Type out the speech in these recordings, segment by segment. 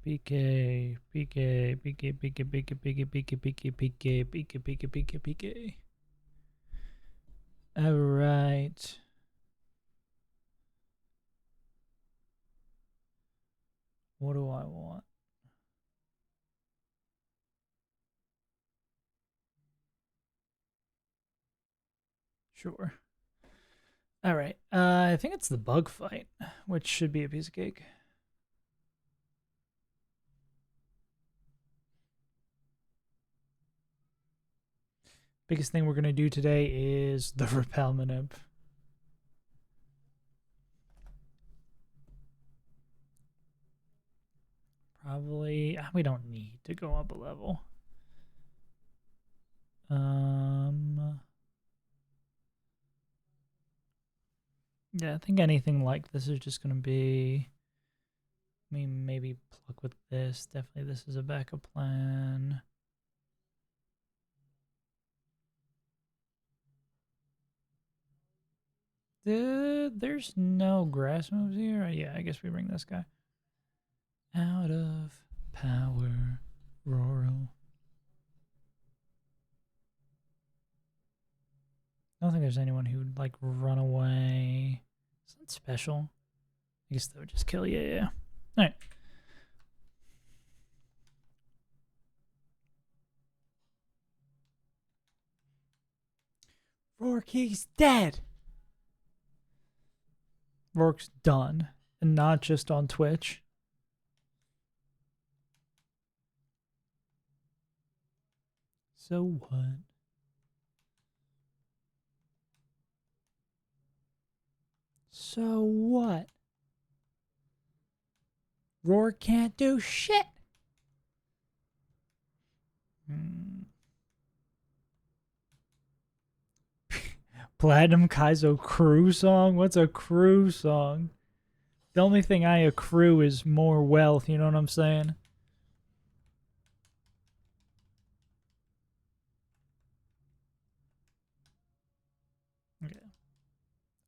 PK, PK, PK, PK, PK, PK, PK, PK, PK, PK, PK, PK, PK. All right. What do I want? Sure. All right. I think it's the bug fight, which should be a piece of cake. Biggest thing we're going to do today is the repellment imp. Probably, we don't need to go up a level. Yeah, I think anything like this is just going to be, I mean, maybe pluck with this. Definitely this is a backup plan. There's no grass moves here. Yeah, I guess we bring this guy. Out of power, Roro. I don't think there's anyone who would like run away. Is that special? I guess they would just kill you. Yeah. All right. Rourke, he's dead. Rourke's done, and not just on Twitch. So what? So what? Rourke can't do shit. Platinum Kaizo crew song? What's a crew song? The only thing I accrue is more wealth, you know what I'm saying? Okay.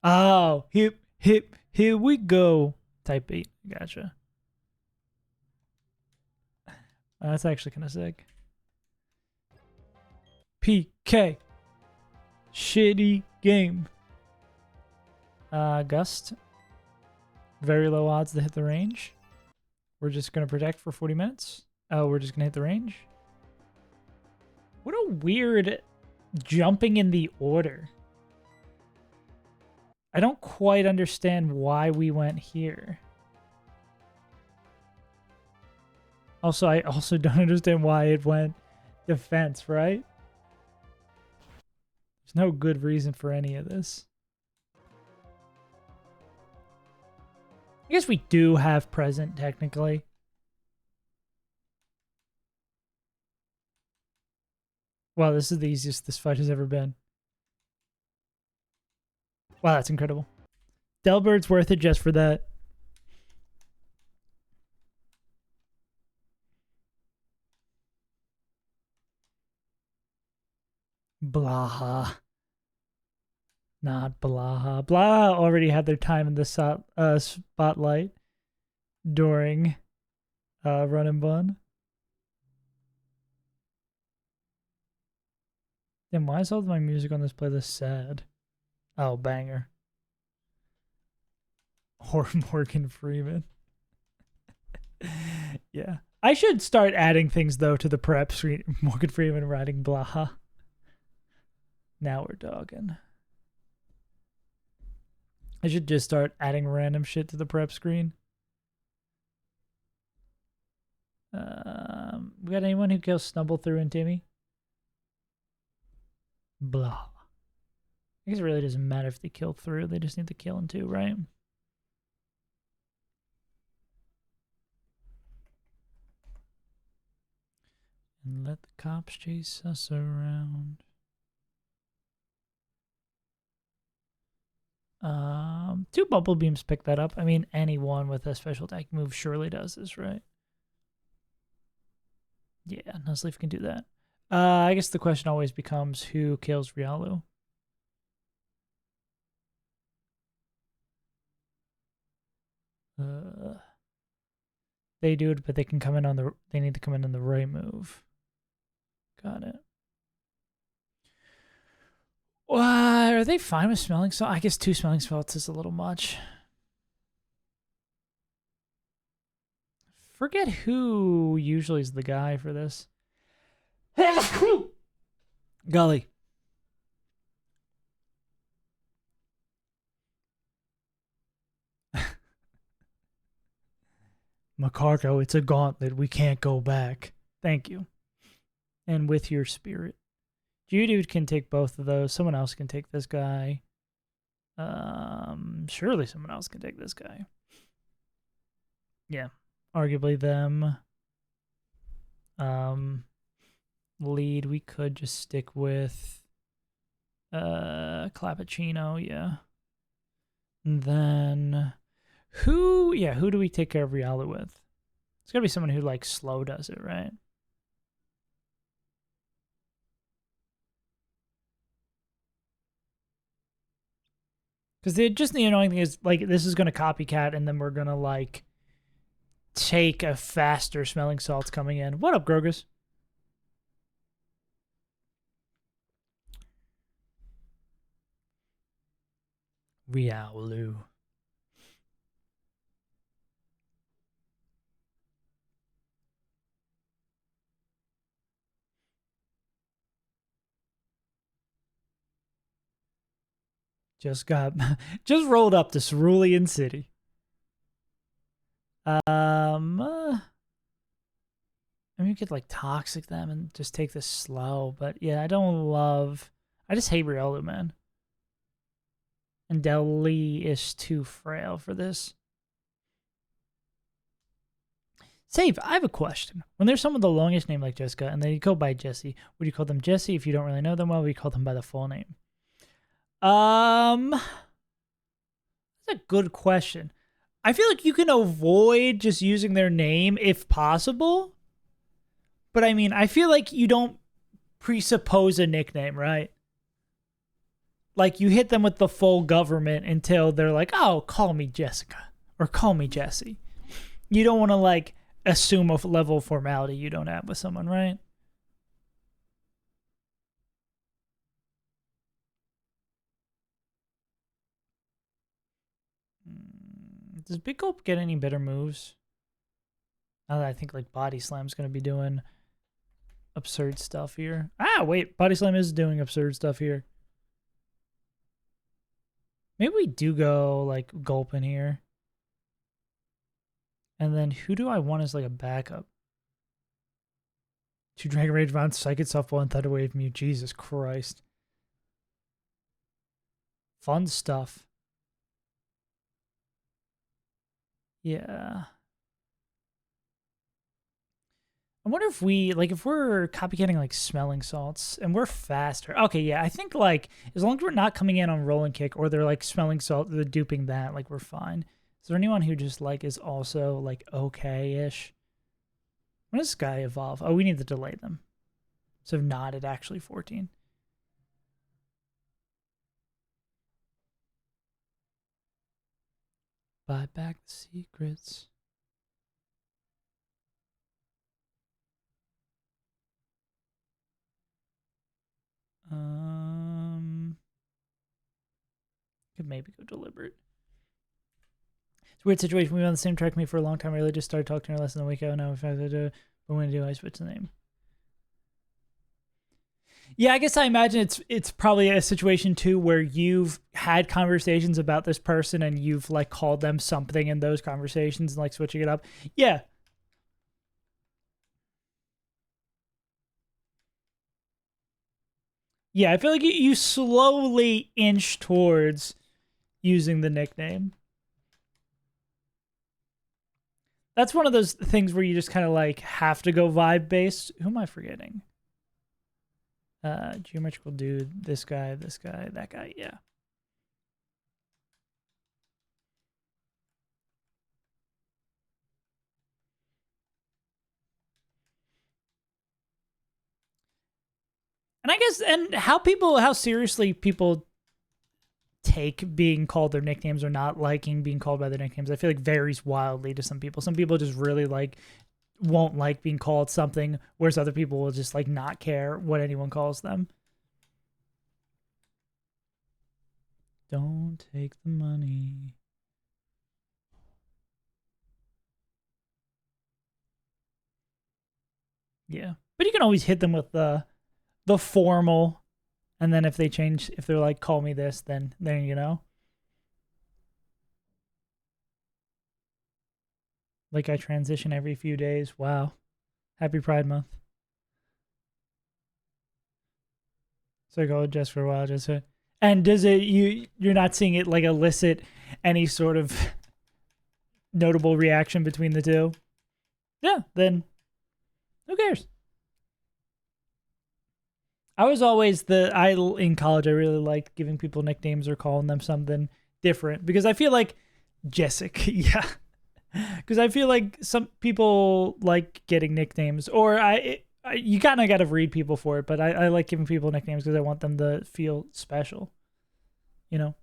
Oh, hip, hip, here we go. Type 8. Gotcha. That's actually kind of sick. PK. Shitty game. Gust. Very low odds to hit the range. We're just going to protect for 40 minutes. Oh, we're just going to hit the range. What a weird jumping in the order. I don't quite understand why we went here. Also, I also don't understand why it went defense, right? There's no good reason for any of this. I guess we do have present, technically. Wow, this is the easiest this fight has ever been. Wow, that's incredible. Delbird's worth it just for that. Blaha. Not Blaha. Blaha already had their time in the spotlight during Run and Bun. Then why is all my music on this playlist sad? Oh, banger. Or Morgan Freeman. Yeah. I should start adding things, though, to the prep screen. Morgan Freeman writing Blaha. Now we're talking. I should just start adding random shit to the prep screen. We got anyone who kills Snubble Through and Timmy? Blah. I guess it really doesn't matter if they kill through. They just need to kill in two, right? And let the cops chase us around. Two bubble beams pick that up. I mean, anyone with a special attack move surely does this, right? Yeah, Nuzleaf can do that. I guess the question always becomes who kills Rialu? They do it, but they can come in on the. They need to come in on the right move. Got it. Are they fine with smelling salt? I guess 2 smelling salts is a little much. Forget who usually is the guy for this. Golly. Macarto, it's a gauntlet. We can't go back. Thank you. And with your spirit. Geodude can take both of those. Someone else can take this guy. Surely someone else can take this guy. Yeah. Arguably them. Lead, we could just stick with Clappuccino, yeah. And then who do we take care of Riolu with? It's gotta be someone who like slow does it, right? Because the annoying thing is like this is gonna copycat and then we're gonna like take a faster smelling salts coming in. What up, Grogus? Riolu. Just rolled up to Cerulean City. I mean, you could like toxic them and just take this slow, but yeah, I just hate Riolu, man. And Deli is too frail for this. Save, I have a question. When there's someone with the longest name like Jessica and they go by Jesse, would you call them Jesse if you don't really know them well? Would you call them by the full name? That's a good question. I feel like you can avoid just using their name if possible. But I mean, I feel like you don't presuppose a nickname, right? Like you hit them with the full government until they're like, oh, call me Jessica or call me Jesse. You don't want to like assume a level of formality you don't have with someone, right? Does Big Gulp get any better moves? Now that I think like Body Slam's going to be doing absurd stuff here. Ah, wait, Body Slam is doing absurd stuff here. Maybe we do go like Gulp in here. And then who do I want as like a backup? 2 Dragon Rage rounds, Psychic Softball, and Thunder Wave Mute. Jesus Christ. Fun stuff. Yeah. I wonder if if we're copycatting like smelling salts and we're faster. Okay, yeah, I think like as long as we're not coming in on roll and kick or they're like smelling salt, they're duping that, like we're fine. Is there anyone who just like is also like okay-ish? When does this guy evolve? Oh, we need to delay them. So not at actually 14. Buy back the secrets. Could maybe go deliberate. It's a weird situation. We were on the same track with me for a long time. I really just started talking to her less than a week ago. Now if I do, but when I do, I switch the name. Yeah, I guess I imagine it's probably a situation too where you've had conversations about this person and you've like called them something in those conversations and like switching it up. Yeah. Yeah, I feel like you slowly inch towards using the nickname. That's one of those things where you just kind of like have to go vibe based. Who am I forgetting? Geometrical dude, this guy, that guy, yeah. And I guess, and how seriously people take being called their nicknames or not liking being called by their nicknames, I feel like varies wildly to some people. Some people just really won't like being called something, whereas other people will just like not care what anyone calls them. Don't take the money. Yeah, but you can always hit them with the formal, and then if they change, if they're like, call me this, then you know. Like I transition every few days. Wow. Happy Pride Month. So go just for a while, just to, and does it you're not seeing it like elicit any sort of notable reaction between the two? Yeah, then who cares? I was always in college I really liked giving people nicknames or calling them something different because I feel like Jessica, yeah. Because I feel like some people like getting nicknames, or you kind of got to read people for it, but I like giving people nicknames because I want them to feel special, you know?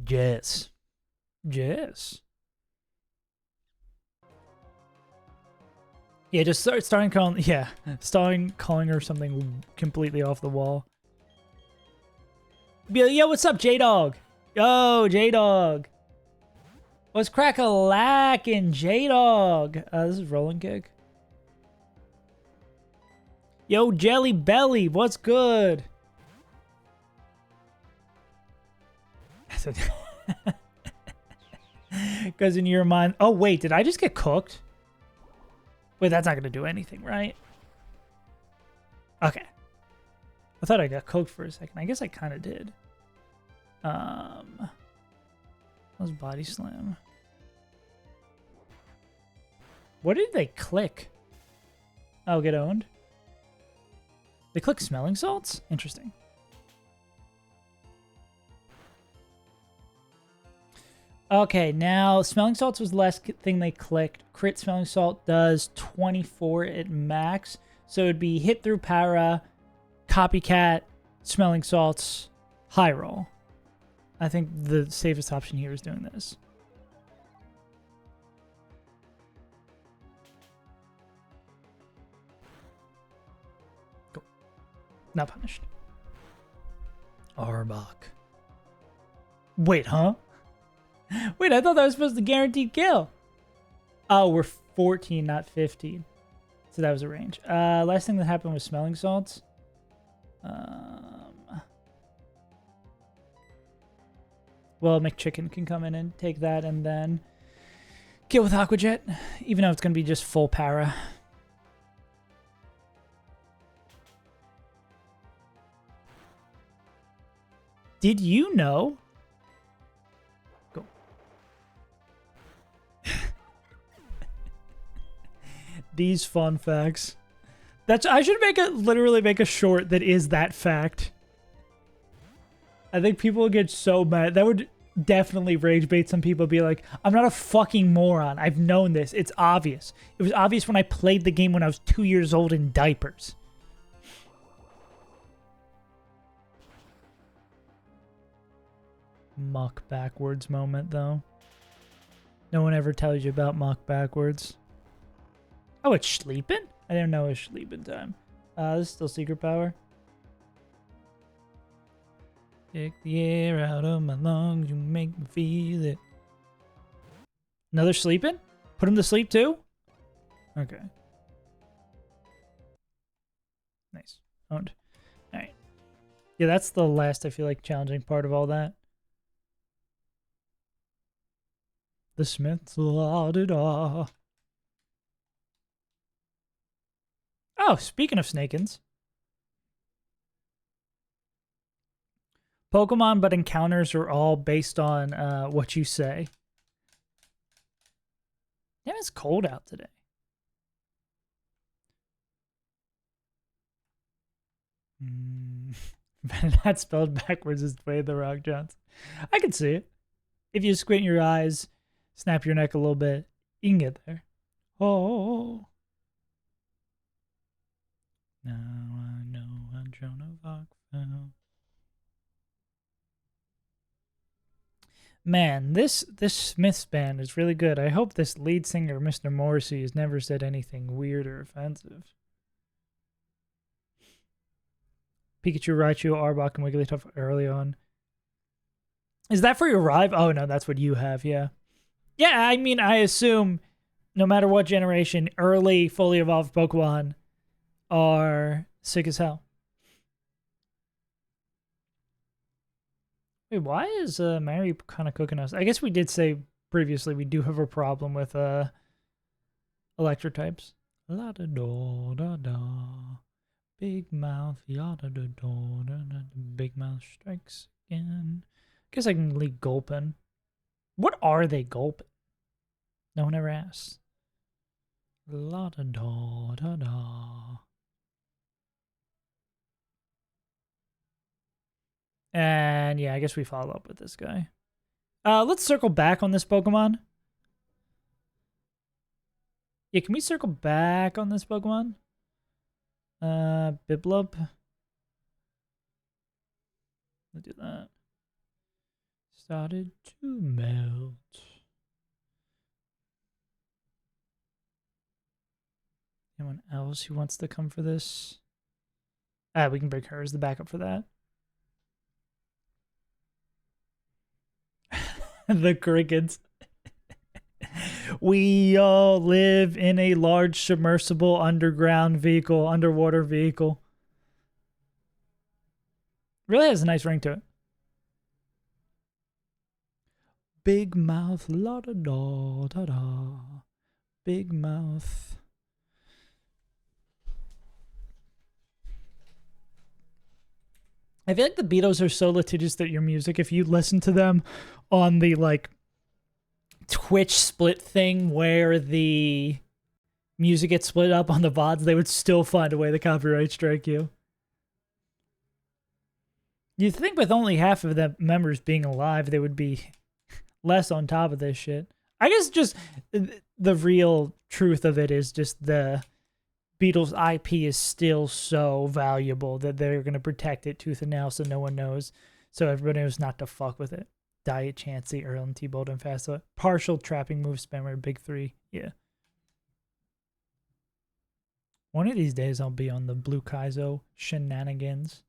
Jess. Jess. Yeah, just starting calling her something completely off the wall. Be like, yo, what's up, J-Dog? Yo, J-Dog. What's crack-a-lackin', J-Dog? This is Rolling Kick. Yo, Jelly Belly, what's good? Because in your mind... Oh, wait, did I just get cooked? Wait, that's not going to do anything, right? Okay. I thought I got cooked for a second. I guess I kind of did. That was body slam. What did they click? Oh, get owned? They click smelling salts? Interesting. Okay, now smelling salts was the last thing they clicked. Crit smelling salt does 24 at max. So it'd be hit through para, copycat, smelling salts, high roll. I think the safest option here is doing this. Go. Not punished. Arbok. Wait, huh? Wait, I thought that was supposed to guarantee kill. Oh, we're 14, not 15. So that was a range. Last thing that happened was smelling salts. Well, McChicken can come in and take that and then get with Aqua Jet, even though it's going to be just full para. Did you know? Go. These fun facts. I should literally make a short that is that fact. I think people would get so mad. That would definitely rage bait some people. Be like, I'm not a fucking moron. I've known this. It's obvious. It was obvious when I played the game when I was 2 years old in diapers. Muck backwards moment, though. No one ever tells you about muck backwards. Oh, it's sleeping? I didn't know it was sleeping time. This is still secret power. Take the air out of my lungs, you make me feel it. Another sleeping? Put him to sleep too? Okay. Nice. Owned. Alright. Yeah, that's the last, I feel like, challenging part of all that. The Smiths la-da-da. Oh, speaking of Snakins. Pokemon, but encounters are all based on what you say. Damn, it's cold out today. That spelled backwards is Dwayne the Rock Johnson. I can see it. If you squint your eyes, snap your neck a little bit, you can get there. Oh. Now I know how Joan of Arc Man, this Smiths band is really good. I hope this lead singer, Mr. Morrissey, has never said anything weird or offensive. Pikachu, Raichu, Arbok, and Wigglytuff early on. Is that for your Rive? Oh, no, that's what you have, yeah. Yeah, I mean, I assume no matter what generation, early fully evolved Pokemon are sick as hell. Wait, why is Mary kind of cooking us? I guess we did say previously we do have a problem with electric types. La da da da da. Big mouth, yada da da da da. Big mouth strikes again. Guess I can leave gulping. What are they gulping? No one ever asked. La da da da da. And yeah, I guess we follow up with this guy. Let's circle back on this Pokemon. Yeah, can we circle back on this Pokemon? Biblub. Let's do that. Started to melt. Anyone else who wants to come for this? We can bring her as the backup for that. The crickets. We all live in a large submersible underwater vehicle. Really has a nice ring to it. Big mouth, la da da da da. Big mouth. I feel like the Beatles are so litigious that your music, if you listen to them on the like Twitch split thing where the music gets split up on the VODs, they would still find a way to copyright strike you. You'd think with only half of the members being alive, they would be less on top of this shit. I guess just the real truth of it is just the Beatles IP is still so valuable that they're going to protect it tooth and nail so no one knows. So everybody knows not to fuck with it. Diet, Chansey, Erlen, T-Bolt, and Fasta. Partial trapping move spammer, big three. Yeah. One of these days I'll be on the Blue Kaizo shenanigans.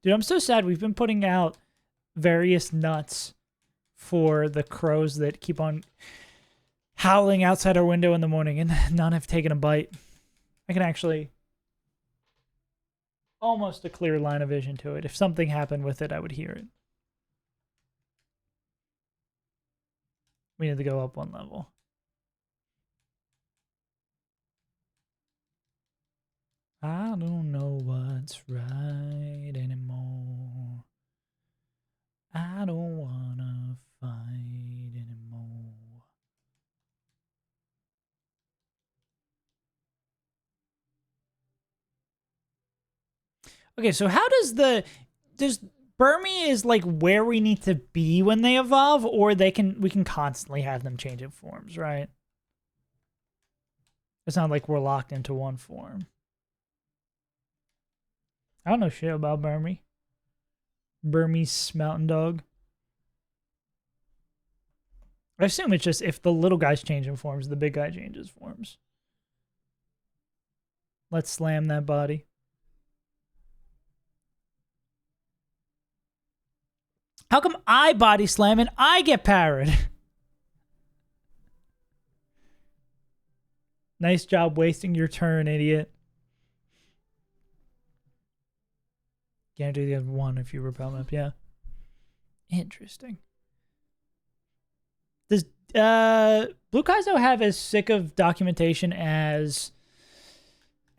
Dude, I'm so sad. We've been putting out various nuts for the crows that keep on howling outside our window in the morning, and none have taken a bite. I can actually almost a clear line of vision to it. If something happened with it, I would hear it. We need to go up one level. I don't know what's right anymore. I don't wanna fight anymore. Okay, so how does Burmy is like where we need to be when they evolve, or we can constantly have them change in forms, right? It's not like we're locked into one form. I don't know shit about Burmy. Burmese mountain dog. I assume it's just if the little guy's changing forms, the big guy changes forms. Let's slam that body. How come I body slam and I get parried? Nice job wasting your turn, idiot. Can't do the other one if you repel map, yeah. Interesting. Does Blue Kaizo have as sick of documentation as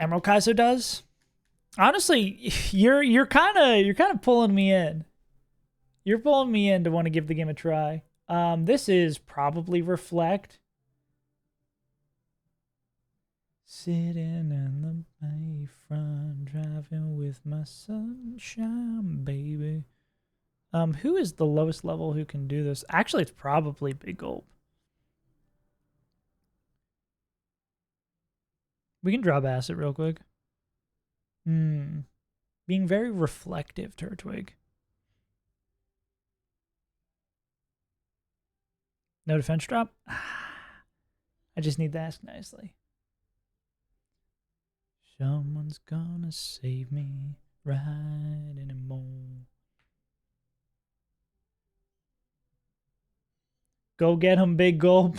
Emerald Kaizo does? Honestly, you're kind of pulling me in. You're pulling me in to want to give the game a try. This is probably Reflect. Sitting in the bayfront, driving with my sunshine, baby. Who is the lowest level who can do this? Actually, it's probably Big Gulp. We can drop acid real quick. Being very reflective, Turtwig. No defense drop? I just need to ask nicely. Someone's gonna save me right anymore. Go get him, big gulp.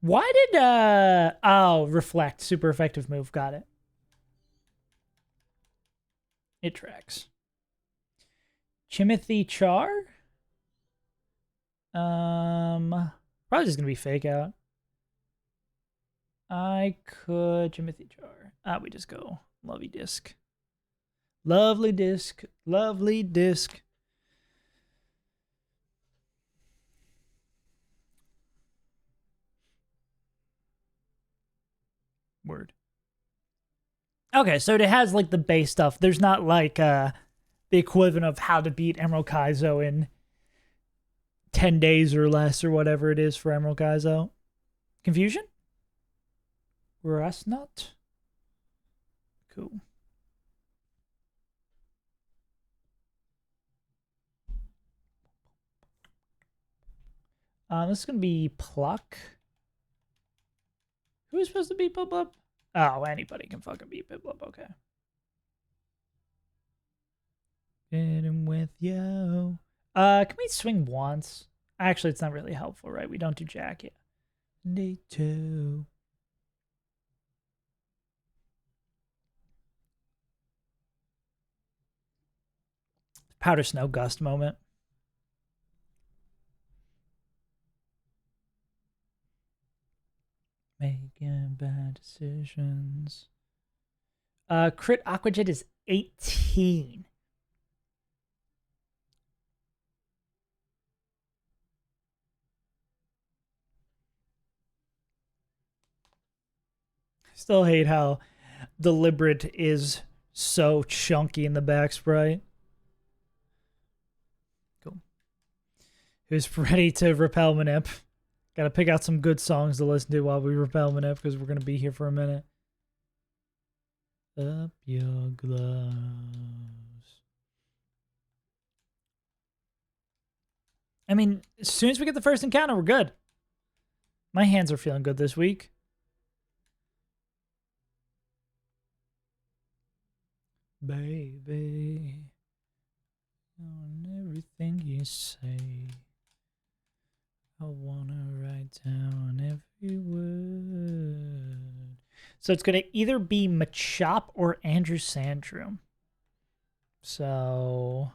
Why did, oh, reflect. Super effective move. Got it. It tracks. Chimothy Char? Probably just gonna be fake out. I could Chimothy Char. We just go lovey disc. Lovely disc. Lovely disc. Word. Okay, so it has like the base stuff. There's not like the equivalent of how to beat Emerald Kaizo in 10 days or less or whatever it is for Emerald Kaizo. Confusion? Rust nut? Cool. This is gonna be Pluck. Who is supposed to beat Piplup? Oh, anybody can fucking beat Piplup, okay. Get him with you. Can we swing once? Actually, it's not really helpful, right? We don't do Jack yet. Day 2. Powder Snow Gust moment. Making bad decisions. Crit Aquajet is 18. Still hate how deliberate is so chunky in the back sprite. Cool. Who's ready to repel Manip? Gotta pick out some good songs to listen to while we repel Manip because we're gonna be here for a minute. Up your gloves. I mean, as soon as we get the first encounter, we're good. My hands are feeling good this week. Baby, on everything you say, I wanna write down every word. So it's gonna either be Machop or Andrew Sandrum. So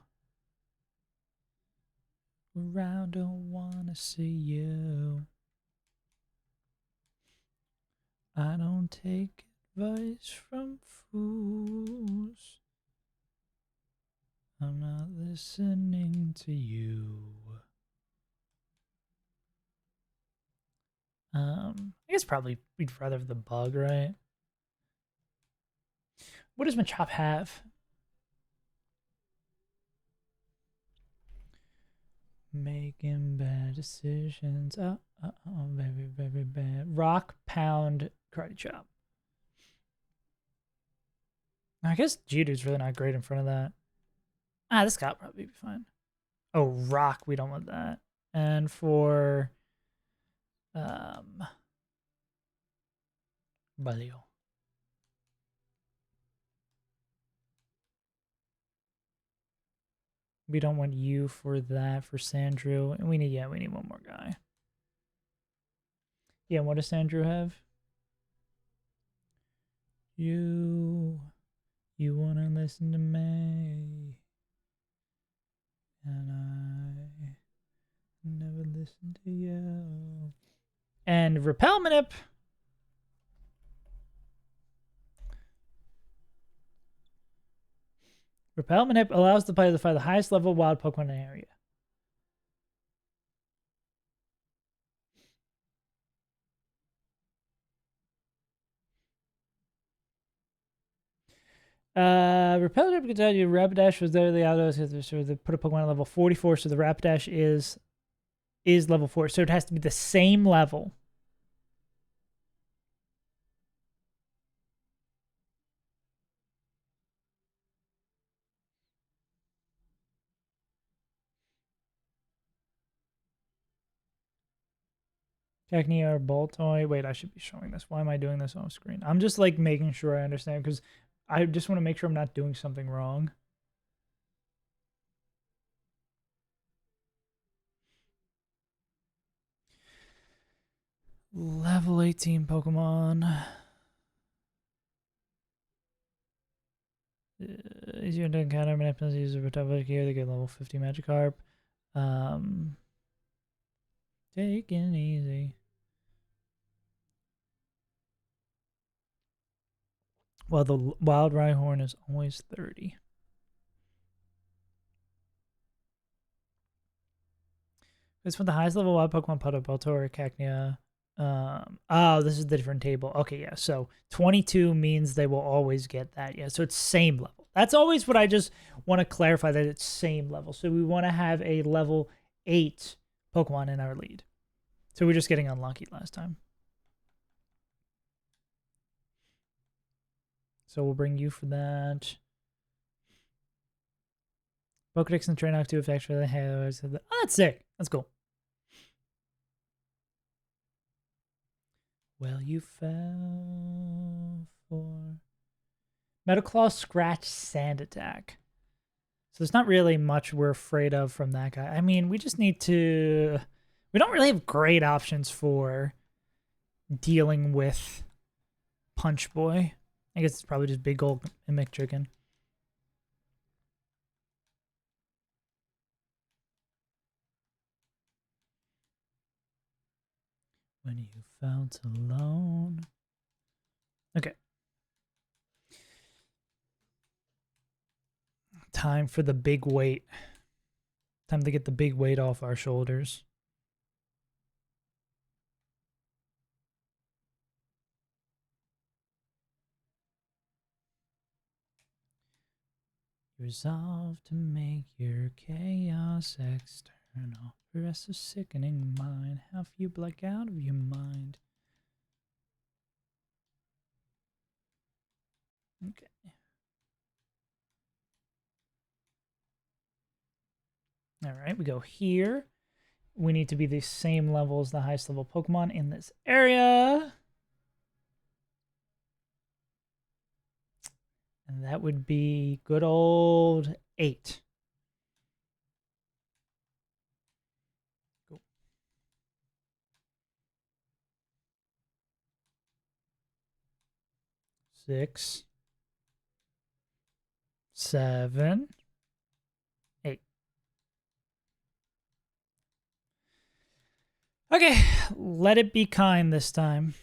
around, don't wanna see you. I don't take advice from fools. I'm not listening to you. I guess probably we'd rather have the bug, right? What does Machop have? Making bad decisions. Oh, very, very bad. Rock, pound, karate chop. I guess Judo's really not great in front of that. This guy probably be fine. Oh, rock, we don't want that. And for Balio. We don't want you for that for Sandrew. And we need one more guy. Yeah, what does Sandrew have? You wanna listen to me. And I never listen to you. And Repel Manip. Repel Manip allows the player to find the highest level wild Pokemon in the area. Repel Manip can tell you Rapidash was there the auto, so they put a Pokemon on level 44, so the Rapidash is level 4, so it has to be the same level. Cacnea or Baltoy. Wait, I should be showing this. Why am I doing this off screen? I'm just like making sure I understand because I just want to make sure I'm not doing something wrong. Level 18 Pokemon. Easier to encounter, manipulate user protected here. They get level 50 Magikarp. Take it easy. Well, the Wild Rhyhorn is always 30. It's for the highest level wild Pokemon Baltoy or Cacnea. Oh, this is the different table. Okay, yeah. So 22 means they will always get that. Yeah, so it's same level. That's always what I just want to clarify, that it's same level. So we want to have a level 8 Pokemon in our lead. So we're just getting unlucky last time. So we'll bring you for that. Pokedex and Trainoc 2 effects for the halos. Oh, that's sick. That's cool. Well, you fell for Metaclaw, Scratch, Sand Attack. So there's not really much we're afraid of from that guy. I mean, we just need to... We don't really have great options for dealing with Punch Boy. I guess it's probably just big old Mimic Chicken. When you felt alone. Okay. Time for the big weight. Time to get the big weight off our shoulders. Resolve to make your chaos external. Rest a sickening mind. How few black out of your mind. Okay. All right, we go here. We need to be the same level as the highest level Pokemon in this area. And that would be good old 8. Cool. 6, 7, 8. Okay, let it be kind this time.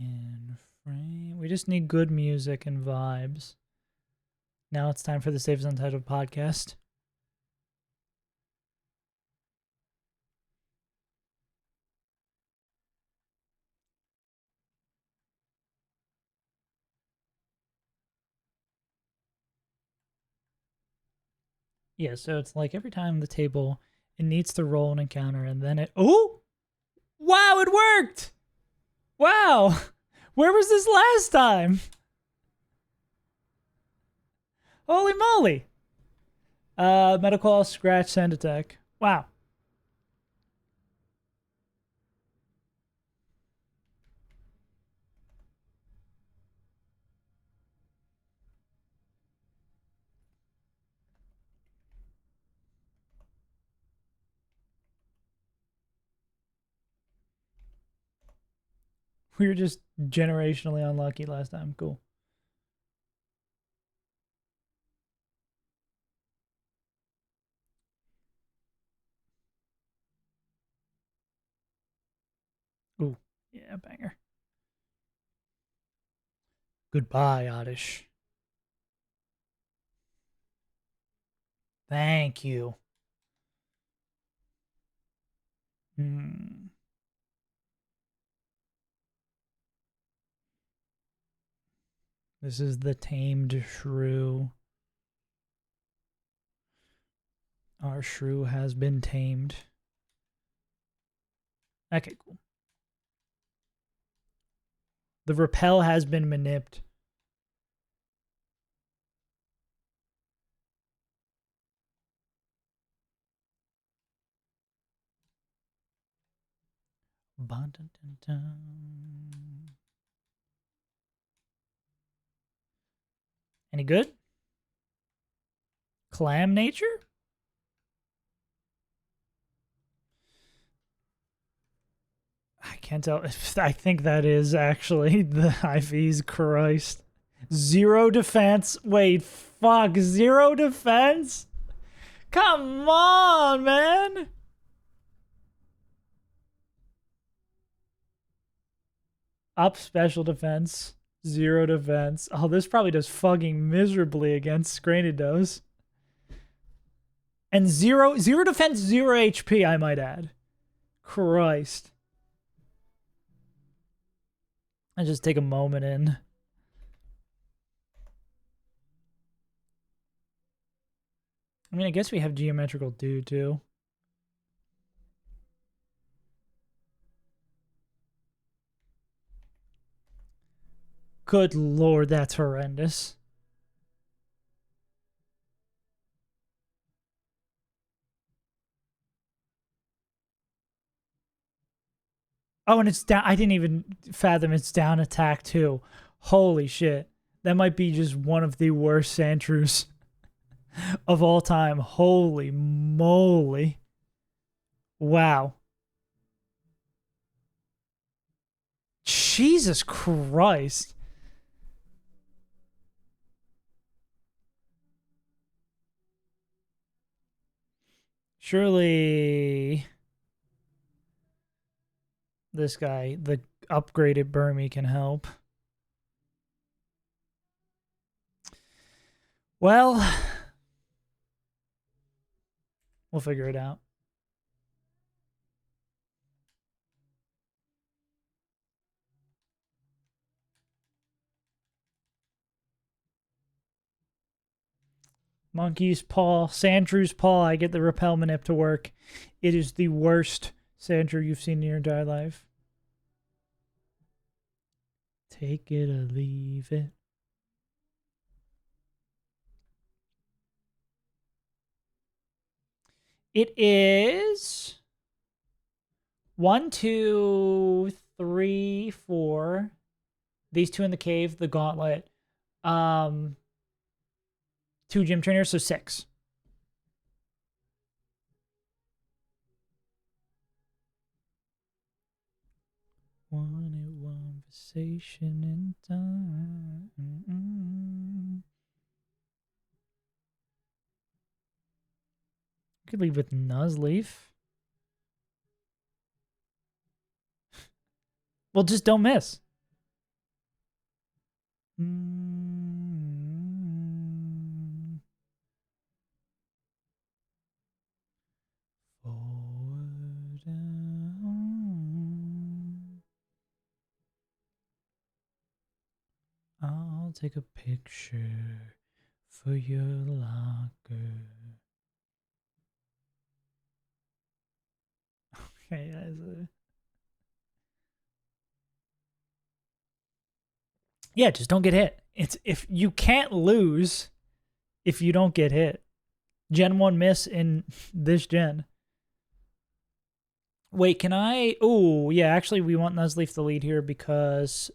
In frame. We just need good music and vibes. Now it's time for the Saves Untitled podcast. Yeah, so it's like every time the table, it needs to roll an encounter and then it... Oh! Wow, it worked! Wow! Where was this last time? Holy moly! Metaclaw, Scratch, Sand Attack. Wow. We were just generationally unlucky last time. Cool. Ooh, yeah, banger. Goodbye, Oddish. Thank you. This is the tamed shrew. Our shrew has been tamed. Okay, cool. The repel has been manipped. Any good? Clam nature? I can't tell. I think that is actually the IVs. Christ. Zero defense. Wait, fuck. Zero defense? Come on, man. Up special defense. Zero defense. Oh, this probably does fucking miserably against Granidos. And zero defense, 0 HP, I might add. Christ. I just take a moment in. I mean, I guess we have geometrical do too. Good lord, that's horrendous. Oh, and it's down. I didn't even fathom it's down attack too. Holy shit. That might be just one of the worst Sandshrews of all time. Holy moly. Wow. Jesus Christ. Surely this guy, the upgraded Burmy, can help. Well, we'll figure it out. Monkey's paw, Sandshrew's paw. I get the repel manip to work. It is the worst Sandshrew you've seen in your entire life. Take it or leave it. It is 1, 2, 3, 4. These two in the cave, the gauntlet. 2 gym trainers, so 6. Wanted conversation in time. Could leave with Nuzleaf. Well, just don't miss. Forward down. I'll take a picture for your locker. Okay, yeah, just don't get hit. It's if you can't lose if you don't get hit. Gen 1 miss in this gen. Wait, can I? Oh, yeah, actually, we want Nuzleaf to lead here because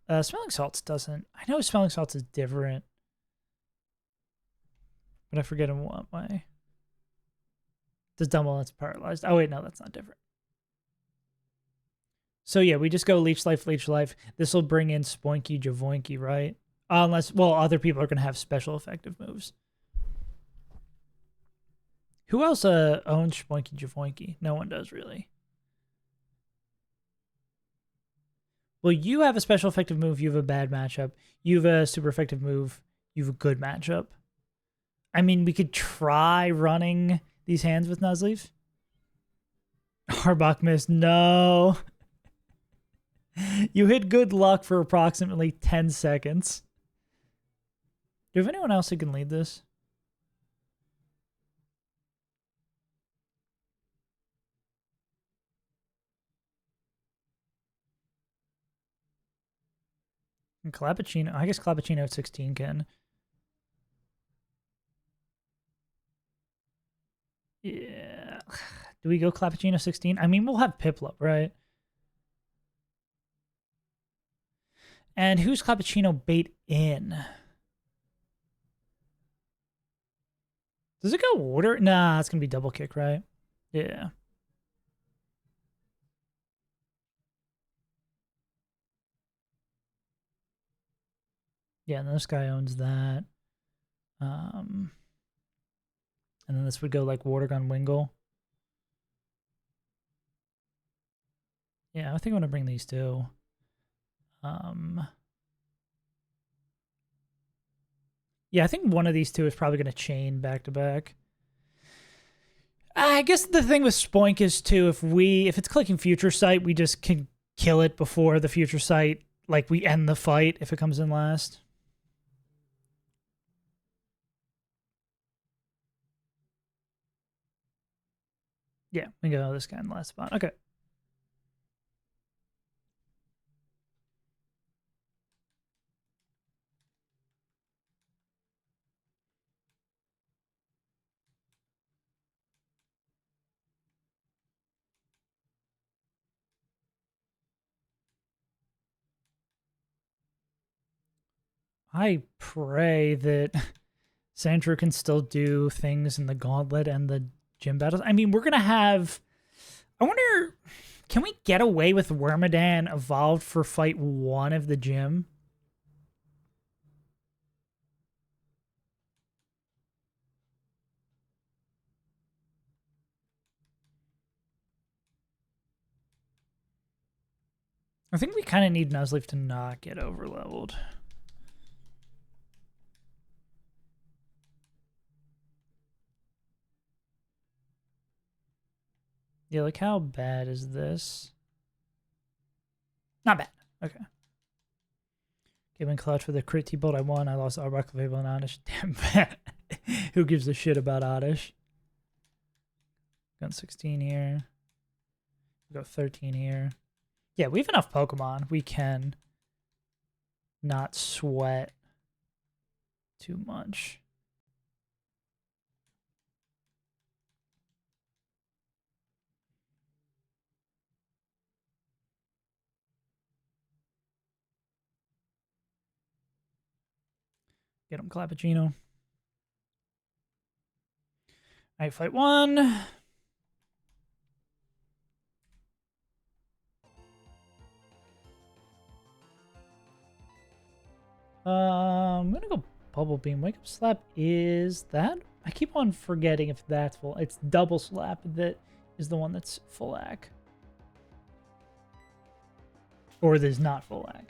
Smelling Salts doesn't. I know Smelling Salts is different, but I forget in what way. Does Dumble that's paralyzed? Oh, wait, no, that's not different. So, yeah, we just go Leech Life, Leech Life. This will bring in Spoinky, Javoinky, right? Unless, well, other people are going to have special effective moves. Who else owns Spoinky, Javoinky? No one does, really. Well, you have a special effective move. You have a bad matchup. You have a super effective move. You have a good matchup. I mean, we could try running these hands with Nuzleaf. Arbok missed. No. You hit good luck for approximately 10 seconds. Do you have anyone else who can lead this? And Clappuccino. I guess Clappuccino at 16 can. Yeah. Do we go Clappuccino 16? I mean, we'll have Piplup, right? And who's Cappuccino bait in? Does it go water? Nah, it's going to be double kick, right? Yeah. Yeah, and this guy owns that. And then this would go like water gun Wingle. Yeah, I think I'm going to bring these two. Yeah, I think one of these two is probably going to chain back to back. I guess the thing with Spoink is too, if it's clicking Future Sight, we just can kill it before the Future Sight, like we end the fight if it comes in last. Yeah, we go this guy in the last spot. Okay. I pray that Sandra can still do things in the gauntlet and the gym battles. I mean, we're going to have... I wonder... Can we get away with Wormadan evolved for fight 1 of the gym? I think we kind of need Nuzlocke to not get overleveled. Yeah, like how bad is this? Not bad. Okay. Given clutch for the crit T-bolt I won, I lost Arbok, Fable, and Oddish. Damn bad. Who gives a shit about Oddish? Got 16 here. We got 13 here. Yeah, we have enough Pokemon. We can not sweat too much. Get him, Clappuccino. Alright, fight 1. I'm gonna go Bubble Beam. Wake Up Slap is that? I keep on forgetting if that's full. It's Double Slap that is the one that's full AC. Or that is not full AC.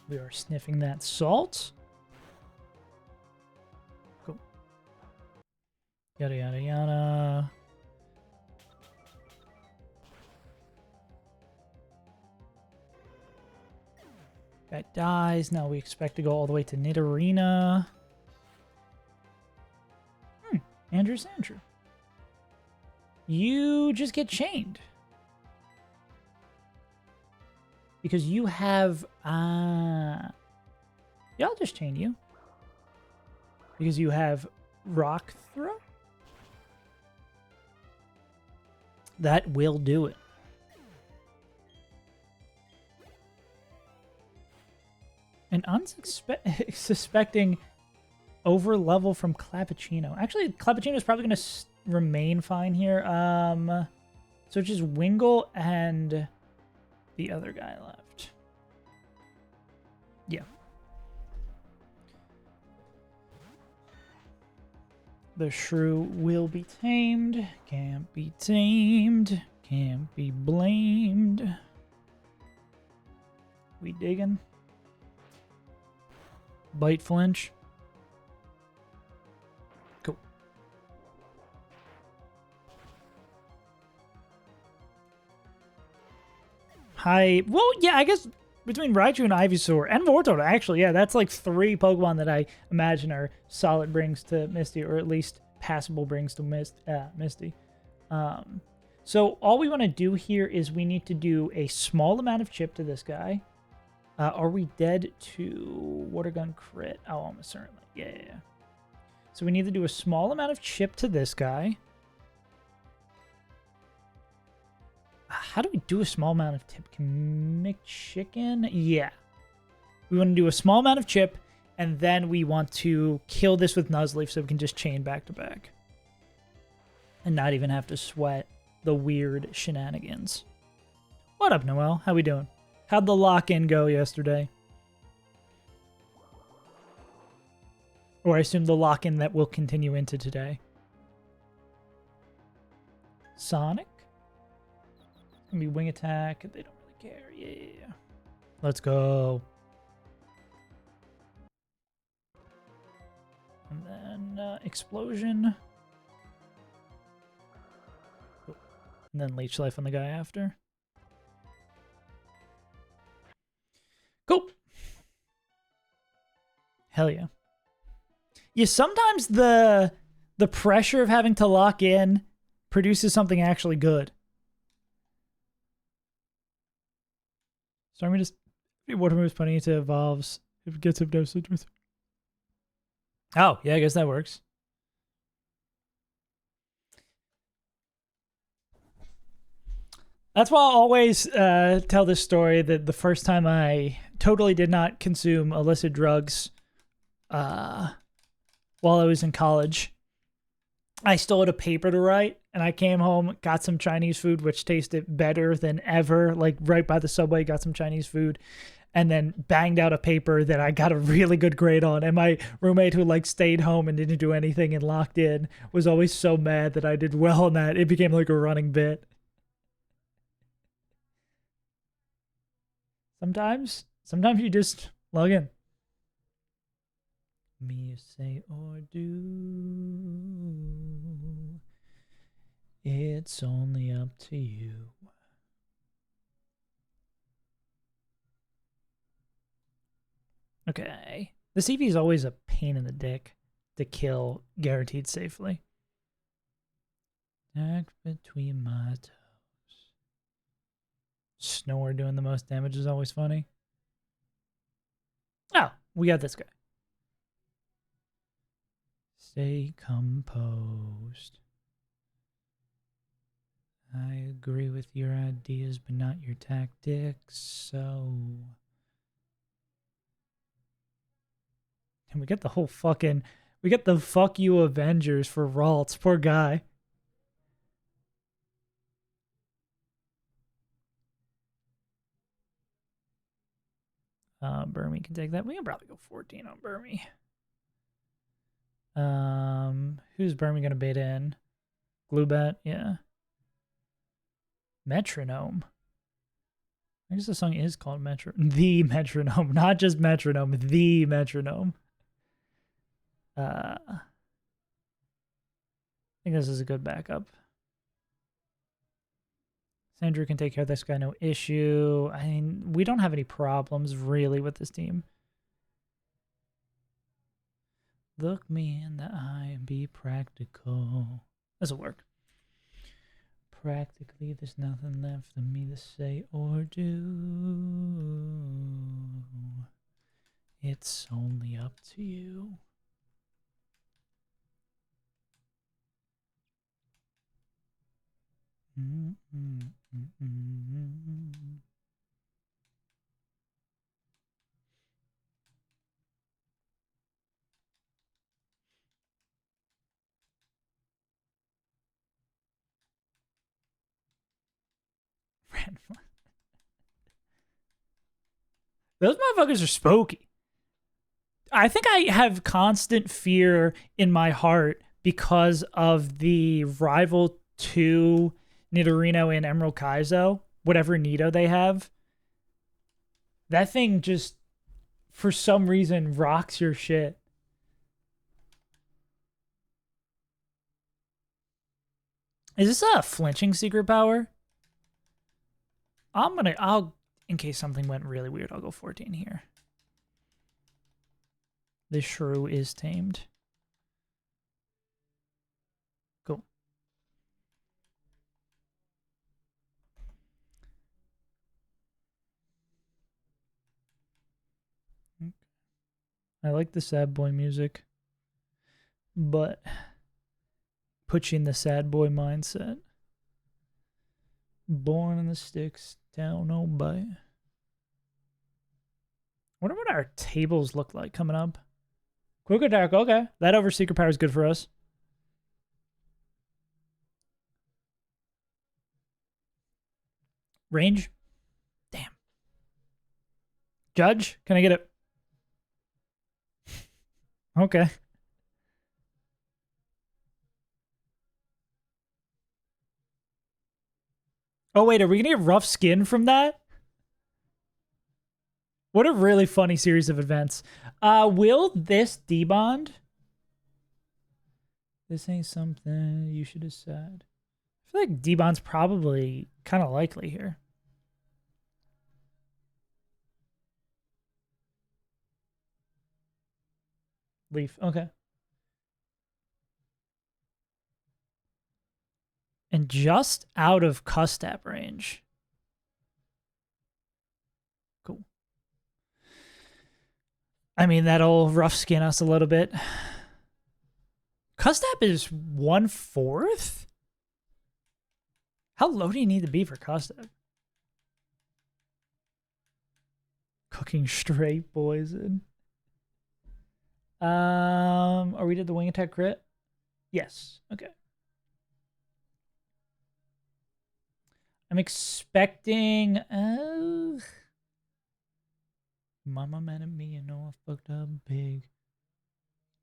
We are sniffing that salt. Cool. Yada, yada, yada. Guy dies. Now we expect to go all the way to Nidorina. Andrew's Andrew. You just get chained. Because you have... yeah, I'll just chain you. Because you have Rock Throw? That will do it. An unsuspecting over level from Clappuccino. Actually, Clappuccino is probably going to remain fine here. So just Wingle and the other guy left. Yeah. The shrew will be tamed. Can't be tamed. Can't be blamed. We diggin'? Bite flinch. Cool. Hi. Well, yeah, I guess between Raichu and Ivysaur and Wartortle, actually, yeah, that's like 3 Pokemon that I imagine are solid brings to Misty, or at least passable brings to Misty. So all we want to do here is we need to do a small amount of chip to this guy. Are we dead to Water Gun crit? Oh, almost certainly. Yeah. So we need to do a small amount of chip to this guy. How do we do a small amount of tip? Can McChicken? Yeah. We want to do a small amount of chip, and then we want to kill this with Nuzleaf so we can just chain back to back. And not even have to sweat the weird shenanigans. What up, Noel? How we doing? How'd the lock-in go yesterday? Or I assume the lock-in that will continue into today. Sonic? It's gonna be wing attack. They don't really care. Yeah. Let's go. And then explosion. And then leech life on the guy after. Cool. Hell yeah. Yeah, sometimes the pressure of having to lock in produces something actually good. Stormy just water moves punny to evolves if it gets hypnosis with. Oh, yeah, I guess that works. That's why I always tell this story that the first time I totally did not consume illicit drugs while I was in college, I still had a paper to write, and I came home, got some Chinese food, which tasted better than ever, like right by the subway, got some Chinese food, and then banged out a paper that I got a really good grade on. And my roommate, who like stayed home and didn't do anything and locked in, was always so mad that I did well on that. It became like a running bit. Sometimes you just log in. Me say or do, it's only up to you. Okay. The CV is always a pain in the dick to kill guaranteed safely. Act between my toes. Snore doing the most damage is always funny. Oh, we got this guy. Stay composed. I agree with your ideas, but not your tactics, so... And we get the whole fucking... We get the fuck you Avengers for Ralts. Poor guy. Burmy can take that. We can probably go 14 on Burmy. Who's Burmy gonna bait in? Gluebat, yeah. Metronome. I guess the song is called The Metronome, not just Metronome, The Metronome. I think this is a good backup. Sandra can take care of this guy, no issue. I mean, we don't have any problems really with this team. Look me in the eye and be practical. This'll work. Practically, there's nothing left for me to say or do. It's only up to you. Those motherfuckers are spooky. I think I have constant fear in my heart because of the rival to Nidorino and Emerald Kaizo, whatever Nido they have. That thing just, for some reason, rocks your shit. Is this a flinching secret power? In case something went really weird, I'll go 14 here. The shrew is tamed. Cool. I like the sad boy music, but puts you in the sad boy mindset. Born in the sticks, tell nobody. Wonder what our tables look like coming up. Quick attack, okay. That over secret power is good for us. Range? Damn. Judge? Can I get it? Okay. Oh, wait, are we gonna get rough skin from that? What a really funny series of events. Will this debond? This ain't something you should have said. I feel like debond's probably kind of likely here. Leaf, okay. And just out of Custap range. Cool. I mean, that'll rough skin us a little bit. Custap is 1/4? How low do you need to be for Custap? Cooking straight poison. Are we did the wing attack crit? Yes. Okay. I'm expecting. Mama mad at me, you know I fucked up big.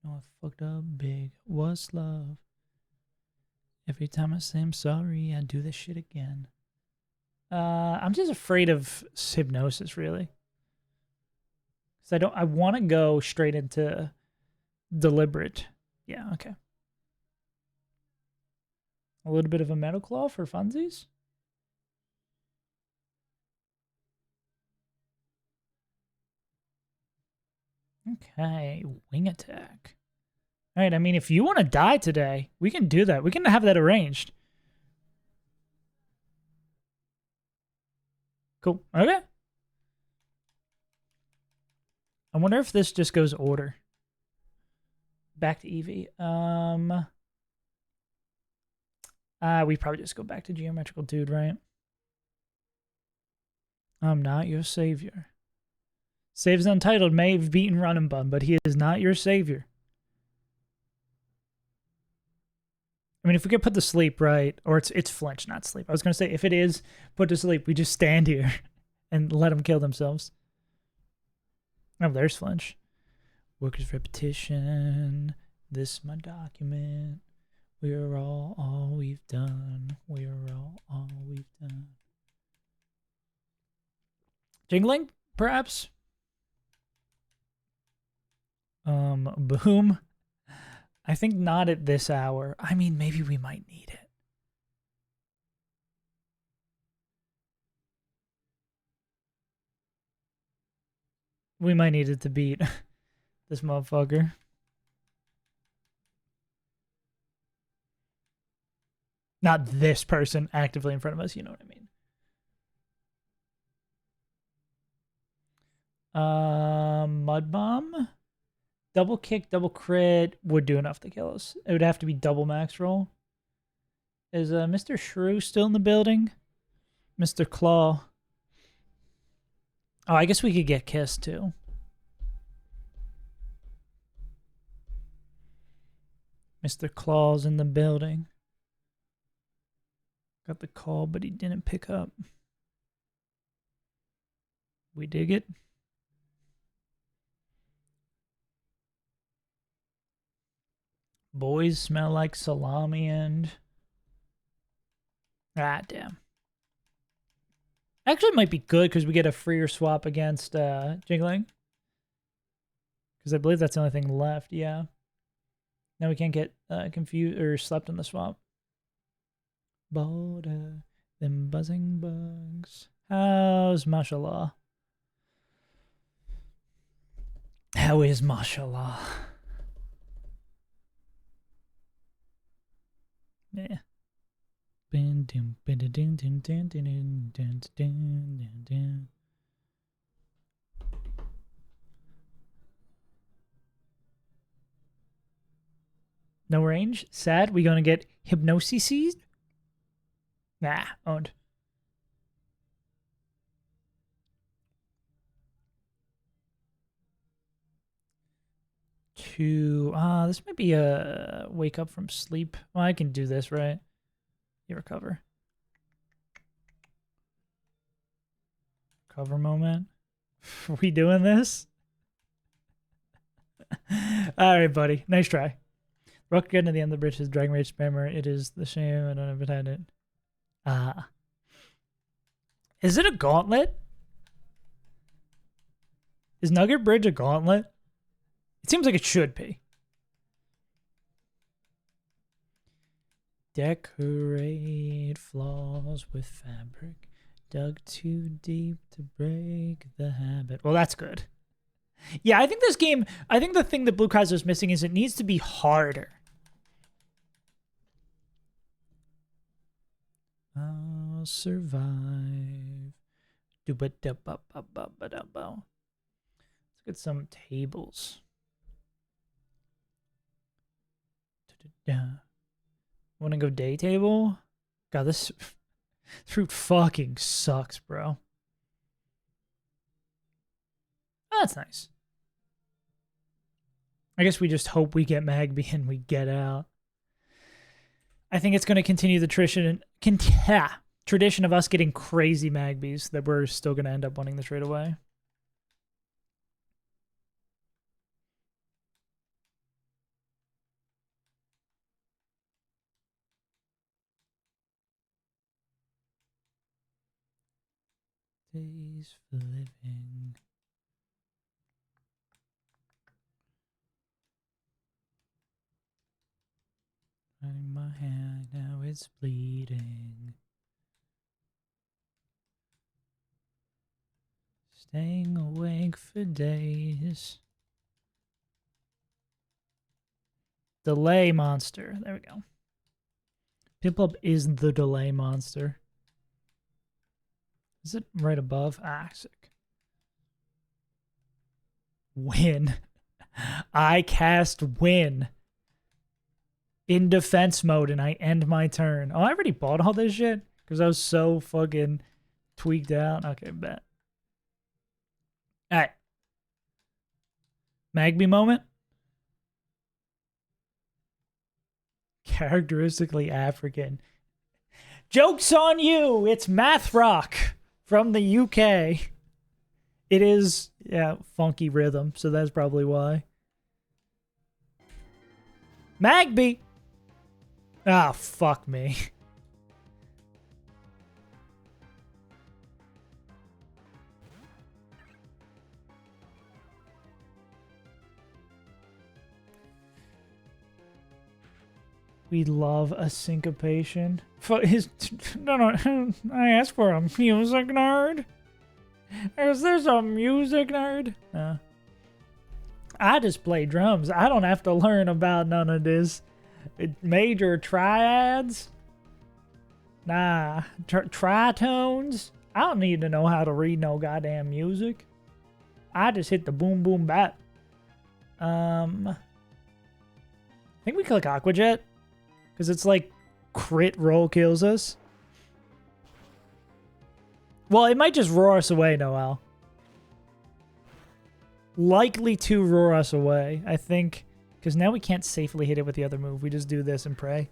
No, I fucked up big. What's love? Every time I say I'm sorry, I do this shit again. I'm just afraid of hypnosis, really. Because I want to go straight into deliberate. Yeah, okay. A little bit of a metal claw for funsies. Okay, wing attack. All right, I mean, if you want to die today, we can do that. We can have that arranged. Cool. Okay. I wonder if this just goes order. Back to Eevee. We probably just go back to Geometrical Dude, right? I'm not your savior. Saves Untitled may have beaten Run and Bun, but he is not your savior. I mean, if we could put to sleep, right? Or it's flinch, not sleep. I was going to say, if it is put to sleep, we just stand here and let them kill themselves. Oh, there's flinch. Workers' repetition. This is my document. We are all we've done. We are all we've done. Jingling, perhaps? Boom. I think not at this hour. I mean, maybe we might need it. We might need it to beat this motherfucker. Not this person actively in front of us, you know what I mean. Mud Bomb. Double kick, double crit would do enough to kill us. It would have to be double max roll. Is Mr. Shrew still in the building? Mr. Claw. Oh, I guess we could get kissed too. Mr. Claw's in the building. Got the call, but he didn't pick up. We dig it. Boys smell like salami and... Ah, damn. Actually, it might be good because we get a freer swap against Jiggling. Because I believe that's the only thing left, yeah. Now we can't get confused or slept on the swap. Border, them buzzing bugs. How's mashallah? How is mashallah? Yeah. No range? Sad? We gonna get hypnosis? Nah, owned. 2. This might be a wake up from sleep. Well, I can do this, right? You recover. Cover moment. Are we doing this? All right, buddy. Nice try. Rook getting to the end of the bridge is Dragon Rage spammer. It is the shame. I don't ever had it. Is it a gauntlet? Is Nugget Bridge a gauntlet? It seems like it should be. Decorate flaws with fabric. Dug too deep to break the habit. Well, that's good. Yeah, I think this game, I think the thing that Blue Kaizo is missing is it needs to be harder. I'll survive. Let's get some tables. Want to go day table? God, this fruit fucking sucks, bro. Oh, that's nice. I guess we just hope we get Magby and we get out. I think it's going to continue the tradition of us getting crazy Magbys that we're still going to end up winning this right away. Days for living. My hand, now it's bleeding. Staying awake for days. Delay monster. There we go. Piplup is the delay monster. Is it right above? Ah, sick. Win. I cast win. In defense mode and I end my turn. Oh, I already bought all this shit because I was so fucking tweaked out. Okay, bet. All right. Magby moment. Characteristically African. Joke's on you. It's Math Rock from the UK. It is, yeah, funky rhythm. So that's probably why. Magby. Ah, fuck me. We love a syncopation. No, I asked for a music nerd. Is this a music nerd? I just play drums. I don't have to learn about none of this. Major triads? Nah. Tritones? I don't need to know how to read no goddamn music. I just hit the boom boom bap. I think we click Aqua Jet. Because it's like crit roll kills us. Well, it might just roar us away, Noel. Likely to roar us away, I think. Because now we can't safely hit it with the other move. We just do this and pray.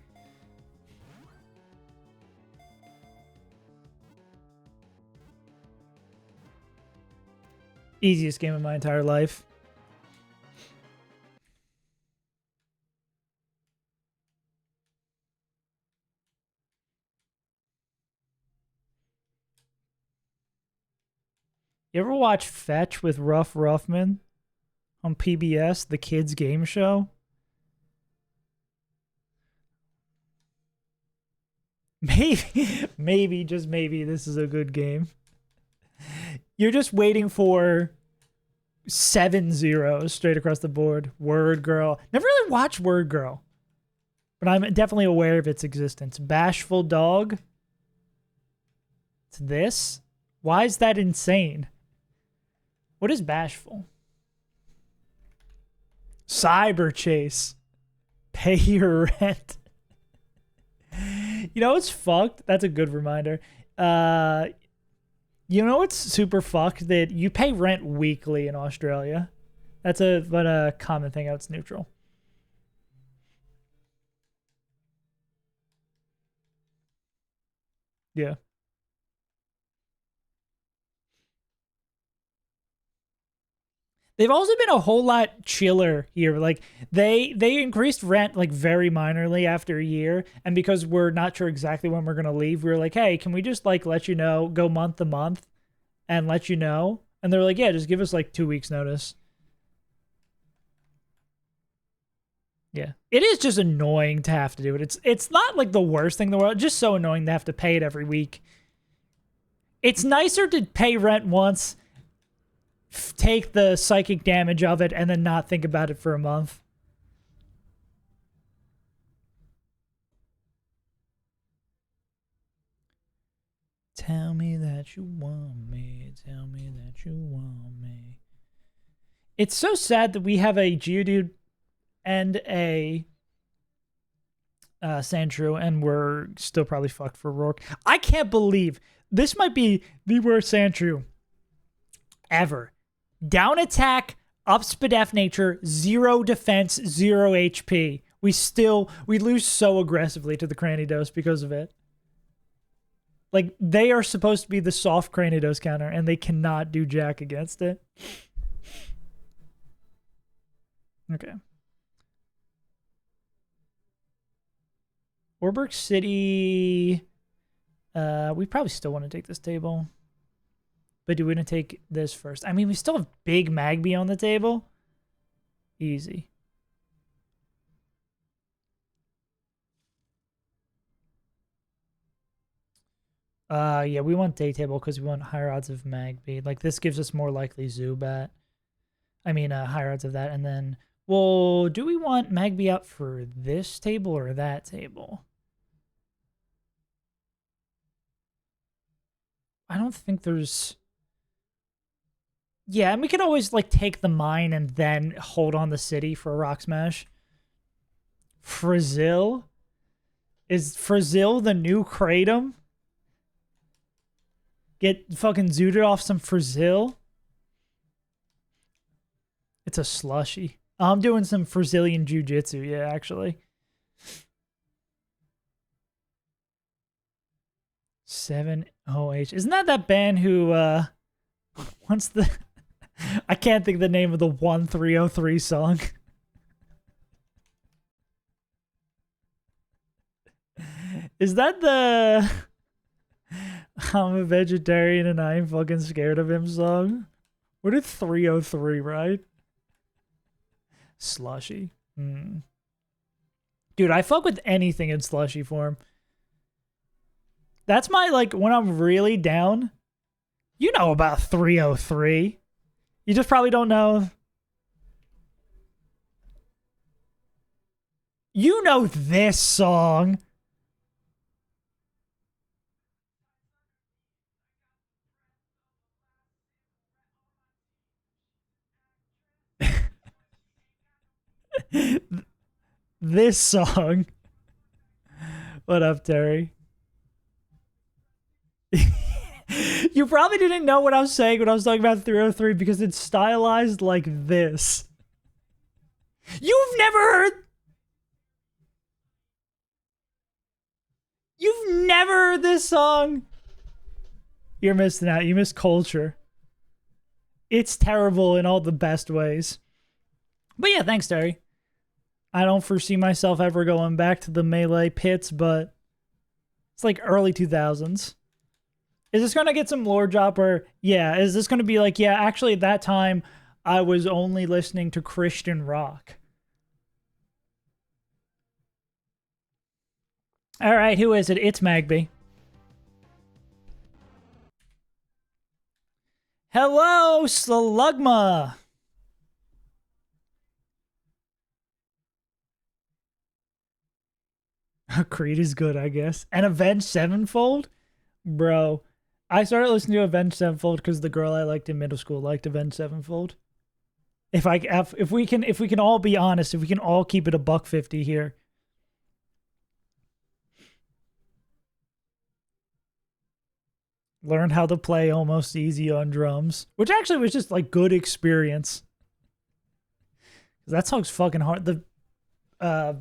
Easiest game of my entire life. You ever watch Fetch with Ruff Ruffman on PBS, the kids' game show? Maybe, just maybe, this is a good game. You're just waiting for 7 zeros straight across the board. Word Girl. Never really watched Word Girl, but I'm definitely aware of its existence. Bashful Dog. It's this? Why is that insane? What is bashful? Cyber Chase. Pay your rent. You know what's fucked? That's a good reminder. You know what's super fucked? That you pay rent weekly in Australia. That's a common thing out. It's neutral. Yeah. They've also been a whole lot chiller here. Like they increased rent like very minorly after a year, and because we're not sure exactly when we're gonna leave, we were like, hey, can we just like let you know, go month to month, and let you know? And they're like, yeah, just give us like 2 weeks notice. Yeah, it is just annoying to have to do it. It's not like the worst thing in the world. It's just so annoying to have to pay it every week. It's nicer to pay rent once, take the psychic damage of it, and then not think about it for a month. Tell me that you want me. Tell me that you want me. It's so sad that we have a Geodude and a Sandshrew, and we're still probably fucked for Rourke. I can't believe this might be the worst Sandshrew ever. Down attack, up Spadef nature, 0 defense, 0 HP. We lose so aggressively to the Cranidos because of it. Like, they are supposed to be the soft Cranidos counter, and they cannot do jack against it. Okay. Orberg City. We probably still want to take this table. But do we want to take this first? I mean, we still have big Magby on the table. Easy. Yeah, we want day table because we want higher odds of Magby. Like, this gives us more likely Zubat. I mean, higher odds of that. And then, well, do we want Magby out for this table or that table? I don't think there's... Yeah, and we could always, like, take the mine and then hold on the city for a Rock Smash. Frizzil? Is Frizzil the new Kratom? Get fucking zooted off some Frizzil? It's a slushy. I'm doing some Brazilian Jiu-Jitsu, yeah, actually. 7OH. Isn't that band who, what's the... I can't think of the name of the 1303 song. Is that the... I'm a vegetarian and I ain't fucking scared of him song? What did 303, right? Slushy. Dude, I fuck with anything in slushy form. That's my, like, when I'm really down. You know about 303. You just probably don't know. You know this song. This song. What up, Terry? You probably didn't know what I was saying when I was talking about 303 because it's stylized like this. You've never heard... You've never heard this song? You're missing out. You miss culture. It's terrible in all the best ways. But yeah, thanks, Terry. I don't foresee myself ever going back to the Melee pits, but it's like early 2000s. Is this going to get some lore drop or, yeah, is this going to be like, yeah, actually at that time, I was only listening to Christian rock. All right, who is it? It's Magby. Hello, Slugma. Creed is good, I guess. And Avenged Sevenfold? Bro, I started listening to Avenged Sevenfold because the girl I liked in middle school liked Avenged Sevenfold. If we can all be honest, if we can all keep it a $1.50 here. Learned how to play almost easy on drums, which actually was just like good experience. That song's fucking hard. The uh,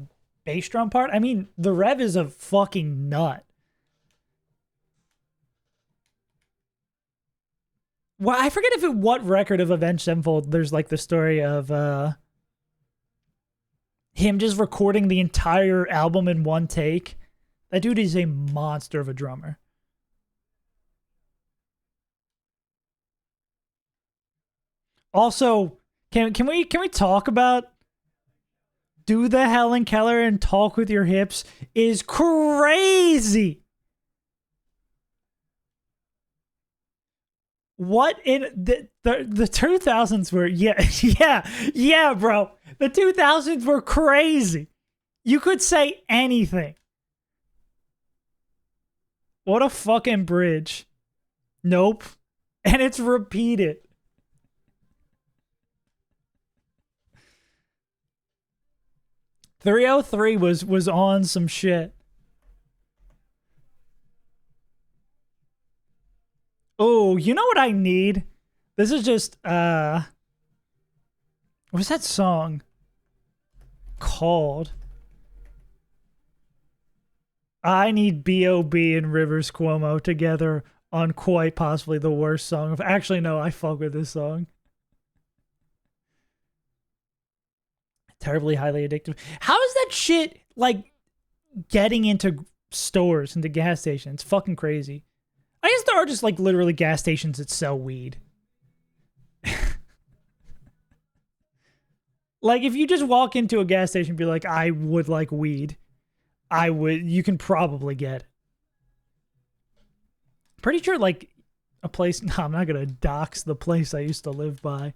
bass drum part. I mean, the rev is a fucking nut. Well, I forget if it what record of Avenged Sevenfold. There's like the story of him just recording the entire album in one take. That dude is a monster of a drummer. Also, can we talk about do the Helen Keller and talk with your hips is crazy. What in the 2000s were yeah bro. The 2000s were crazy. You could say anything. What a fucking bridge. Nope. And it's repeated. .303 was on some shit. Oh, you know what I need? This is just what's that song called? I need B.O.B. and Rivers Cuomo together on quite possibly the worst song of. Actually, no, I fuck with this song. Terribly highly addictive. How is that shit like getting into stores, into gas stations? It's fucking crazy. I guess there are just like literally gas stations that sell weed. Like if you just walk into a gas station and be like, I would like weed, you can probably get it. Pretty sure like a place, no, I'm not gonna dox the place I used to live by.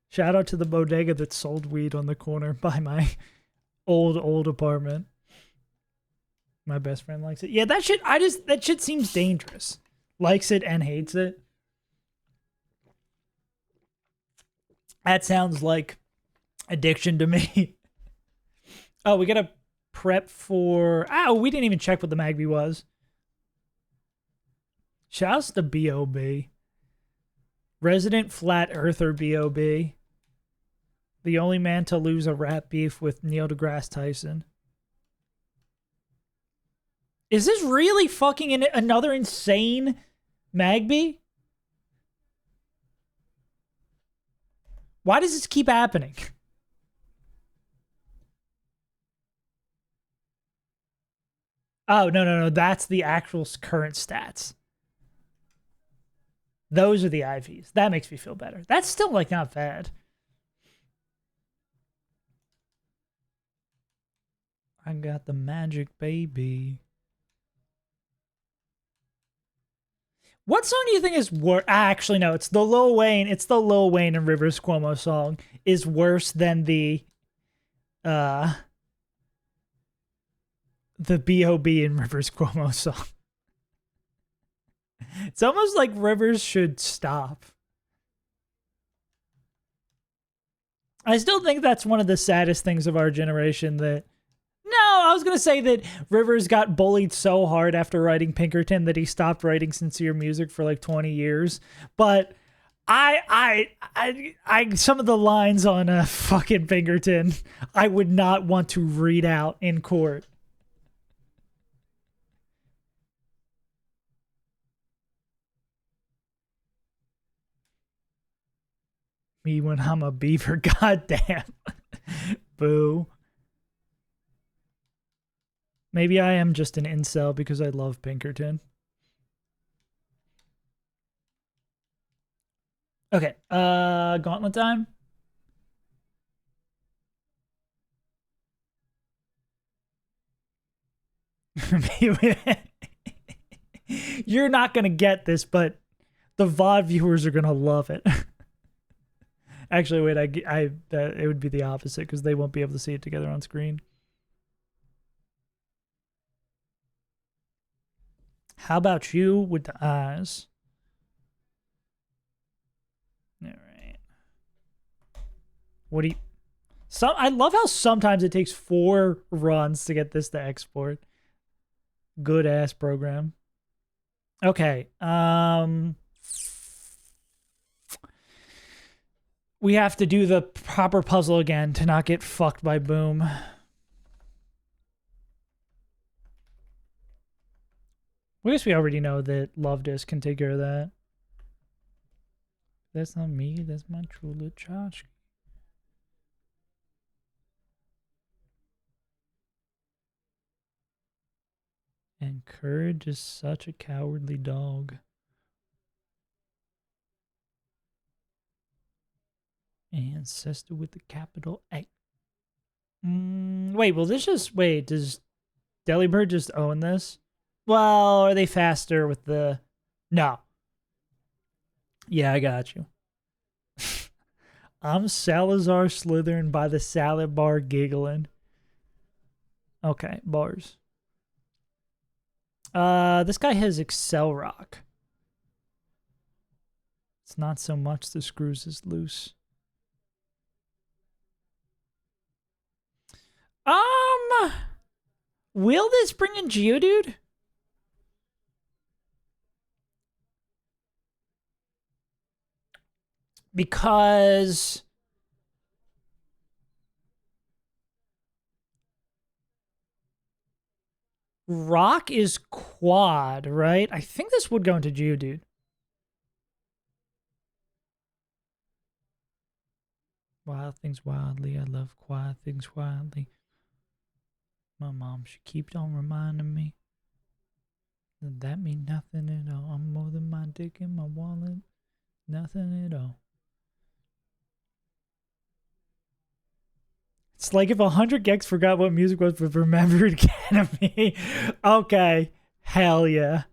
Shout out to the bodega that sold weed on the corner by my old apartment. My best friend likes it. Yeah, that shit, that shit seems dangerous. Likes it and hates it. That sounds like addiction to me. Oh, we gotta prep for. Oh, we didn't even check what the Magby was. Shouts to B.O.B. Resident Flat Earther B.O.B. The only man to lose a rap beef with Neil deGrasse Tyson. Is this really fucking another insane Magby? Why does this keep happening? Oh, no. That's the actual current stats. Those are the IVs. That makes me feel better. That's still like not bad. I got the magic, baby. What song do you think is worse? Actually, no. It's the Lil Wayne. It's the Lil Wayne and Rivers Cuomo song is worse than the B.O.B. and Rivers Cuomo song. It's almost like Rivers should stop. I still think that's one of the saddest things of our generation that. No, I was going to say that Rivers got bullied so hard after writing Pinkerton that he stopped writing sincere music for like 20 years. But I some of the lines on fucking Pinkerton, I would not want to read out in court. Me when I'm a beaver, goddamn. Boo. Maybe I am just an incel because I love Pinkerton. Okay, gauntlet time. You're not gonna get this, but the VOD viewers are gonna love it. Actually, wait, it would be the opposite because they won't be able to see it together on screen. How about you with the eyes? All right. What do you? I love how sometimes it takes 4 runs to get this to export. Good ass program. Okay. We have to do the proper puzzle again to not get fucked by Boom. I guess we already know that Love Disc can take care of that. That's not me, that's my true little tchotchke. And Courage is such a cowardly dog. Ancestor with the capital A. Wait, will this just... Wait, does Delibird just own this? Well, are they faster with the... No. Yeah, I got you. I'm Salazar Slytherin by the salad bar giggling. Okay, bars. This guy has Excel Rock. It's not so much the screws is loose. Will this bring in Geodude? Because Rock is quad, right? I think this would go into Geodude. Wild things wildly. I love quiet things wildly. My mom, she keeps on reminding me that mean nothing at all. I'm more than my dick in my wallet. Nothing at all. It's like if 100 geeks forgot what music was but remembered Academy. Okay. Hell yeah.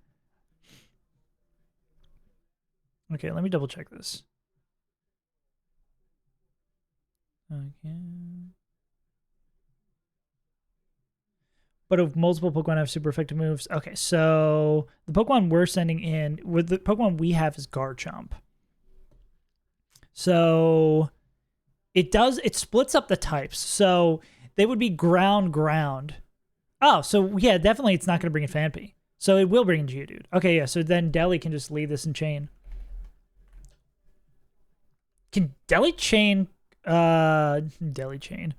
Okay, let me double check this. Okay. But if multiple Pokemon have super effective moves. Okay, so the Pokemon we're sending in, with the Pokemon we have is Garchomp. So it splits up the types. So they would be ground. Oh, so yeah, definitely it's not going to bring in Phanpy. So it will bring in Geodude. Okay, yeah, so then Deli can just leave this in chain. Can Deli chain... Deli chain.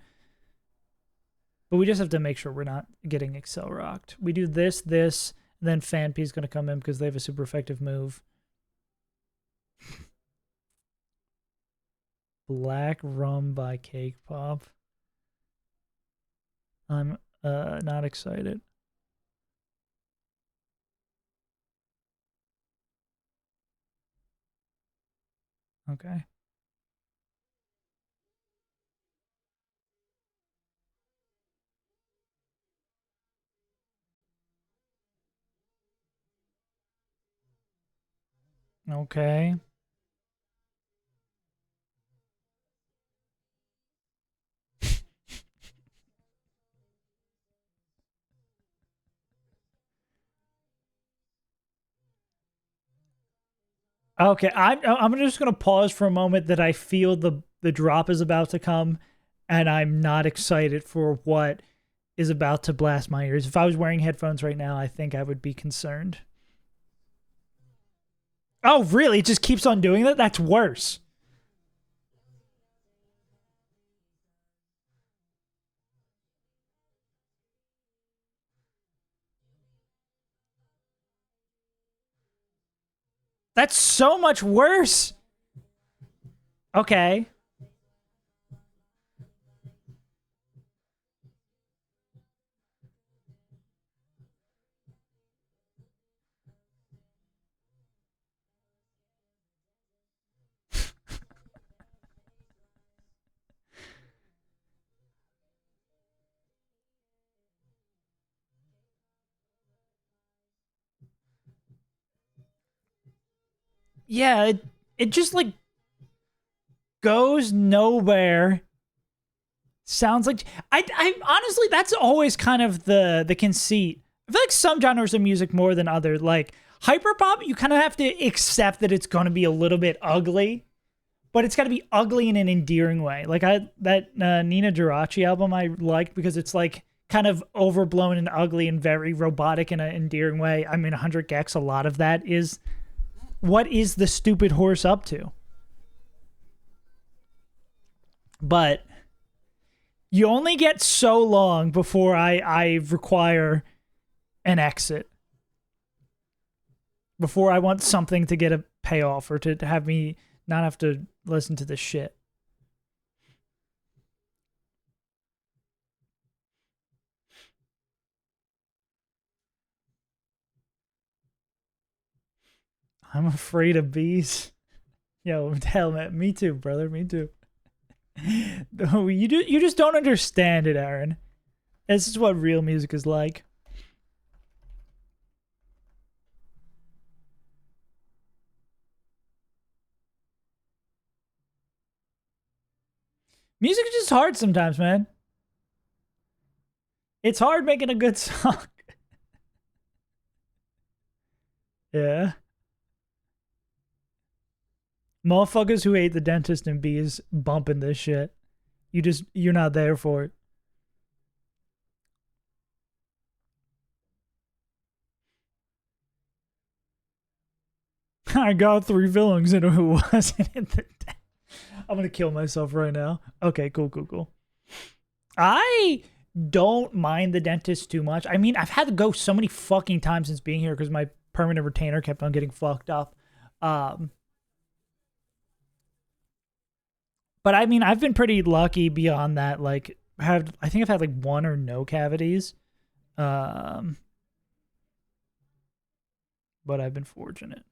But we just have to make sure we're not getting Excel rocked. We do this, and then Phanpy's going to come in because they have a super effective move. Black Rum by Cake Pop. I'm not excited. Okay. Okay. Okay, I'm just gonna pause for a moment that I feel the drop is about to come, and I'm not excited for what is about to blast my ears. If I was wearing headphones right now, I think I would be concerned. Oh, really? It just keeps on doing that? That's worse. That's so much worse. Okay. Yeah, it just like goes nowhere. Sounds like I honestly that's always kind of the conceit. I feel like some genres of music more than other. Like hyperpop, you kind of have to accept that it's going to be a little bit ugly, but it's got to be ugly in an endearing way. Like that Nina Girachi album I liked because it's like kind of overblown and ugly and very robotic in an endearing way. I mean, 100 Gex, a lot of that is what is the stupid horse up to? But you only get so long before I require an exit. Before I want something to get a payoff or to have me not have to listen to this shit. I'm afraid of bees. Yo, hell, man. Me too, brother. Me too. You just don't understand it, Aaron. This is what real music is like. Music is just hard sometimes, man. It's hard making a good song. Yeah. Motherfuckers who hate the dentist and bees bumping this shit. You're not there for it. I got 3 fillings and who wasn't in the I'm gonna kill myself right now. Okay, cool. I don't mind the dentist too much. I mean, I've had to go so many fucking times since being here because my permanent retainer kept on getting fucked up. But I mean, I've been pretty lucky beyond that. Like, I think I've had like 1 or no cavities. Um, but I've been fortunate.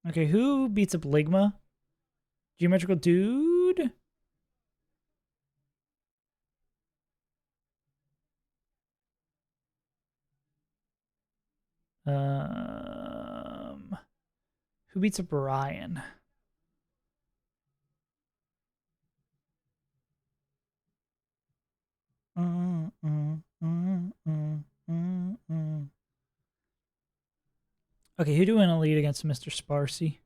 Okay, who beats up Ligma? Geometrical Dude? Who beats up Ryan? Okay, who do we want to lead against Mr. Sparcy?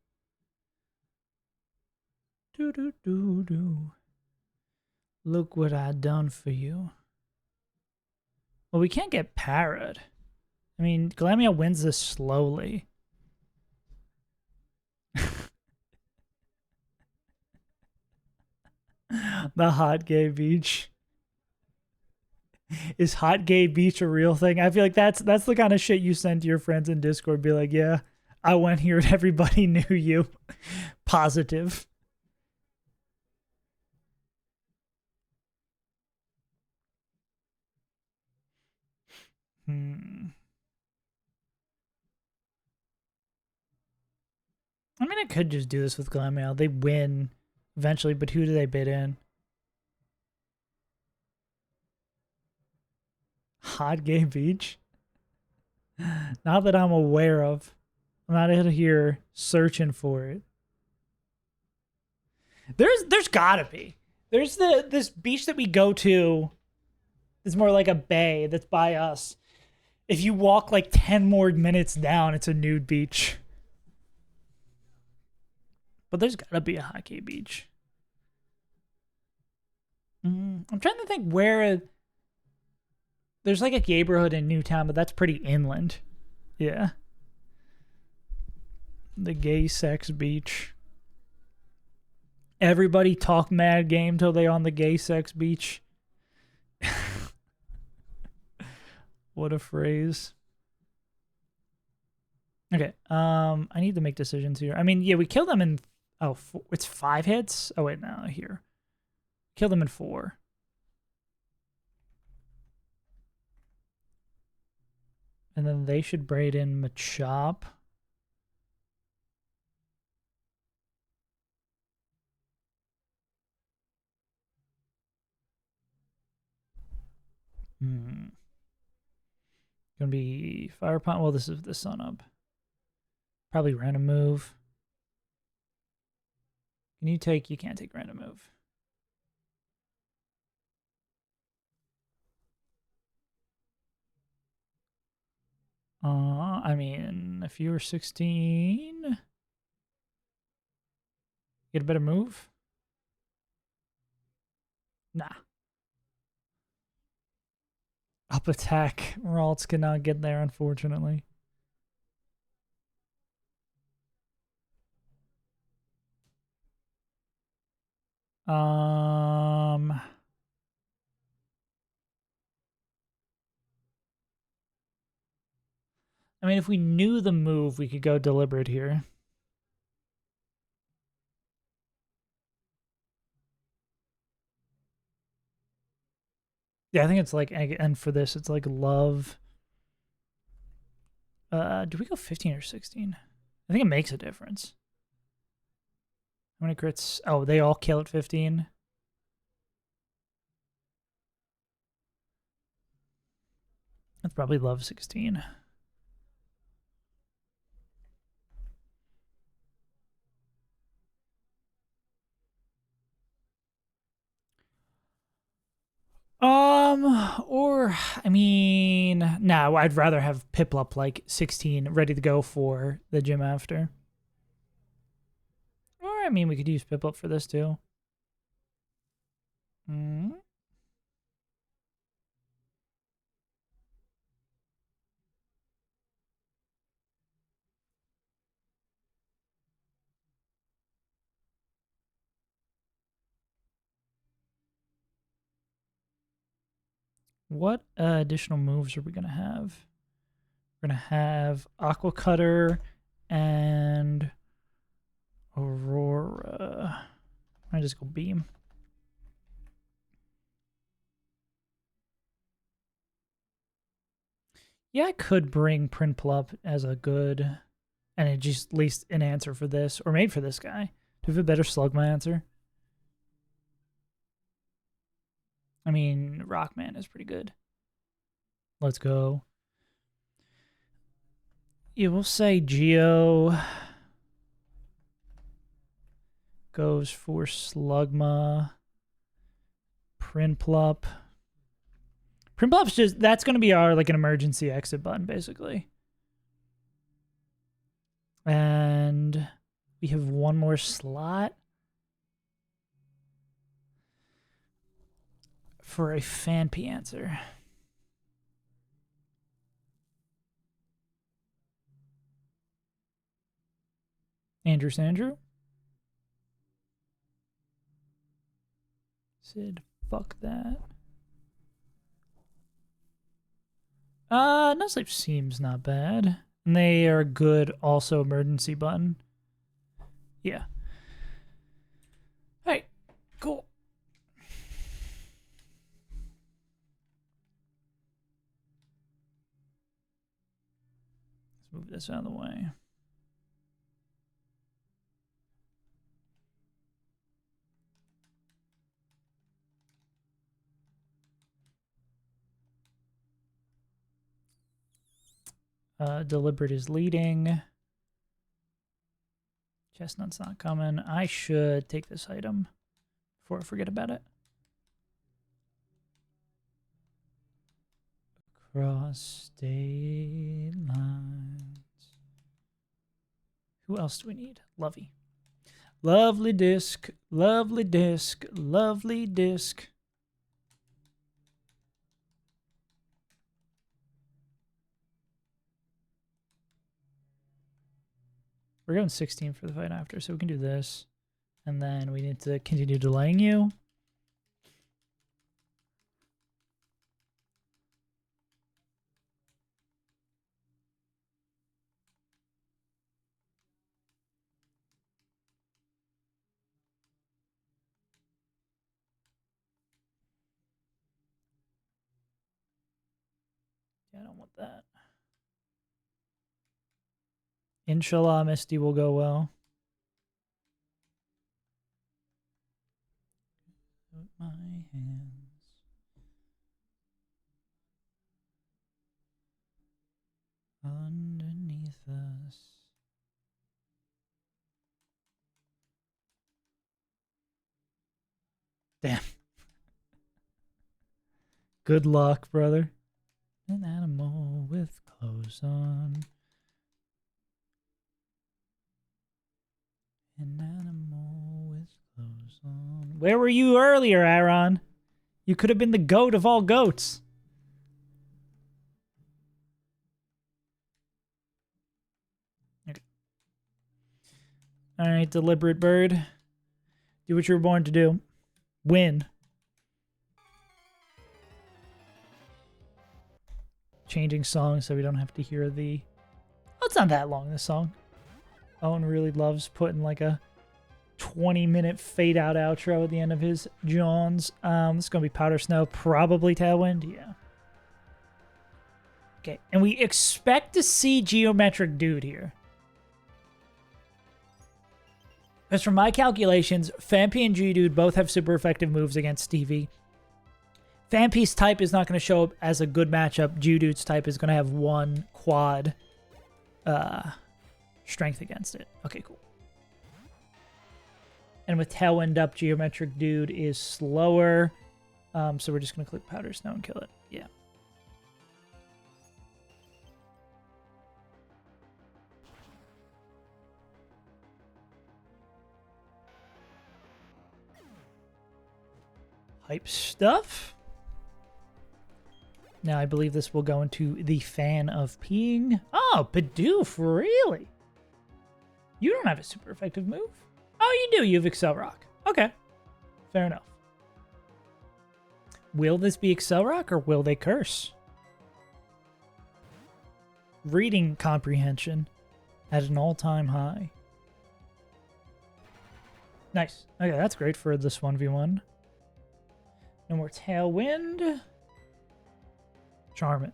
Do. Look what I done for you. Well, we can't get parried. I mean, Glamia wins this slowly. The hot gay beach. Is hot gay beach a real thing? I feel like that's the kind of shit you send to your friends in Discord. Be like, yeah, I went here and everybody knew you. Positive. I mean, I could just do this with Glammail. They win eventually, but who do they bid in? Hot gay beach? Not that I'm aware of. I'm not out here searching for it. There's gotta be. There's this beach that we go to. It's more like a bay that's by us. If you walk like 10 more minutes down, it's a nude beach. But there's gotta be a hot gay beach. I'm trying to think where. There's like a neighborhood in Newtown, but that's pretty inland. Yeah. The gay sex beach. Everybody talk mad game till they on the gay sex beach. What a phrase. Okay. I need to make decisions here. I mean, yeah, we killed them in. Oh, it's 5 hits. Oh wait, no, here. Kill them in 4. And then they should braid in Machop. Gonna be Fire Pond. Well, this is the Sun Up. Probably random move. Can you take? You can't take random move. I mean, if you were 16, get a better move. Nah. Up attack. Ralts cannot get there, unfortunately. I mean, if we knew the move, we could go deliberate here. Yeah, I think it's like, and for this, it's like love. Do we go 15 or 16? I think it makes a difference. How many crits? Oh, they all kill at 15. That's probably love 16. Or I mean, no, I'd rather have Piplup like 16 ready to go for the gym after. Or I mean, we could use Piplup for this too. What additional moves are we gonna have? We're gonna have Aqua Cutter and Aurora. I just go Beam. Yeah, I could bring Prinplup as a good, and it just at least an answer for this, or made for this guy. Do you have a better Slugma answer? I mean, Rockman is pretty good. Let's go. Yeah, we'll say Geo goes for Slugma. Prinplup. Prinplup's just, that's going to be our, like, an emergency exit button, basically. And we have one more slot for a Fanpy answer. Andrew Sandrew. Sid, fuck that. No Sleep seems not bad. And they are good also emergency button. Yeah. Alright, cool. Let's move this out of the way. Deliberate is leading. Chestnut's not coming. I should take this item before I forget about it. Cross state lines. Who else do we need? Lovey. Lovely disc, lovely disc, lovely disc. We're going 16 for the fight after, so we can do this. And then we need to continue delaying you. Yeah, I don't want that. Inshallah, Misty will go well. Put my hands underneath us. Damn. Good luck, brother. An animal with clothes on. An animal with clothes on. Where were you earlier, Aaron? You could have been the goat of all goats. Okay. All right, deliberate bird. Do what you were born to do. Win. Changing songs so we don't have to hear the... Oh, it's not that long, this song. Owen really loves putting like a 20-minute fade-out outro at the end of his Johns. This is going to be Powder Snow, probably Tailwind, yeah. Okay, and we expect to see Geometric Dude here. Because from my calculations, Fampi and Geodude both have super effective moves against Stevie. Fampi's type is not going to show up as a good matchup. Geodude's type is going to have one quad strength against it. Okay, cool. And with Tailwind up, Geometric Dude is slower. So we're just going to click Powder Snow and kill it. Yeah. Hype stuff. Now I believe this will go into the Fan of Peeing. Oh, Bidoof, really? You don't have a super effective move? Oh, you do. You have Excel Rock. Okay. Fair enough. Will this be Excel Rock or will they curse? Reading comprehension at an all-time high. Nice. Okay, that's great for this 1v1. No more Tailwind. Charm it.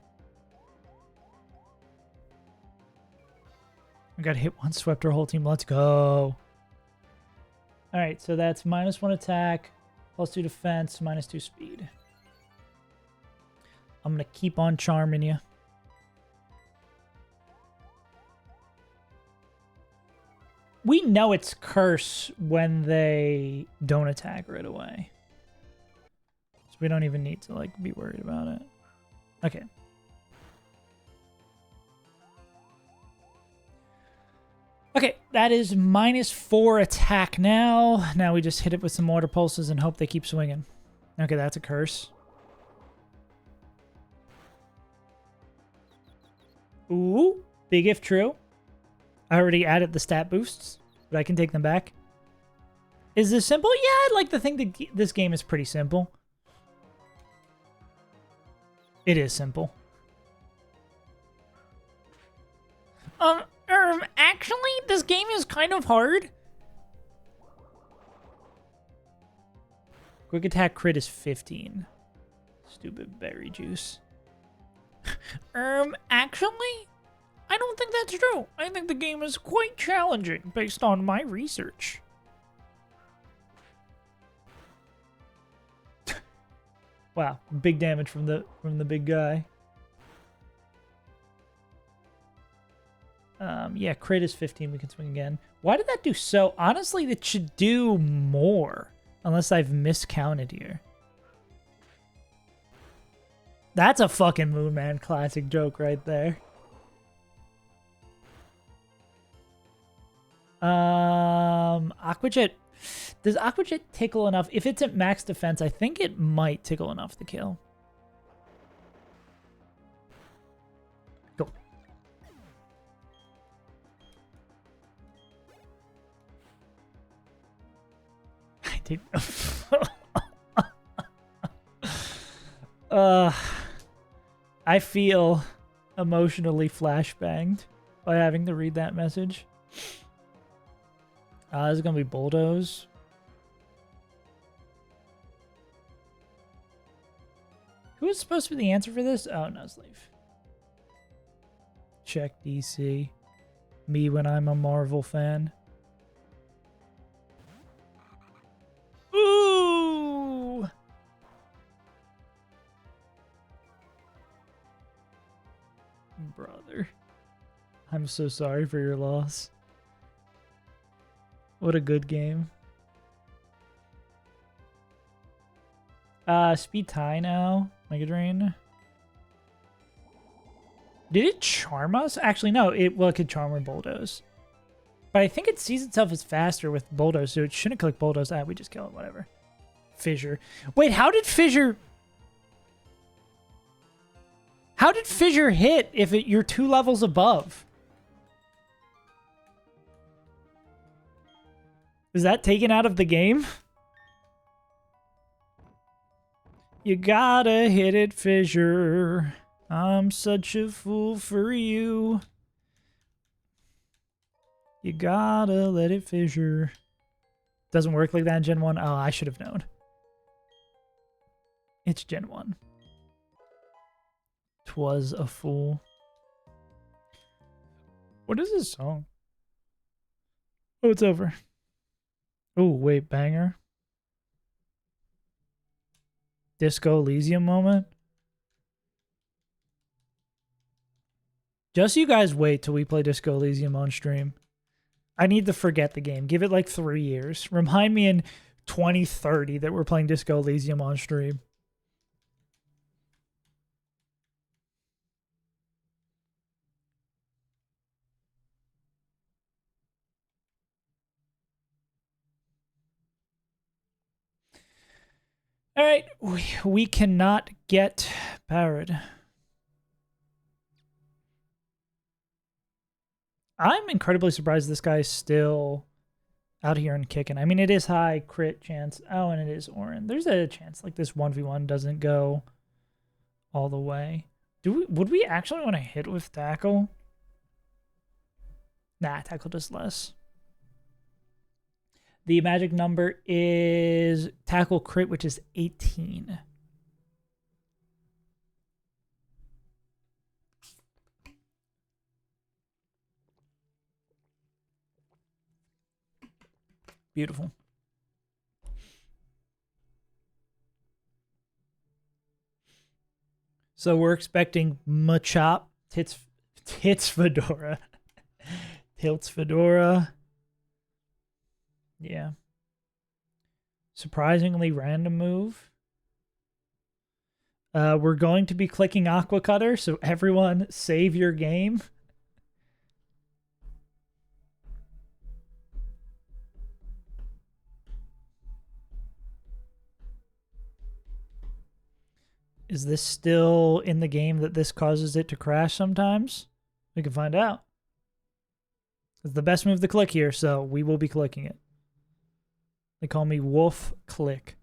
We got hit once, swept our whole team. Let's go. Alright, so that's -1 attack, +2 defense, -2 speed. I'm going to keep on charming you. We know it's curse when they don't attack right away. So we don't even need to like be worried about it. Okay. Okay, that is -4 attack now. Now we just hit it with some water pulses and hope they keep swinging. Okay, that's a curse. Ooh, big if true. I already added the stat boosts, but I can take them back. Is this simple? Yeah, I'd like to think that this game is pretty simple. It is simple. Actually, this game is kind of hard. Quick attack crit is 15. Stupid berry juice. Actually, I don't think that's true. I think the game is quite challenging based on my research. Wow, big damage from the big guy. Yeah, crit is 15. We can swing again. Why did that do so? Honestly, that should do more. Unless I've miscounted here. That's a fucking Moon Man classic joke right there. Aqua Jet. Does Aqua Jet tickle enough? If it's at max defense, I think it might tickle enough to kill. Go. I did. I feel emotionally flashbanged by having to read that message. This is gonna be Bulldoze. Who is supposed to be the answer for this? Oh, Nuzlocke. Check DC. Me when I'm a Marvel fan. Ooh! Brother. I'm so sorry for your loss. What a good game. Speed tie now. Mega Drain. Did it charm us? Actually, no. It could charm or Bulldoze. But I think it sees itself as faster with Bulldoze, so it shouldn't click Bulldoze. We just kill it, whatever. Fissure. Wait, how did Fissure... How did Fissure hit if you're 2 levels above? Is that taken out of the game? You gotta hit it, Fissure. I'm such a fool for you. You gotta let it fissure. Doesn't work like that in Gen 1. Oh, I should have known. It's Gen 1. 'Twas a fool. What is this song? Oh, it's over. Oh, wait, banger. Disco Elysium moment. Just you guys wait till we play Disco Elysium on stream. I need to forget the game. Give it like 3 years. Remind me in 2030 that we're playing Disco Elysium on stream. All right, we cannot get Parrot. I'm incredibly surprised this guy's still out here and kicking. I mean, it is high crit chance. Oh, and it is Orin. There's a chance like this 1v1 doesn't go all the way. Would we actually want to hit with tackle? Nah, tackle does less. The magic number is tackle crit, which is 18. Beautiful. So we're expecting Machop, Tits Fedora. Tilts Fedora. Yeah. Surprisingly random move. We're going to be clicking Aqua Cutter, so everyone save your game. Is this still in the game that this causes it to crash sometimes? We can find out. It's the best move to click here, so we will be clicking it. They call me Wolf Click.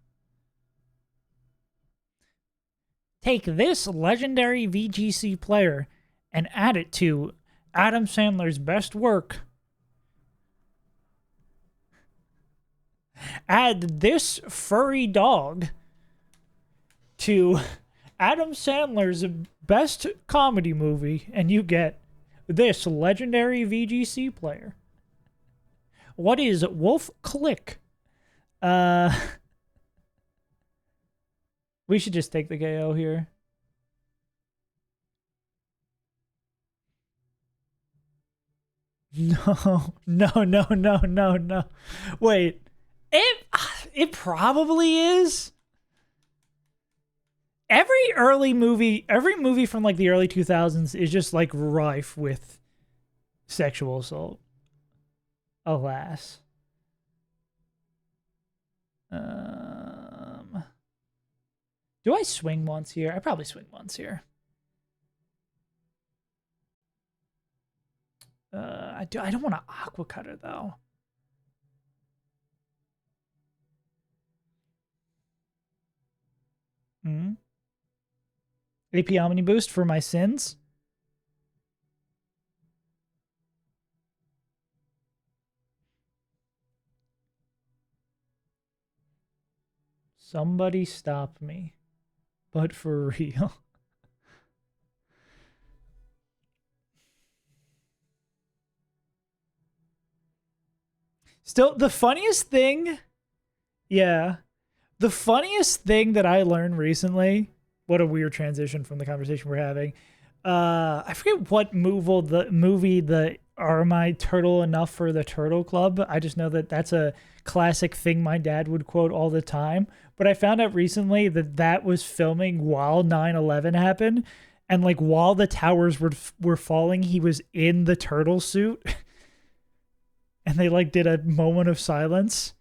Take this legendary VGC player and add it to Adam Sandler's best work. Add this furry dog to Adam Sandler's best comedy movie, and you get this legendary VGC player. What is Wolf Click? We should just take the KO here. No. Wait. It probably is. Every movie from like the early 2000s is just like rife with sexual assault. Alas. Do I swing once here? I probably swing once here. I don't want to Aqua Cutter though. AP Omni Boost for my sins. Somebody stop me. But for real. Still, the funniest thing... Yeah. The funniest thing that I learned recently... What a weird transition from the conversation we're having. I forget what movie the Are My Turtle Enough for the Turtle Club? I just know that that's a classic thing my dad would quote all the time. But I found out recently that that was filming while 9/11 happened. And like while the towers were falling, he was in the turtle suit. And they like did a moment of silence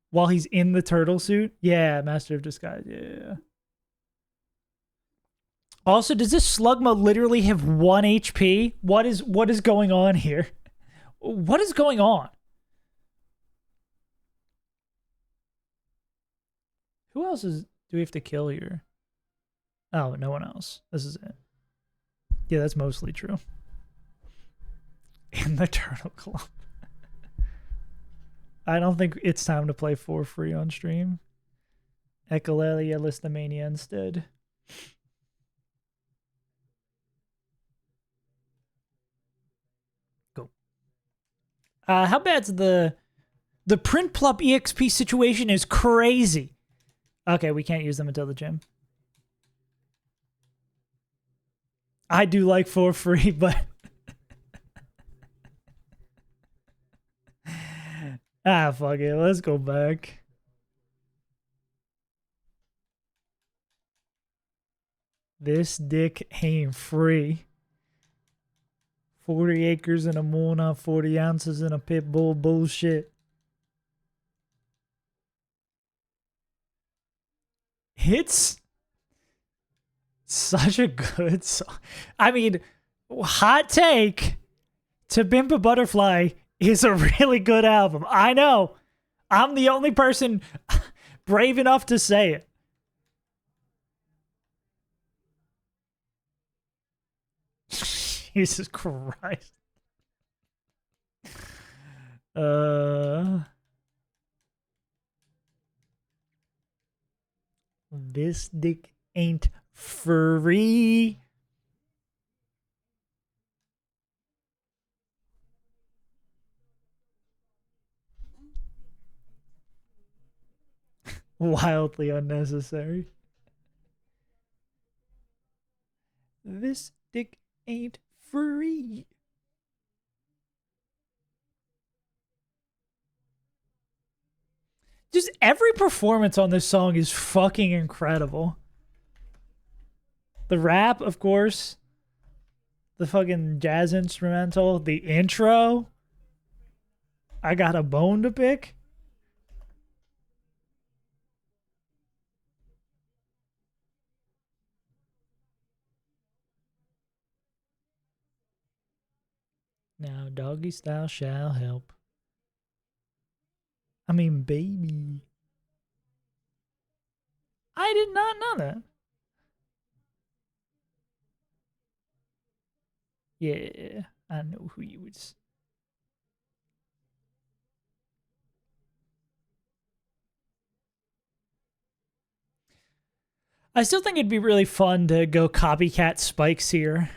while he's in the turtle suit. Yeah, Master of Disguise. Yeah. Also, does this Slugma literally have 1 HP? What is going on here? What is going on? Who else is Do we have to kill here? Oh, no one else. This is it. Yeah, that's mostly true. In the Turtle Club. I don't think it's time to play for free on stream. Ecolalia Listomania instead. Go. How bad's the print plop EXP situation is crazy. Okay, we can't use them until the gym. I do like for free, but fuck it. Let's go back. This dick ain't free. 40 acres and a moon on 40 ounces in a pit bull bullshit. It's such a good song. I mean, hot take. To Pimp a Butterfly is a really good album. I know. I'm the only person brave enough to say it. Jesus Christ. This dick ain't free. Wildly unnecessary. This dick ain't free. Just every performance on this song is fucking incredible. The rap, of course. The fucking jazz instrumental. The intro. I got a bone to pick. Now doggy style shall help. I mean, baby. I did not know that. Yeah, I know who you was. I still think it'd be really fun to go copycat Spikes here.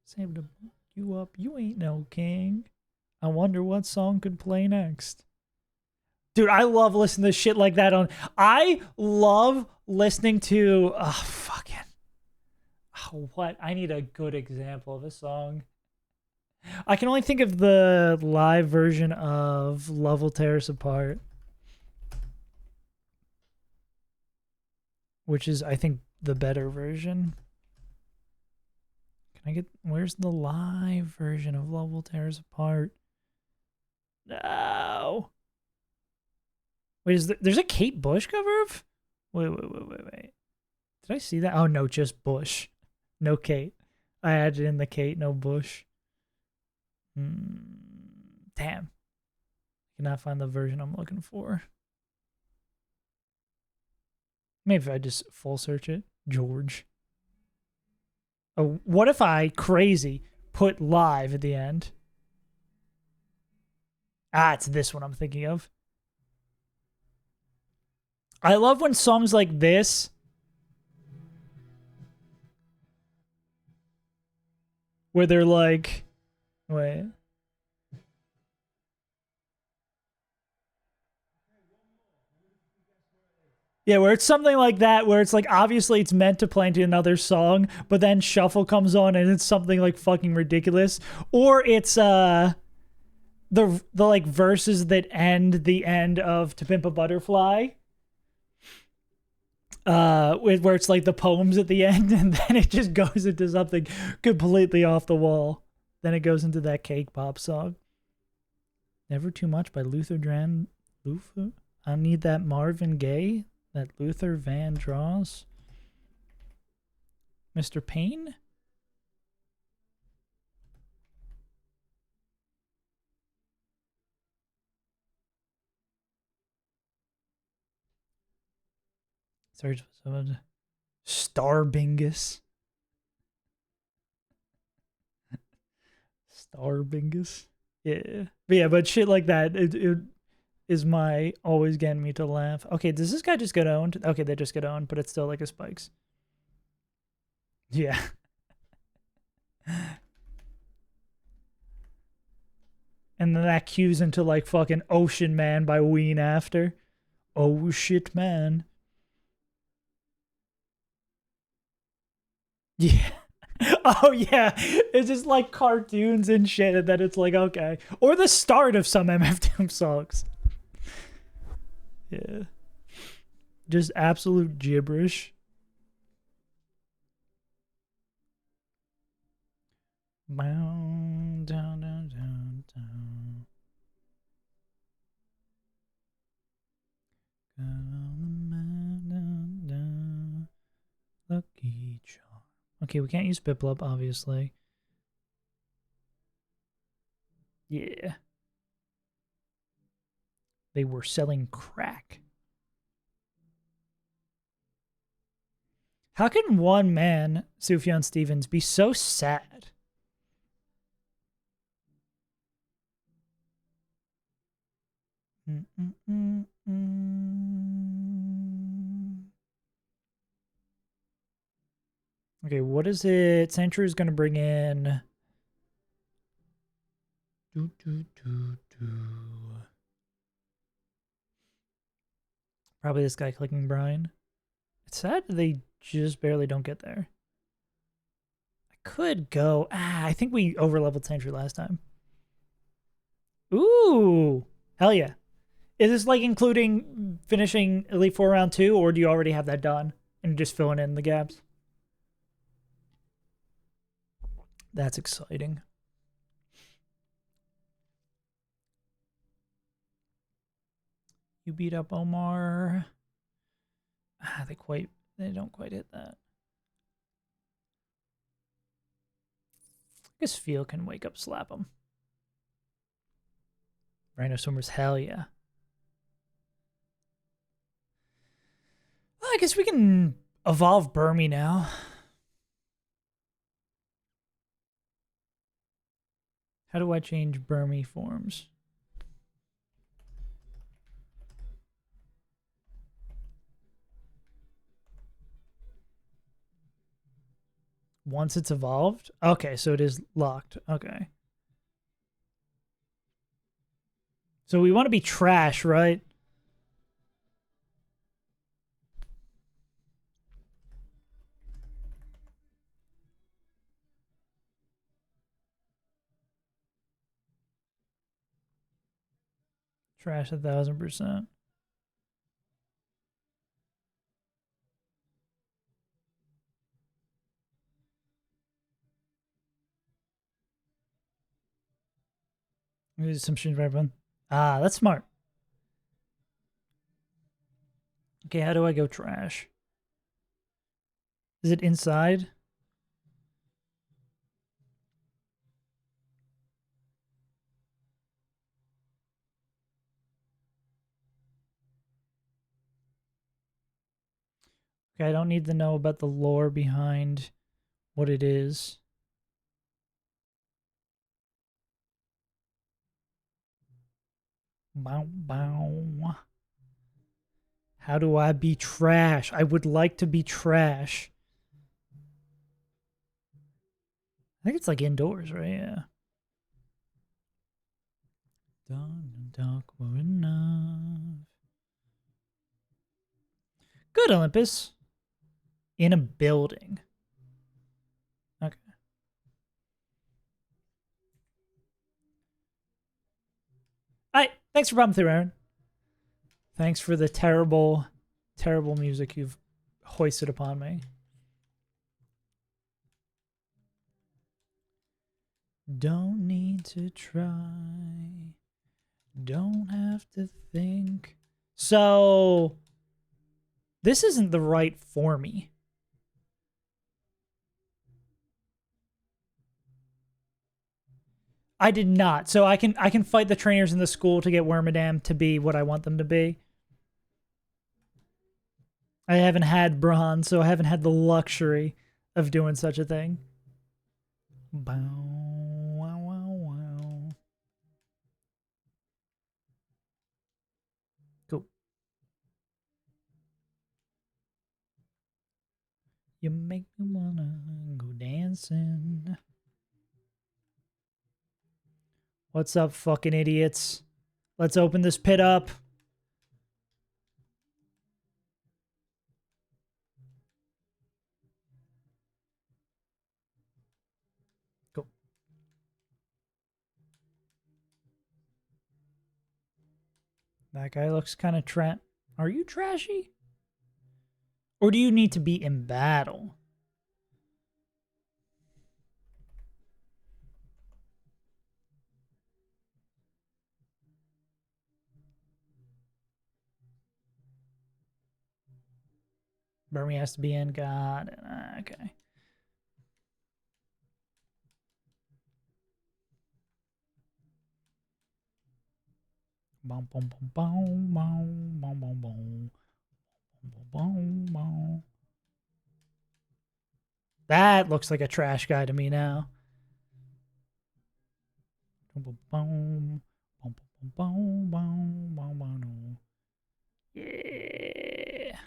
Save to you up. You ain't no king. I wonder what song could play next. Dude, I love listening to shit like that on. I love listening to. Oh, fucking. Oh, what? I need a good example of a song. I can only think of the live version of Love Will Tear Us Apart, which is, I think, the better version. Can I get. Where's the live version of Love Will Tear Us Apart? No. Wait, there's a Kate Bush cover of? Wait. Did I see that? Oh, no, just Bush. No Kate. I added in the Kate, no Bush. Damn. Cannot find the version I'm looking for. Maybe if I just full search it. George. Oh, what if I, crazy, put live at the end? It's this one I'm thinking of. I love when songs like this where they're like, wait. Yeah, where it's something like that, where it's like, obviously it's meant to play into another song, but then shuffle comes on and it's something like fucking ridiculous. Or it's the like verses that end the end of To Pimp a Butterfly. Where it's like the poems at the end, and then it just goes into something completely off the wall. Then it goes into that cake pop song. Never Too Much by Luther. I Need That Marvin Gaye that Luther Vandross. Mr. Payne? Search Starbingus. Starbingus. Yeah. But yeah, but shit like that, it is my always getting me to laugh. Okay, does this guy just get owned? Okay, they just get owned, but it's still like a spikes. Yeah. And then that cues into like fucking Ocean Man by Ween after. Oh shit, man. Yeah. Oh yeah. It's just like cartoons and shit, and then it's like, okay. Or the start of some MF Doom songs. Yeah. Just absolute gibberish. Down, down, down, down, down. Lucky charm. Okay, we can't use Piplup, obviously. Yeah. They were selling crack. How can one man, Sufjan Stevens, be so sad? Okay, what is it? Century's gonna bring in. Probably this guy clicking Brian. It's sad they just barely don't get there. I could go. I think we overleveled Century last time. Ooh, hell yeah. Is this like including finishing Elite Four round 2, or do you already have that done and just filling in the gaps? That's exciting. You beat up Omar. They don't quite hit that. I guess Feel can wake up, slap him. Rhino Swimmers, hell yeah. Well, I guess we can evolve Burmy now. How do I change Burmy forms? Once it's evolved? Okay, so it is locked. Okay. So we want to be trash, right? Trash 1000%. Maybe some shit right one. Ah, that's smart. Okay, how do I go trash? Is it inside? Okay, I don't need to know about the lore behind what it is. Bow, bow. How do I be trash? I would like to be trash. I think it's like indoors, right? Yeah. Don't talk more enough. Good, Olympus. In a building. Okay. Alright, thanks for bumping through, Aaron. Thanks for the terrible, terrible music you've hoisted upon me. Don't need to try. Don't have to think. So, this isn't the right for me. I did not. So I can fight the trainers in the school to get Wormadam to be what I want them to be. I haven't had bronze, so I haven't had the luxury of doing such a thing. Bow, wow, wow, wow. Cool. You make me wanna go dancing. What's up, fucking idiots? Let's open this pit up. Cool. That guy looks kind of Are you trashy? Or do you need to be in battle? Burmy has to be in. Got it. Okay. Boom, boom, boom, boom, boom, boom, boom, boom. Boom, boom. That looks like a trash guy to me now. Boom, boom, boom, boom, boom, boom, boom, boom. Yeah.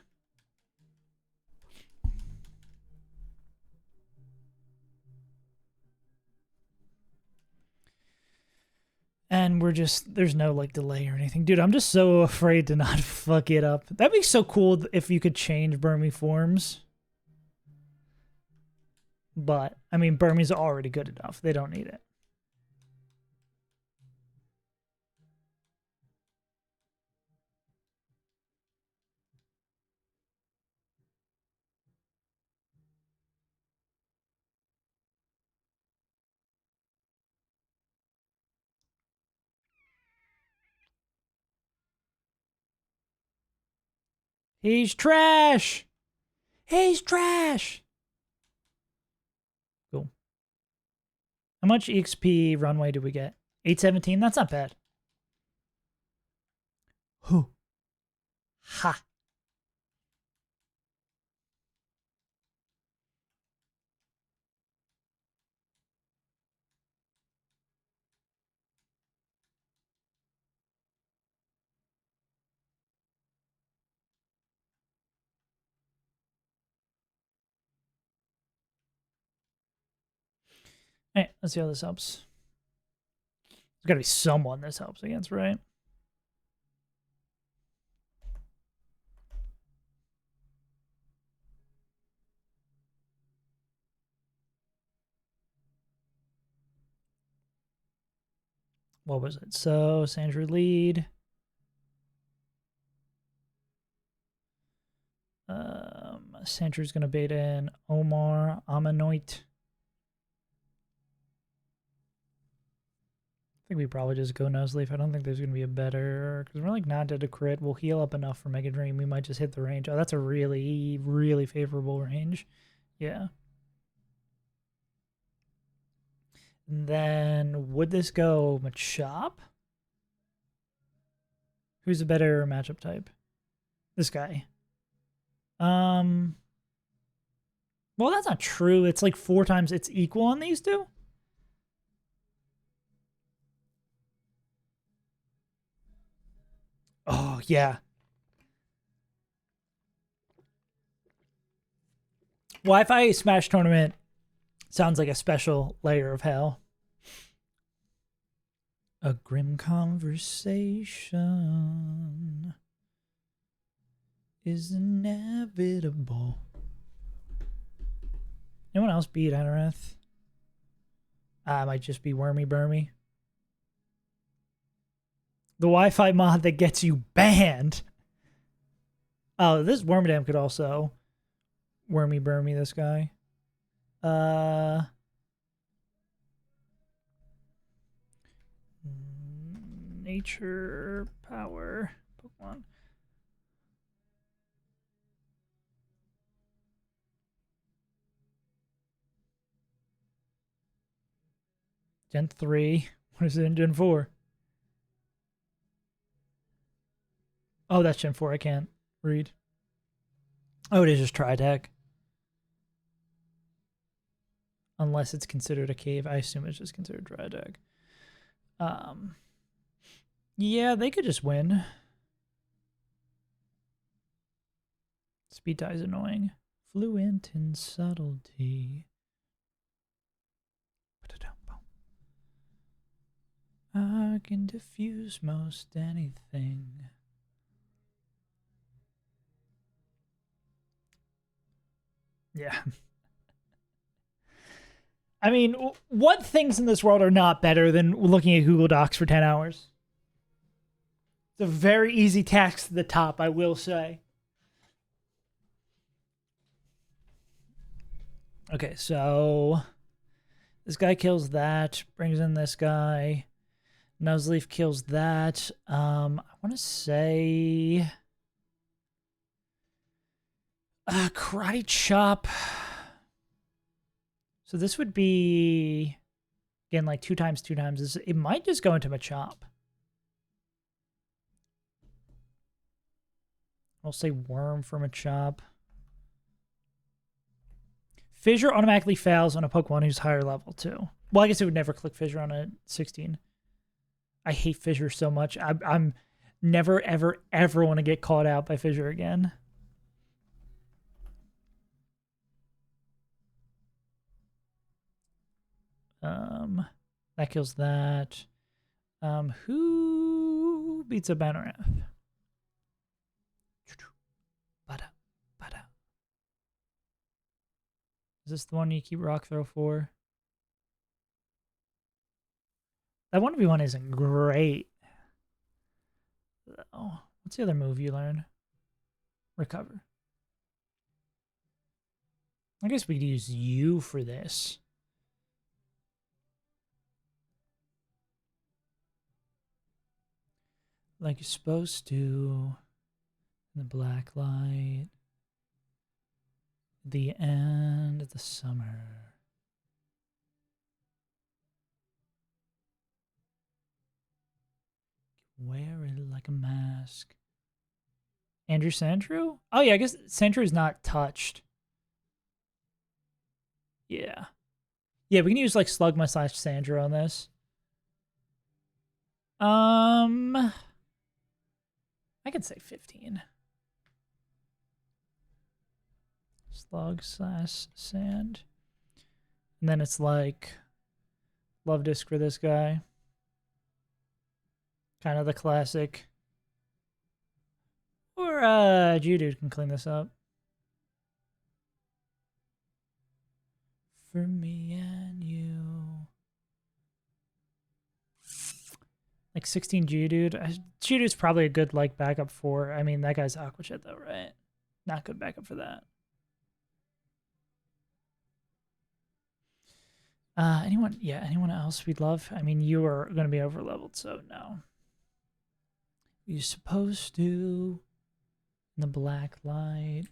And there's no like delay or anything. Dude, I'm just so afraid to not fuck it up. That'd be so cool if you could change Burmy forms. But, I mean, Burmy's already good enough. They don't need it. He's trash! He's trash! Cool. How much EXP runway do we get? 817? That's not bad. Whew. Ha. Alright, let's see how this helps. There's gotta be someone this helps against, right? What was it? So, Sandra lead. Sandra's gonna bait in Omar Amanoit. I think we probably just go Nuzleaf. I don't think there's gonna be a better because we're like not dead to crit. We'll heal up enough for Mega Dream. We might just hit the range. Oh, that's a really, really favorable range. Yeah. And then would this go Machop? Who's a better matchup type? This guy. Well, that's not true. It's like 4 times it's equal on these two. Oh, yeah. Wi-Fi Smash Tournament sounds like a special layer of hell. A grim conversation is inevitable. Anyone else beat Anoreth? Might just be Wormy Burmy. The Wi-Fi mod that gets you banned. Oh, this Wormadam could also Wormy Burmy this guy. Nature power Pokemon. Gen 3. What is it in Gen 4? Oh, that's Gen 4. I can't read. Oh, it is just Tritech. Unless it's considered a cave. I assume it's just considered Tritech. Yeah, they could just win. Speed tie is annoying. Fluent in subtlety. I can diffuse most anything. Yeah. I mean, what things in this world are not better than looking at Google Docs for 10 hours? It's a very easy task to the top, I will say. Okay, so this guy kills that, brings in this guy. Nuzleaf kills that. I want to say karate chop. So this would be again like 2 times 2 times. It might just go into Machop. I'll say worm for Machop. Fissure automatically fails on a Pokemon who's higher level too. Well, I guess it would never click Fissure on a 16. I hate Fissure so much. I'm never, ever, ever want to get caught out by Fissure again. That kills that. Who beats a Bannereth? Is this the one you keep Rock Throw for? That 1v1 isn't great. Oh, what's the other move you learn? Recover. I guess we could use you for this. Like you're supposed to. In the black light. The end of the summer. Wear it like a mask. Andrew Sandrew? Oh yeah, I guess Sandrew's not touched. Yeah. Yeah, we can use like Slugma / Sandrew on this. I could say 15. Slug / Sand. And then it's like Love Disc for this guy. Kind of the classic. Or Geodude can clean this up. For me and you. Like 16 Geodude. Geodude's probably a good like backup for. I mean, that guy's Aqua Jet though, right? Not good backup for that. Anyone? Yeah, anyone else we'd love? I mean, you are going to be over leveled, so no. You're supposed to. In the black light.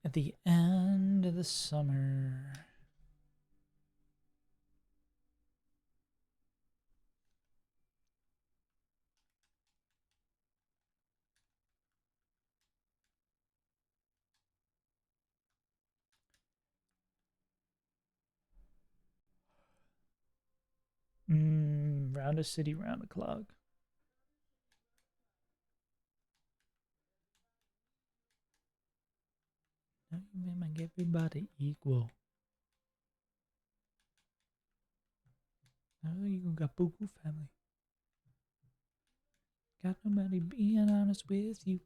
At the end of the summer. Round a city, round a clock. Now you make everybody equal. Now you got Buku family. Got nobody being honest with you.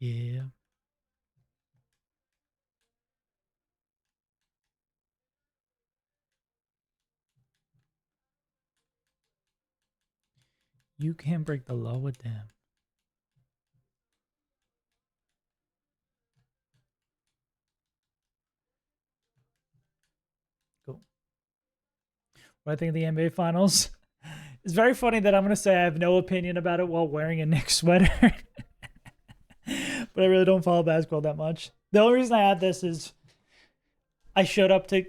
Yeah. You can't break the law with them. Cool. What I think of the NBA Finals? It's very funny that I'm going to say I have no opinion about it while wearing a Knicks sweater. But I really don't follow basketball that much. The only reason I have this is I showed up to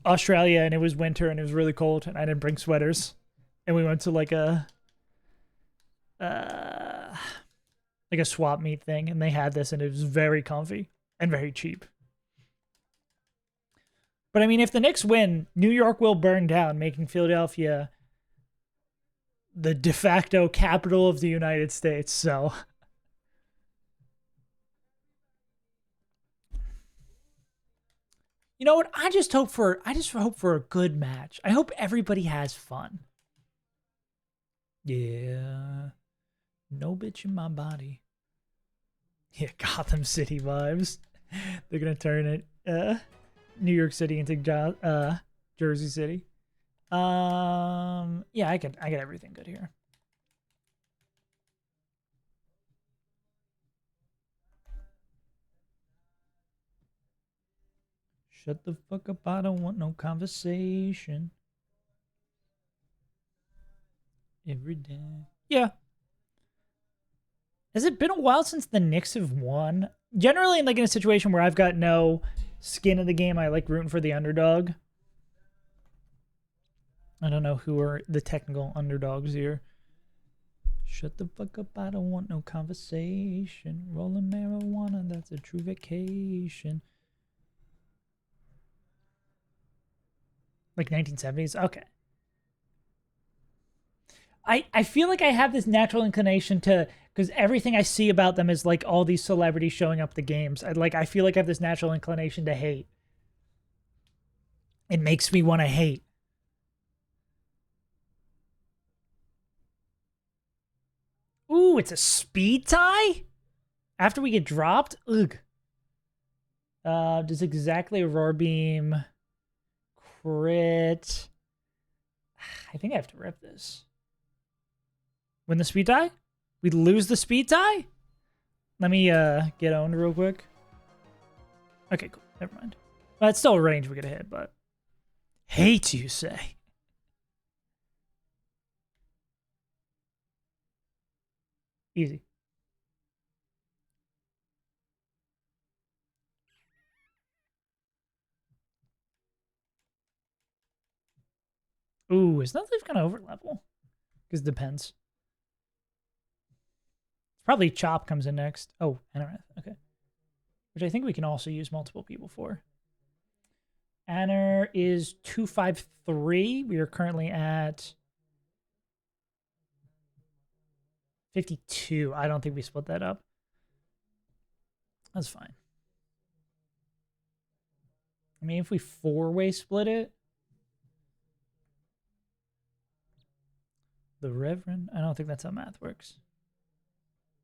Australia and it was winter and it was really cold and I didn't bring sweaters. And we went to like a like a swap meet thing, and they had this, and it was very comfy and very cheap. But I mean, if the Knicks win, New York will burn down, making Philadelphia the de facto capital of the United States. So, you know what? I just hope for a good match. I hope everybody has fun. Yeah. No bitch in my body. Yeah, Gotham City vibes. They're gonna turn it New York City into Jersey City. Yeah, I get everything good here. Shut the fuck up, I don't want no conversation. Every day. Yeah. Has it been a while since the Knicks have won? Generally, like in a situation where I've got no skin in the game, I like rooting for the underdog. I don't know who are the technical underdogs here. Shut the fuck up, I don't want no conversation. Rolling marijuana, that's a true vacation. Like 1970s? Okay. I feel like I have this natural inclination to, because everything I see about them is like all these celebrities showing up to games. I feel like I have this natural inclination to hate. It makes me want to hate. Ooh, it's a speed tie? After we get dropped? Ugh. Does exactly a roar beam crit? I think I have to rip this. Win the speed tie? We lose the speed tie? Let me get owned real quick. Okay, cool. Never mind. Well, it's still a range we could hit, but hate you say. Easy. Ooh, is Nuzlocke gonna over level? Because it depends. Probably Chop comes in next. Oh, Anoreth. Okay. Which I think we can also use multiple people for. Anor is 253. We are currently at 52. I don't think we split that up. That's fine. I mean, if we four-way split it. The Reverend? I don't think that's how math works.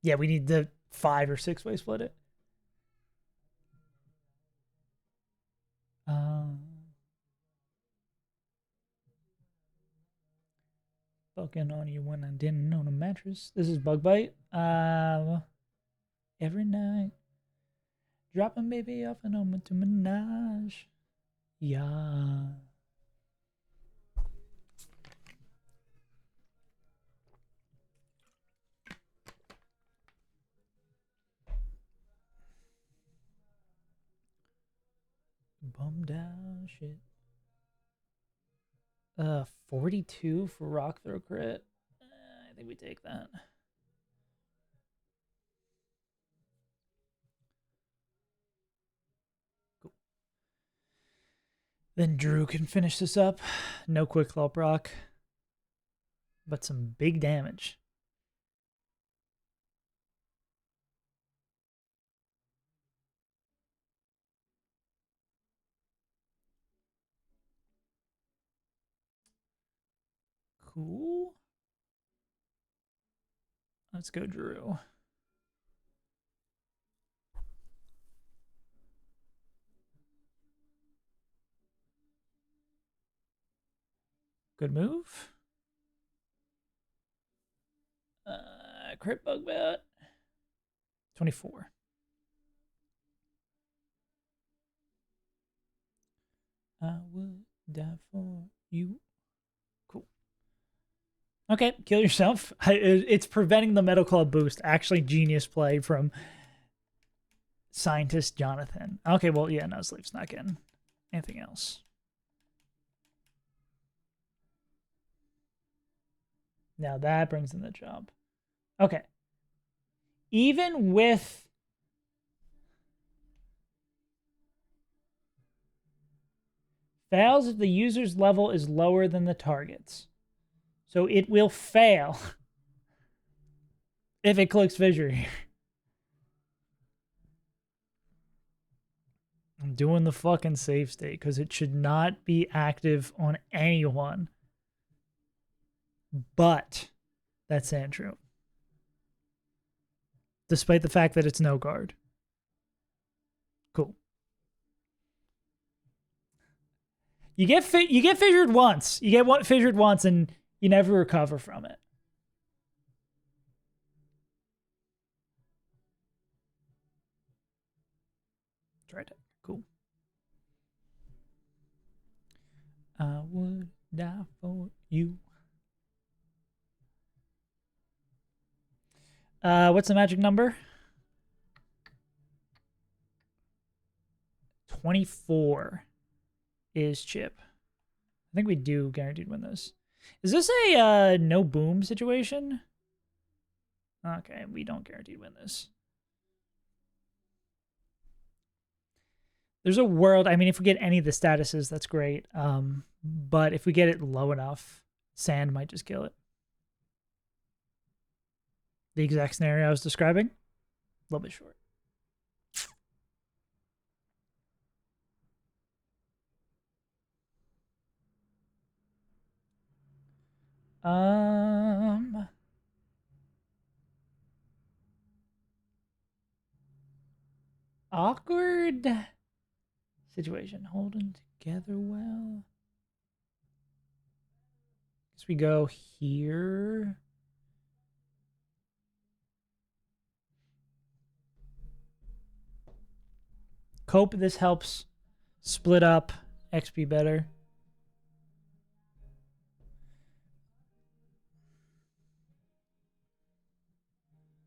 Yeah, we need the 5 or 6-way split it. Fucking on you when I didn't own a mattress. This is Bug Bite. Every night. Dropping baby off and home to Menage. Yeah. Bum down shit. 42 for rock throw crit. I think we take that. Cool. Then Drew can finish this up. No quick claw proc, but some big damage. Cool. Let's go, Drew. Good move. Crit bug bat. 24. I would die for you. Cool. Okay, kill yourself. It's preventing the Metal Club boost. Actually, genius play from Scientist Jonathan. Okay, well, yeah, no, sleep snuck in. Anything else? Now that brings in the job. Okay. Even with fails if the user's level is lower than the target's. So it will fail if it clicks fissure here. I'm doing the fucking save state because it should not be active on anyone. But that's Sandshrew. Despite the fact that it's no guard. Cool. You get fissured once. You get fissured once and you never recover from it. Tried it. Cool. I would die for you. What's the magic number? 24 is Chip. I think we do guaranteed win this. Is this a no boom situation? Okay, we don't guaranteed win this. There's a world, I mean, if we get any of the statuses, that's great. But if we get it low enough, sand might just kill it. The exact scenario I was describing, a little bit short. Awkward situation. Holding together well. Guess we go here. Cope, this helps split up XP better.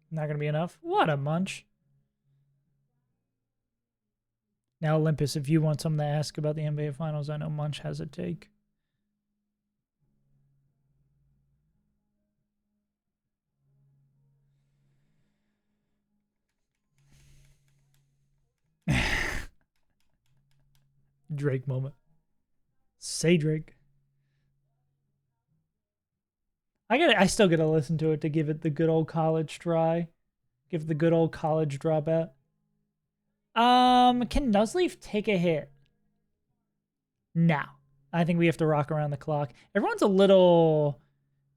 Not going to be enough. What a munch. Now, Olympus, if you want something to ask about the NBA Finals, I know Munch has a take. Drake moment. Say Drake. I still gotta listen to it to give it the good old college try. Give it the good old college dropout. Can Nuzleaf take a hit? No. I think we have to rock around the clock. Everyone's a little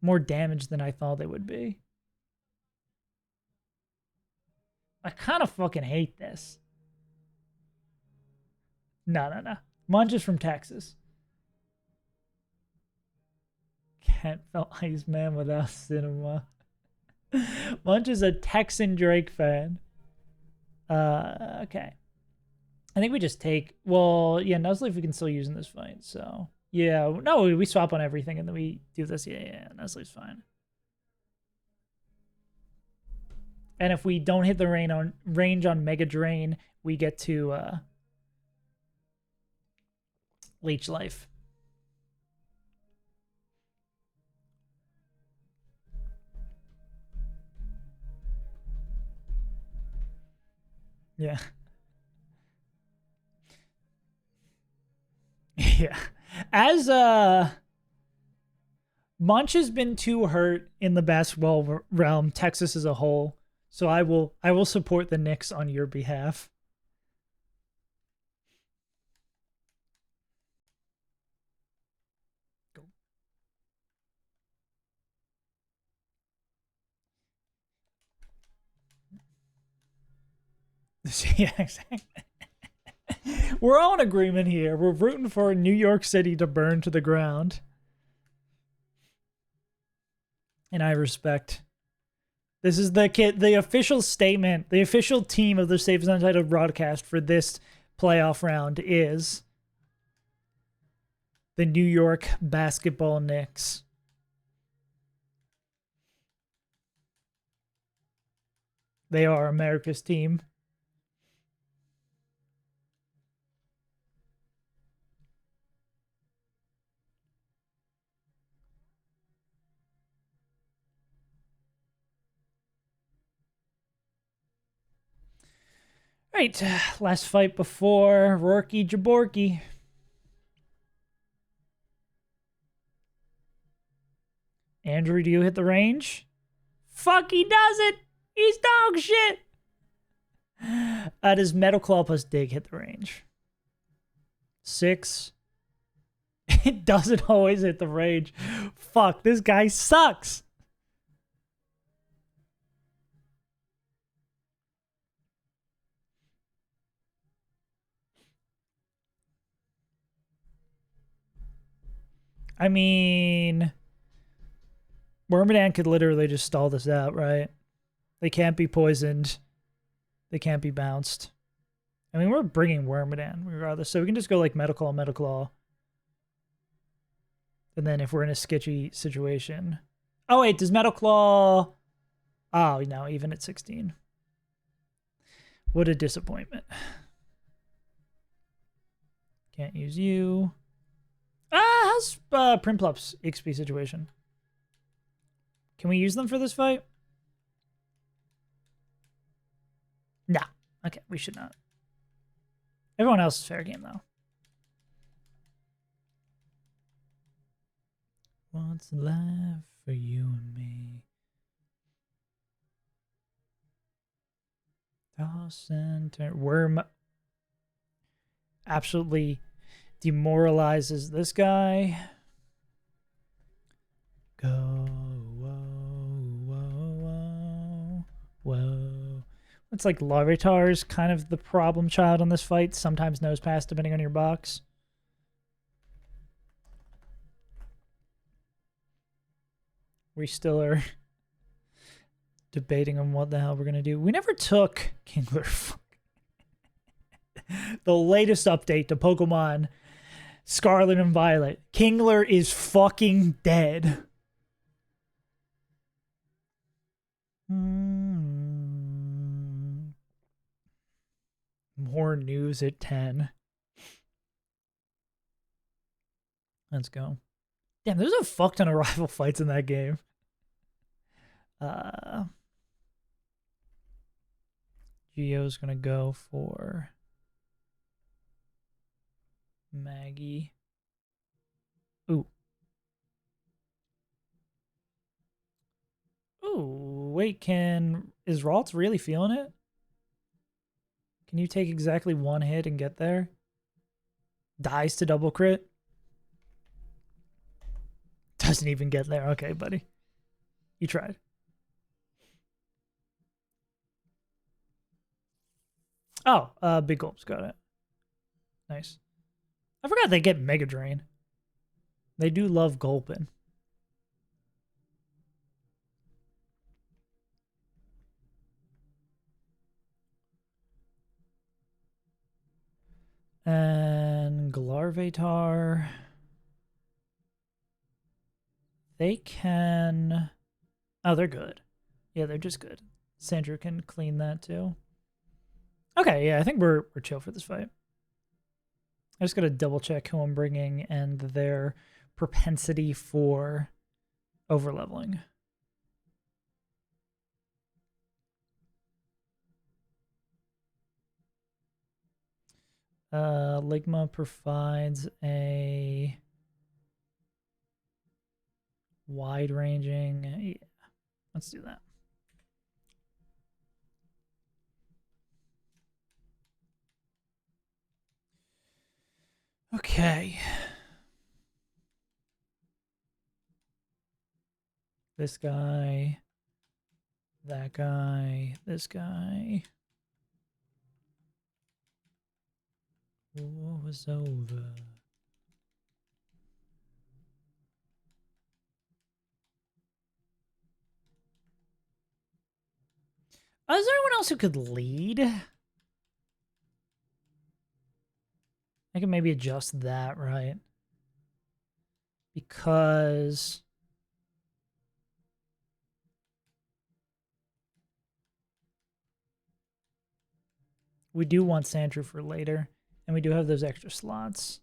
more damaged than I thought they would be. I kind of fucking hate this. No. Munch is from Texas. Can't feel Iceman without cinema. Munch is a Texan Drake fan. Okay. I think we just take. Well, yeah, Nuzleaf we can still use in this fight. So yeah, no, we swap on everything and then we do this. Yeah, Nuzleaf's fine. And if we don't hit the range on Mega Drain, we get to Leech Life. Yeah. Yeah. As Munch has been too hurt in the basketball realm, Texas as a whole. So I will support the Knicks on your behalf. Go. Yeah, exactly. We're all in agreement here. We're rooting for New York City to burn to the ground. And I respect. This is the official statement, the official team of the Safest Untitled broadcast for this playoff round is the New York Basketball Knicks. They are America's team. Right, last fight before Rourke Jaborky. Andrew, do you hit the range? Fuck, he doesn't! He's dog shit! Does Metal Claw plus Dig hit the range? 6. It doesn't always hit the range. Fuck, this guy sucks! I mean, Wormadam could literally just stall this out, right? They can't be poisoned. They can't be bounced. I mean, we're bringing Wormadam regardless, so we can just go like Metal Claw, Metal Claw. And then if we're in a sketchy situation... Oh, wait, does Metal Claw... Oh, no, even at 16. What a disappointment. Can't use you. How's Primplop's XP situation? Can we use them for this fight? Nah. Okay, we should not. Everyone else is fair game, though. What's left for you and me? Toss and turn. Worm absolutely demoralizes this guy. Go, whoa, whoa, whoa, whoa. It's like Larvitar's kind of the problem child on this fight. Sometimes nose pass depending on your box. We still are debating on what the hell we're going to do. We never took Kingler. The latest update to Pokemon Scarlet and Violet. Kingler is fucking dead. More news at 10. Let's go. Damn, there's a fuck ton of rival fights in that game. Gio's gonna go for Maggie. Ooh. Ooh, wait, is Ralts really feeling it? Can you take exactly one hit and get there? Dies to double crit? Doesn't even get there. Okay, buddy. You tried. Oh, Big Gulp's got it. Nice. I forgot they get Mega Drain. They do love gulping. And Glarvatar. They can... Oh, they're good. Yeah, they're just good. Sandra can clean that too. Okay, yeah, I think we're chill for this fight. I just gotta double check who I'm bringing and their propensity for overleveling. Ligma provides a wide-ranging... Yeah, let's do that. Okay. This guy, that guy, this guy. War was over. Is there anyone else who could lead? I can maybe adjust that, right? Because we do want Sandra for later, and we do have those extra slots.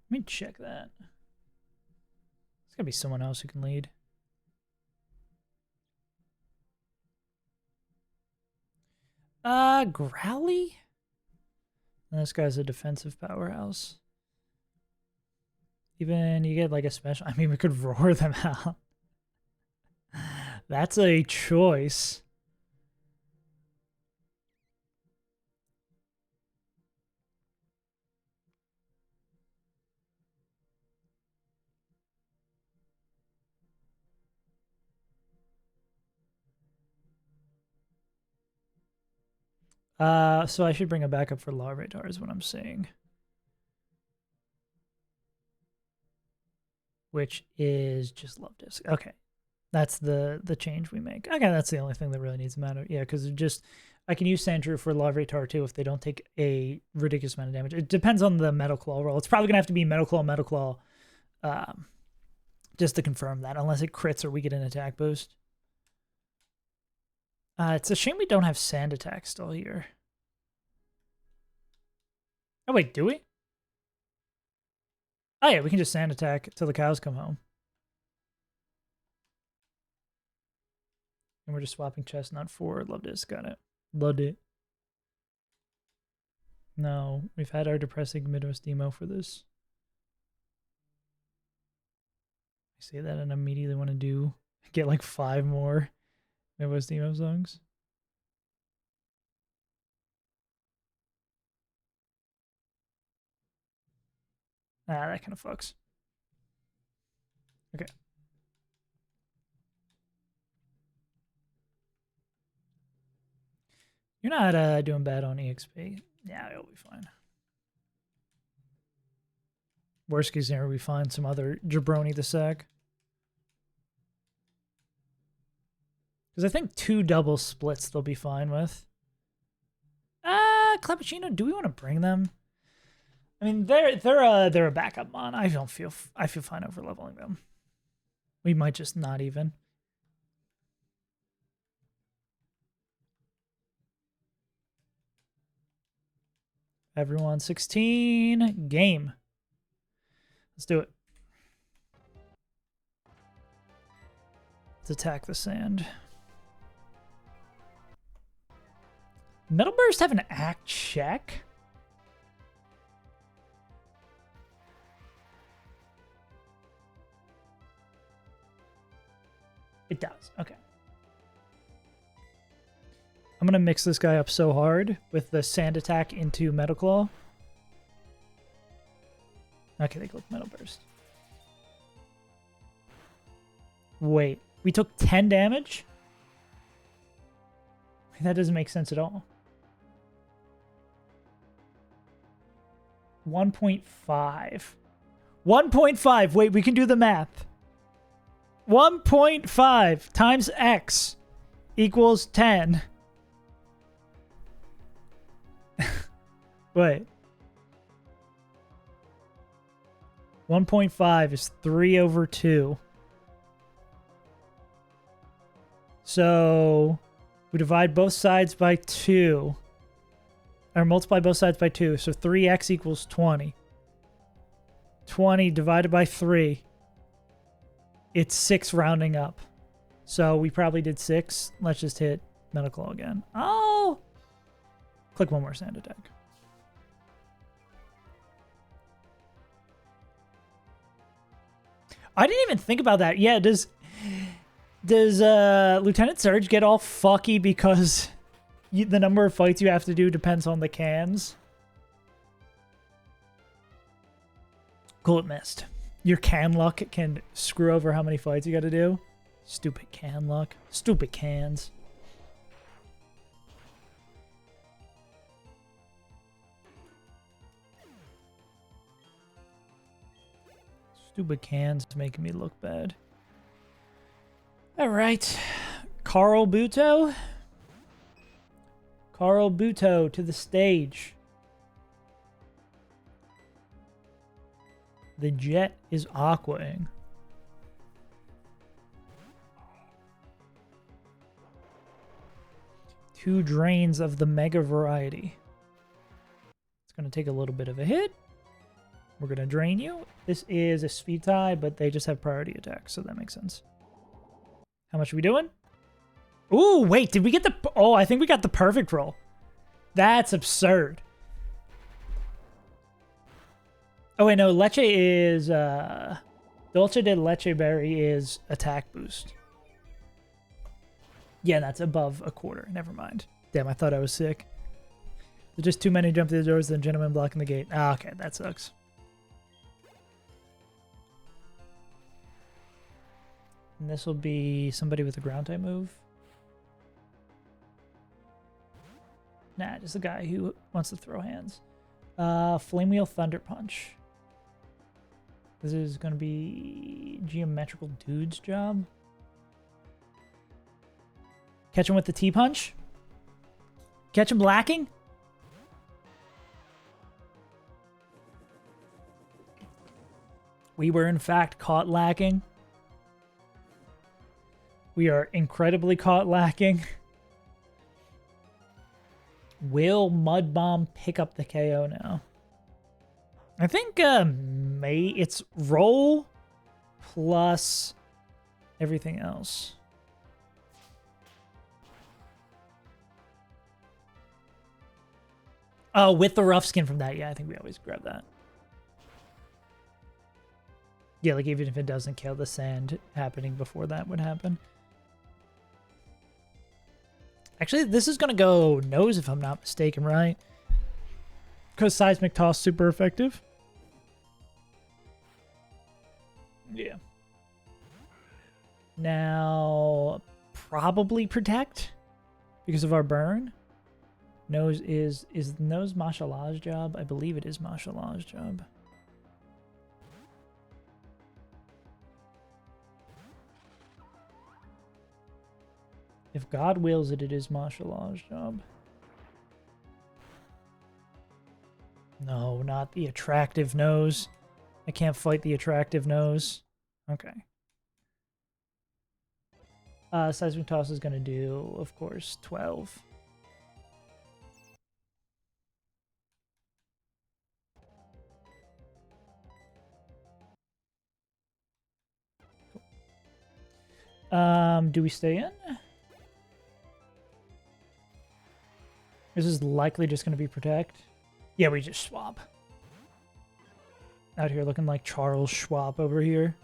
Let me check that. There's gotta be someone else who can lead. Growly? And this guy's a defensive powerhouse. Even you get like a special. I mean, we could roar them out. That's a choice. So I should bring a backup for Larvitar is what I'm saying. Which is just Love Disc. Okay. That's the change we make. Okay, that's the only thing that really needs to matter. Yeah, because just I can use Sandshrew for Larvitar too if they don't take a ridiculous amount of damage. It depends on the Metal Claw roll. It's probably gonna have to be Metal Claw, just to confirm that, unless it crits or we get an attack boost. It's a shame we don't have Sand Attack still here. Oh wait, do we? Oh yeah, we can just Sand Attack till the cows come home. And we're just swapping Chestnut for Love Disc. Got it. Loved it. No, we've had our depressing Midwest demo for this. I say that and immediately want to get like 5 more Midwest demo songs. Ah, that kind of fucks. Okay. You're not doing bad on EXP. Yeah, it'll be fine. Worst case scenario, we find some other jabroni the sack. Because I think 2 double splits they'll be fine with. Cappuccino, do we want to bring them? I mean, they're a backup mon. I feel fine over leveling them. We might just not even. Everyone 16 game. Let's do it. Let's attack the sand. Metal Burst have an act check? It does. Okay. I'm going to mix this guy up so hard with the Sand Attack into Metal Claw. Okay, they click Metal Burst. Wait, we took 10 damage? That doesn't make sense at all. 1.5. 1.5. Wait, we can do the math. 1.5 times X equals 10. Wait. 1.5 is 3/2. So we divide both sides by 2. Or multiply both sides by 2. So 3x equals 20. 20 divided by 3. It's 6 rounding up. So we probably did 6. Let's just hit Metal Claw again. Oh! Click one more Sand Attack. I didn't even think about that. Yeah, does Lieutenant Surge get all fucky because the number of fights you have to do depends on the cans? Cool, it missed. Your can luck can screw over how many fights you got to do. Stupid can luck. Stupid cans. Stupid cans making me look bad. Alright. Carl Buto. Carl Buto to the stage. The jet is aquaing. Two drains of the mega variety. It's going to take a little bit of a hit. We're going to drain you. This is a speed tie, but they just have priority attacks, so that makes sense. How much are we doing? Ooh, wait, did we get the... Oh, I think we got the perfect roll. That's absurd. Oh wait, no, Leche is Dulce de Leche Berry is attack boost. Yeah, that's above a quarter. Never mind. Damn, I thought I was sick. There's just too many jump through the doors than gentlemen blocking the gate. Ah, okay, that sucks. And this will be somebody with a ground type move. Nah, just a guy who wants to throw hands. Flame Wheel Thunder Punch. This is going to be Geometrical Dude's job. Catch him with the T-Punch? Catch him lacking? We were in fact caught lacking. We are incredibly caught lacking. Will Mud Bomb pick up the KO now? I think it's roll plus everything else. Oh, with the rough skin from that. Yeah, I think we always grab that. Yeah, like even if it doesn't kill, the sand happening before that would happen. Actually, this is going to go nose if I'm not mistaken, right? Because Seismic Toss super effective. Yeah. Now, probably Protect because of our burn. Nose is Nose Mashalah's job? I believe it is Mashalah's job. If God wills it, it is Mashalah's job. No, not the attractive nose. I can't fight the attractive nose. Okay. Seismic Toss is going to do, of course, 12. Do we stay in? This is likely just going to be Protect. Yeah, we just swap. Out here looking like Charles Schwab over here.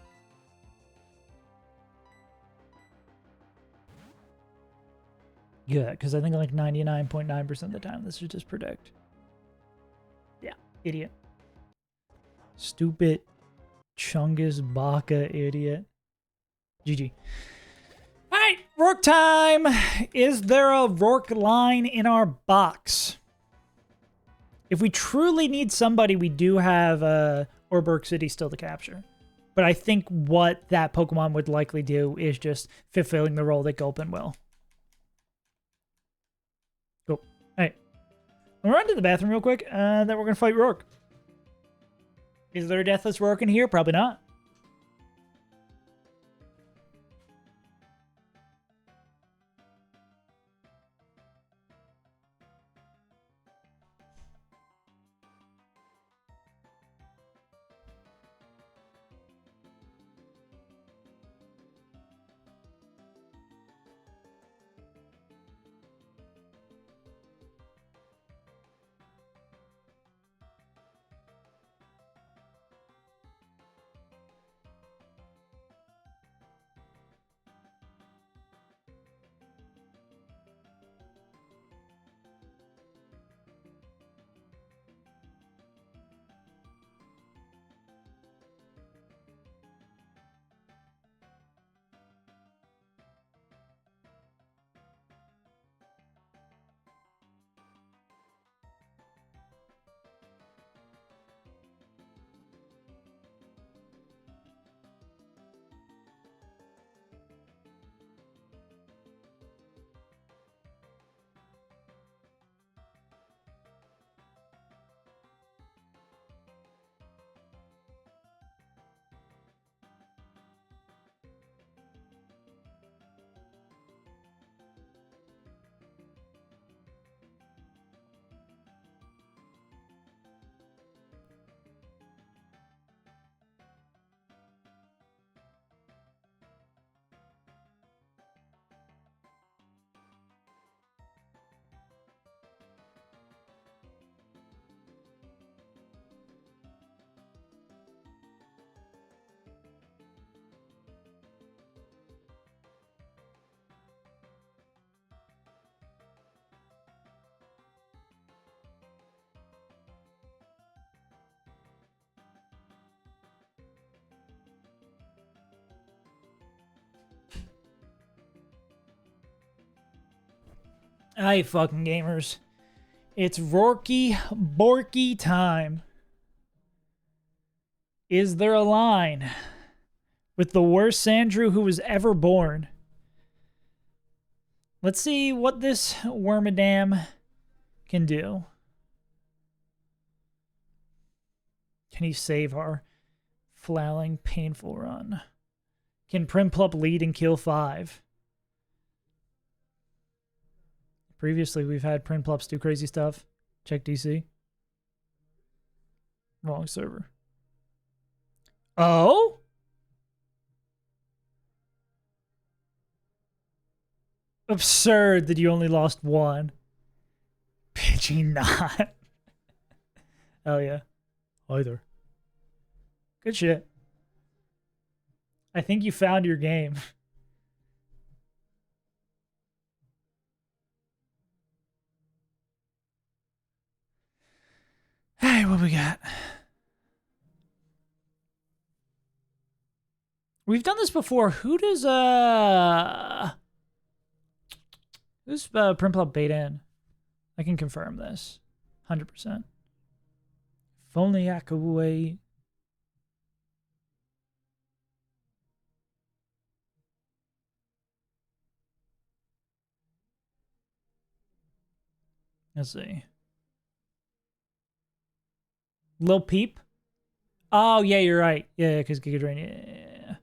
Yeah, because I think like 99.9% of the time this is just Protect. Yeah, idiot. Stupid Chungus Baka idiot. GG. Alright, Rourke time! Is there a Rourke line in our box? If we truly need somebody, we do have Orberg City still to capture. But I think what that Pokemon would likely do is just fulfilling the role that Gulpin will. Go. Alright. I'm gonna run to the bathroom real quick, then we're gonna fight Rourke. Is there a Deathless Rourke in here? Probably not. Aye, fucking gamers. It's Rourke Borky time. Is there a line with the worst Sandrew who was ever born? Let's see what this Wormadam can do. Can he save our flailing, painful run? Can Primplup lead and kill 5? Previously, we've had Primplups do crazy stuff. Check DC. Wrong server. Oh? Absurd that you only lost 1. Pidgey not. Hell yeah. Either. Good shit. I think you found your game. Hey, what we got? We've done this before. Who does who's Primplup bait in? I can confirm this. 100%. If only I could wait. Let's see. Lil Peep? Oh, yeah, you're right. Yeah, because Giga Drain. Yeah.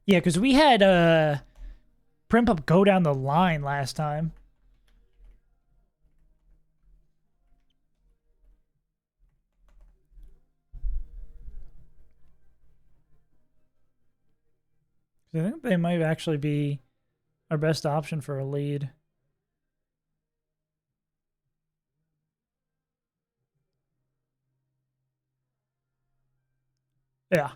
Yeah, because we had Primplup go down the line last time. I think they might actually be our best option for a lead. Yeah.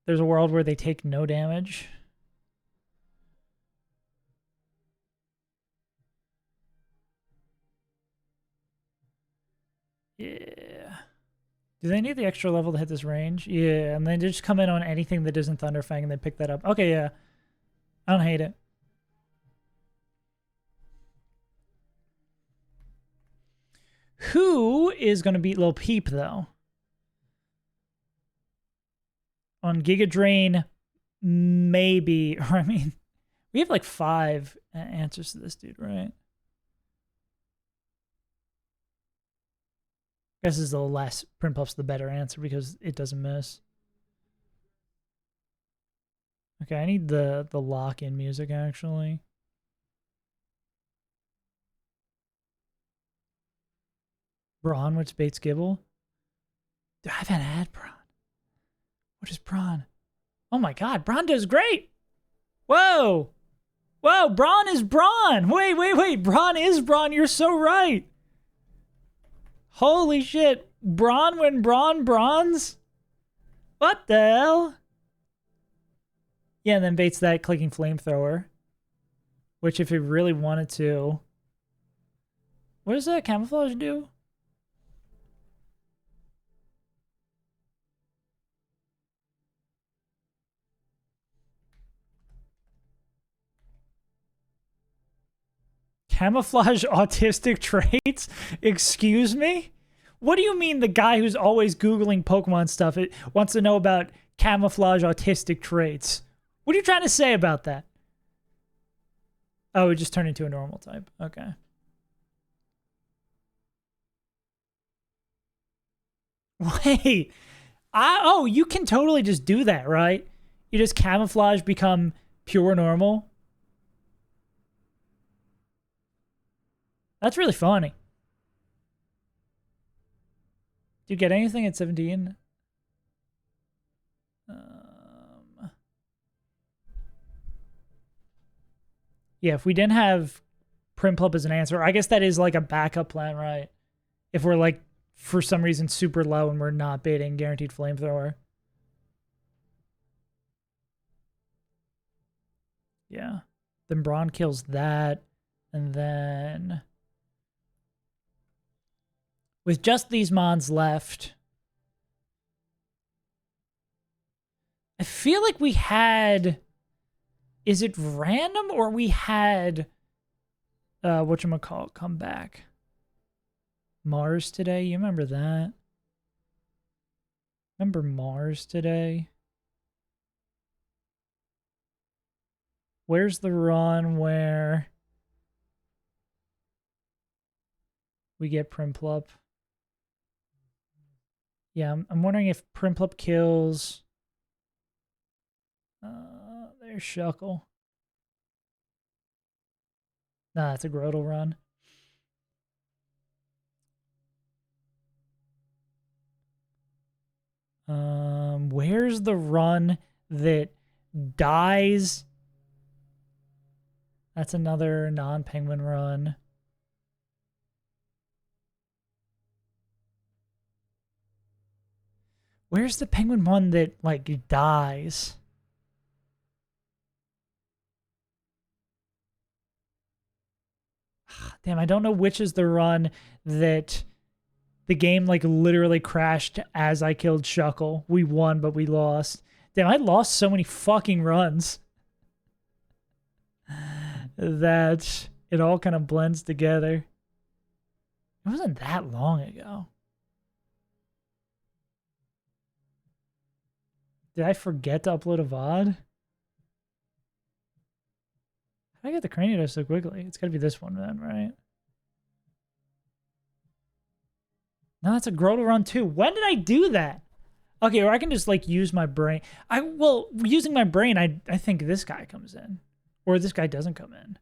There's a world where they take no damage. Yeah. Do they need the extra level to hit this range? Yeah, and then just come in on anything that isn't Thunderfang and then pick that up. Okay, yeah. I don't hate it. Who is going to beat Lil Peep, though? On Giga Drain, maybe. Or, I mean, we have like 5 answers to this dude, right? I guess is the less Primplup's the better answer because it doesn't miss. Okay, I need the lock-in music, actually. Brawn, which baits Gibble? Dude, I haven't had Brawn. What is Brawn? Oh my god, Brawn does great! Whoa! Whoa, Brawn is Brawn! Wait. Brawn is Brawn. You're so right. Holy shit. Brawn when Brawn bronze? What the hell? Yeah, and then baits that clicking flamethrower. Which if it really wanted to... What does that camouflage do? Camouflage autistic traits? Excuse me? What do you mean the guy who's always Googling Pokemon stuff wants to know about camouflage autistic traits? What are you trying to say about that? Oh, it just turned into a normal type. Okay. Wait. Oh, you can totally just do that, right? You just camouflage, become pure normal. That's really funny. Do you get anything at 17? Yeah, if we didn't have Primplup as an answer, I guess that is like a backup plan, right? If we're like, for some reason, super low and we're not baiting Guaranteed Flamethrower. Yeah. Then Brawn kills that. And then... With just these mons left, I feel like we had... Is it random or we had... whatchamacallit come back? Mars today? You remember that? Remember Mars today? Where's the run where we get Primplup? Yeah, I'm wondering if Primplup kills... there's Shuckle. Nah, it's a Grotle run. Where's the run that dies? That's another non-penguin run. Where's the penguin one that, like, dies? Damn, I don't know which is the run that the game, like, literally crashed as I killed Shuckle. We won, but we lost. Damn, I lost so many fucking runs that it all kind of blends together. It wasn't that long ago. Did I forget to upload a VOD? How did I get the Cranidos so quickly? It's gotta be this one then, right? No, that's a Grotle run too. When did I do that? Okay, or I can just, like, use my brain. Well, using my brain, I think this guy comes in. Or this guy doesn't come in.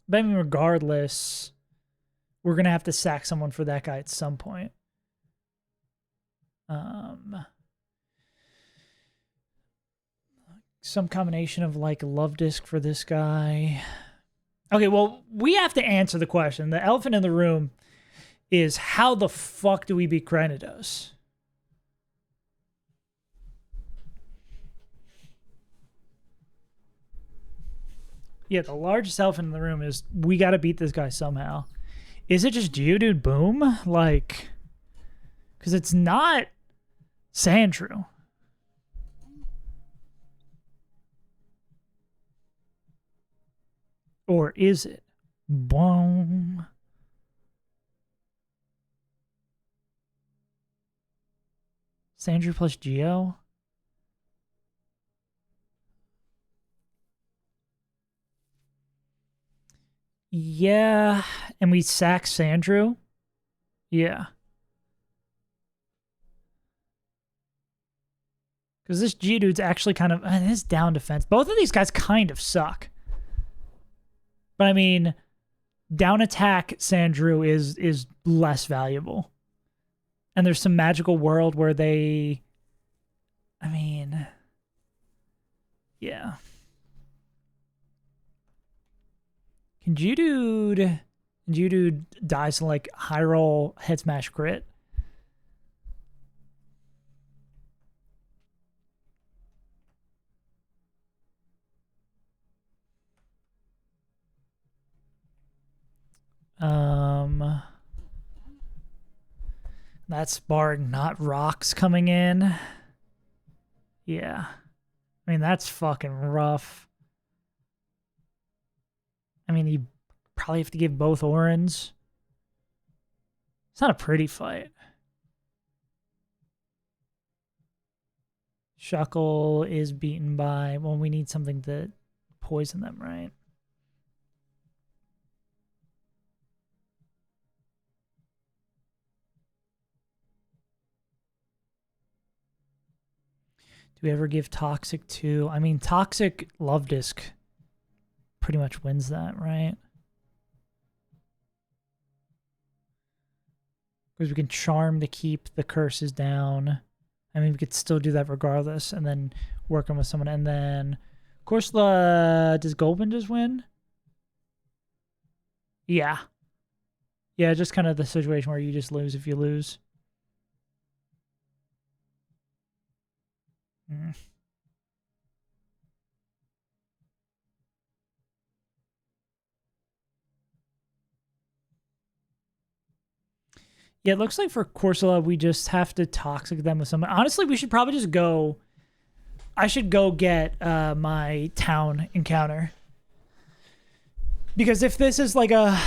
But I mean, regardless, we're gonna have to sack someone for that guy at some point. Some combination of, like, Love Disc for this guy. Okay, well, we have to answer the question. The elephant in the room is, how the fuck do we beat Cranidos? Yeah, the largest elephant in the room is, we got to beat this guy somehow. Is it just Geodude Boom? Like, because it's not Sandshrew. Or is it? Boom. Sandshrew plus Geo? Yeah. And we sack Sandshrew? Yeah. Because this Geodude's actually kind of... his down defense. Both of these guys kind of suck. But I mean, down attack Sandshrew is less valuable. And there's some magical world where they... I mean... Yeah. Can Geodude dies to, like, high roll head smash crit? That's Spark, not Rocks coming in. Yeah. I mean, that's fucking rough. I mean, you probably have to give both Orans. It's not a pretty fight. Shuckle is beaten by... Well, we need something to poison them, right? Do we ever give Toxic to... I mean, Toxic Love Disc pretty much wins that, right? Because we can Charm to keep the curses down. I mean, we could still do that regardless, and then work on with someone. And then, of course, does Golden just win? Yeah. Yeah, just kind of the situation where you just lose if you lose. Mm. Yeah, it looks like for Corsola, we just have to toxic them with someone. Honestly, we should probably just go. I should go get my town encounter. Because if this is like a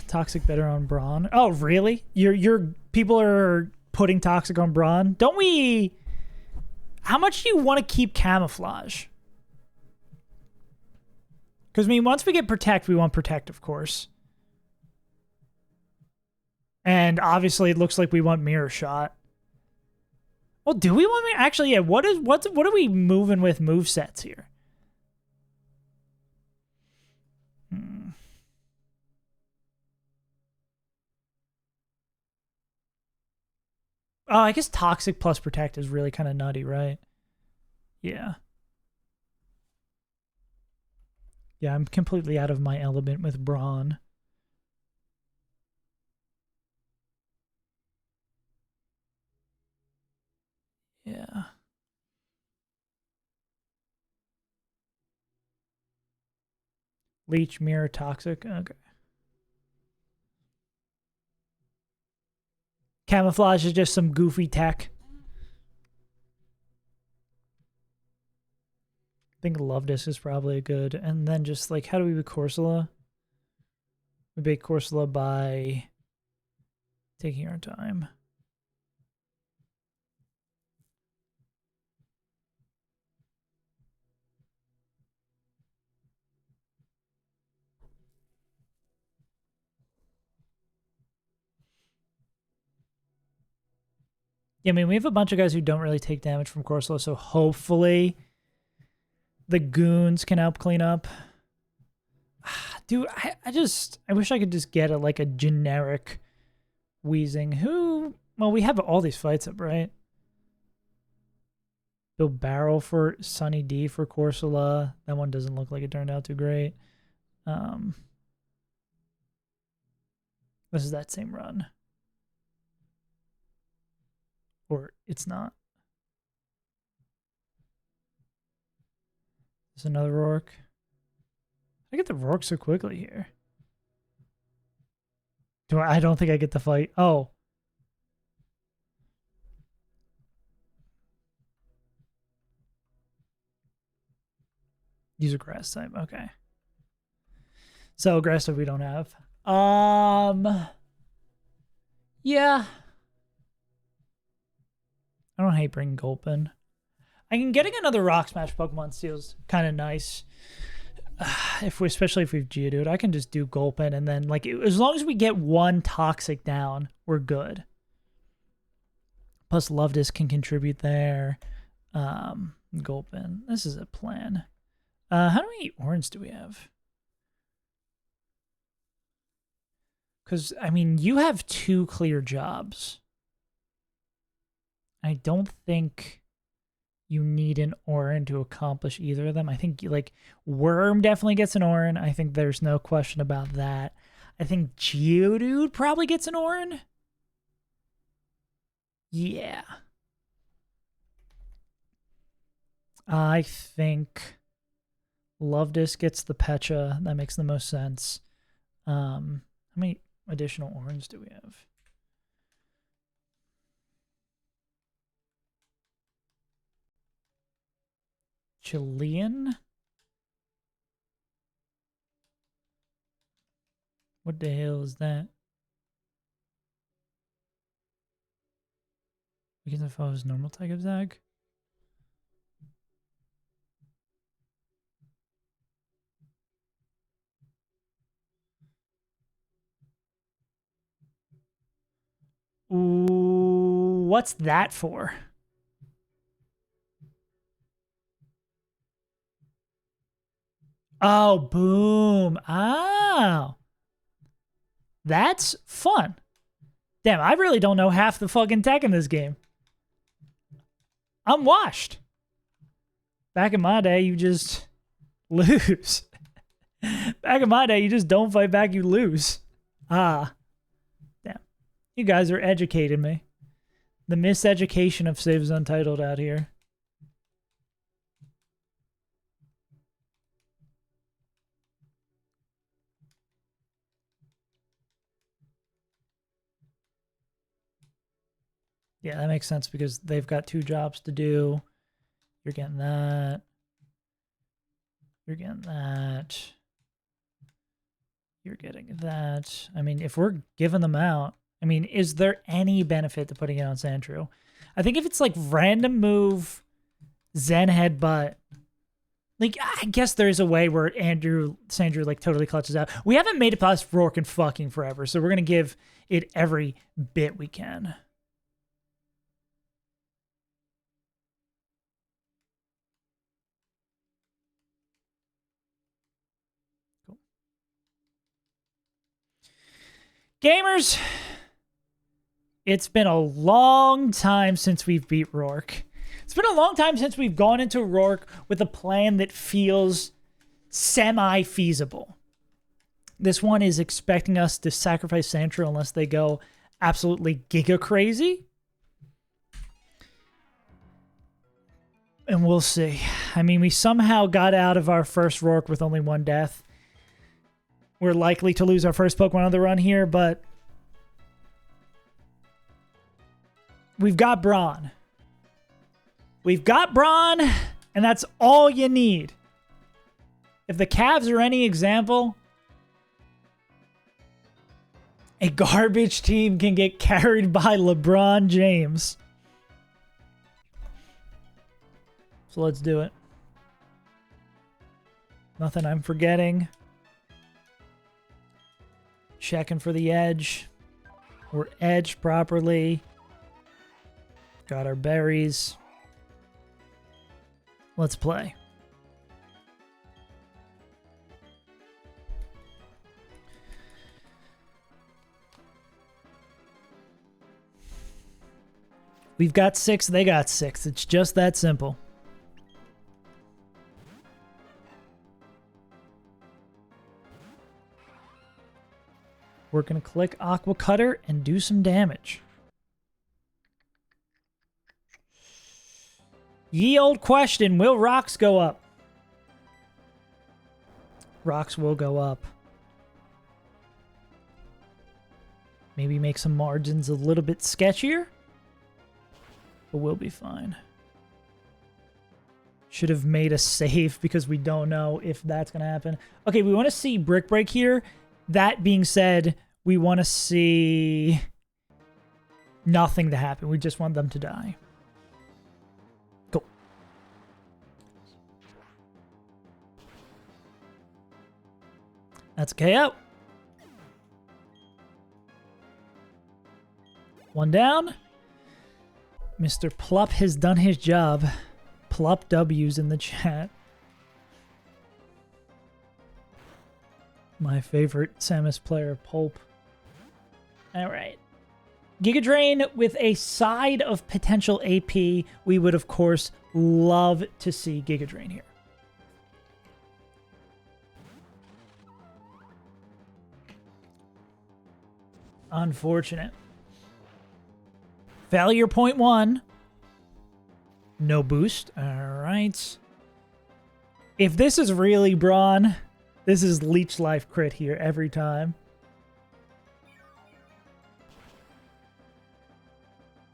toxic bitter on Brawn. Oh, really? Your people are putting toxic on Brawn? Don't we... How much do you want to keep camouflage? Because, I mean, once we get protect, we want protect, of course. And obviously, it looks like we want mirror shot. Well, do we want mirror? Actually, yeah. What are we moving with movesets here? Oh, I guess toxic plus protect is really kind of nutty, right? Yeah. Yeah, I'm completely out of my element with Brawn. Yeah. Leech, mirror, toxic. Okay. Camouflage is just some goofy tech. I think Love Disc is probably a good. And then just like, how do we beat Corsola? We beat Corsola by taking our time. Yeah, I mean, we have a bunch of guys who don't really take damage from Corsola, so hopefully the goons can help clean up. Dude, I wish I could just get like a generic Wheezing. Well, we have all these fights up, right? Bill Barrel for Sunny D for Corsola. That one doesn't look like it turned out too great. This is that same run. Or it's not. There's another Rourke. I get the Rourke so quickly here. I don't think I get the fight. Oh. Use a grass type. Okay. So aggressive we don't have. Yeah. I don't hate bringing Gulpin. I can getting another Rock Smash Pokemon Steel's kind of nice. Especially if we've Geodude, I can just do Gulpin and then like as long as we get one toxic down, we're good. Plus Love Disc can contribute there. Gulpin. This is a plan. How many orange do we have? Because I mean, you have 2 clear jobs. I don't think you need an Orin to accomplish either of them. I think like Worm definitely gets an Orin. I think there's no question about that. I think Geodude probably gets an Orin. Yeah. I think Love Disc gets the Pecha. That makes the most sense. How many additional Orins do we have? Chilean? What the hell is that? We can follow his normal type of Zag. Ooh, what's that for? Oh, boom. Oh. That's fun. Damn, I really don't know half the fucking tech in this game. I'm washed. Back in my day, you just lose. Back in my day, you just don't fight back, you lose. Ah. Damn. You guys are educating me. The miseducation of Cives Untitled out here. Yeah, that makes sense because they've got 2 jobs to do. You're getting that. You're getting that. You're getting that. I mean, if we're giving them out, I mean, is there any benefit to putting it on Sandshrew? I think if it's like random move, Zen Headbutt, like, I guess there's a way where Sandshrew like totally clutches out. We haven't made it past Rourke in fucking forever, so we're going to give it every bit we can. Cool. Gamers, it's been a long time since we've beat Rourke. It's been a long time since we've gone into Rourke with a plan that feels semi-feasible. This one is expecting us to sacrifice Sandshrew unless they go absolutely giga crazy. And we'll see. I mean, we somehow got out of our first Rourke with only 1 death. We're likely to lose our first Pokemon on the run here, but we've got Brawn. We've got Brawn, and that's all you need. If the Cavs are any example, a garbage team can get carried by LeBron James. So let's do it. Nothing I'm forgetting. Checking for the edge. We're edged properly. Got our berries. Let's play. We've got 6, they got 6. It's just that simple. We're going to click Aqua Cutter and do some damage. Ye old question, will rocks go up? Rocks will go up. Maybe make some margins a little bit sketchier, but we'll be fine. Should have made a save because we don't know if that's going to happen. Okay, we want to see Brick Break here. That being said, we want to see nothing to happen. We just want them to die. Cool. That's a KO. 1 down. Mr. Plup has done his job. Plup W's in the chat. My favorite Samus player, Pulp. Alright. Giga Drain with a side of potential AP. We would, of course, love to see Giga Drain here. Unfortunate. Failure point 1. No boost. Alright. If this is really Brawn, this is Leech Life crit here every time.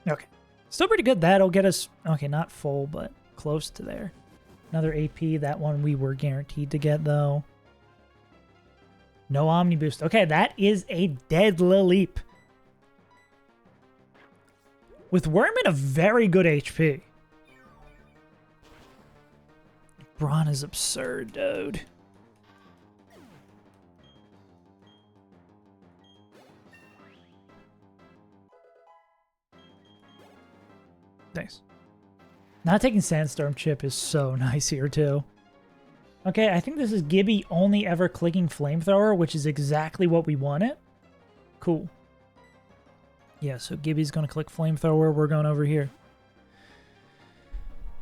Okay. Still pretty good. That'll get us... Okay, not full, but close to there. Another AP. That one we were guaranteed to get, though. No Omni Boost. Okay, that is a deadly leap. With Worm at a very good HP. Brawn is absurd, dude. Nice. Not taking Sandstorm Chip is so nice here, too. Okay, I think this is Gibby only ever clicking Flamethrower, which is exactly what we wanted. Cool. Yeah, so Gibby's going to click Flamethrower. We're going over here.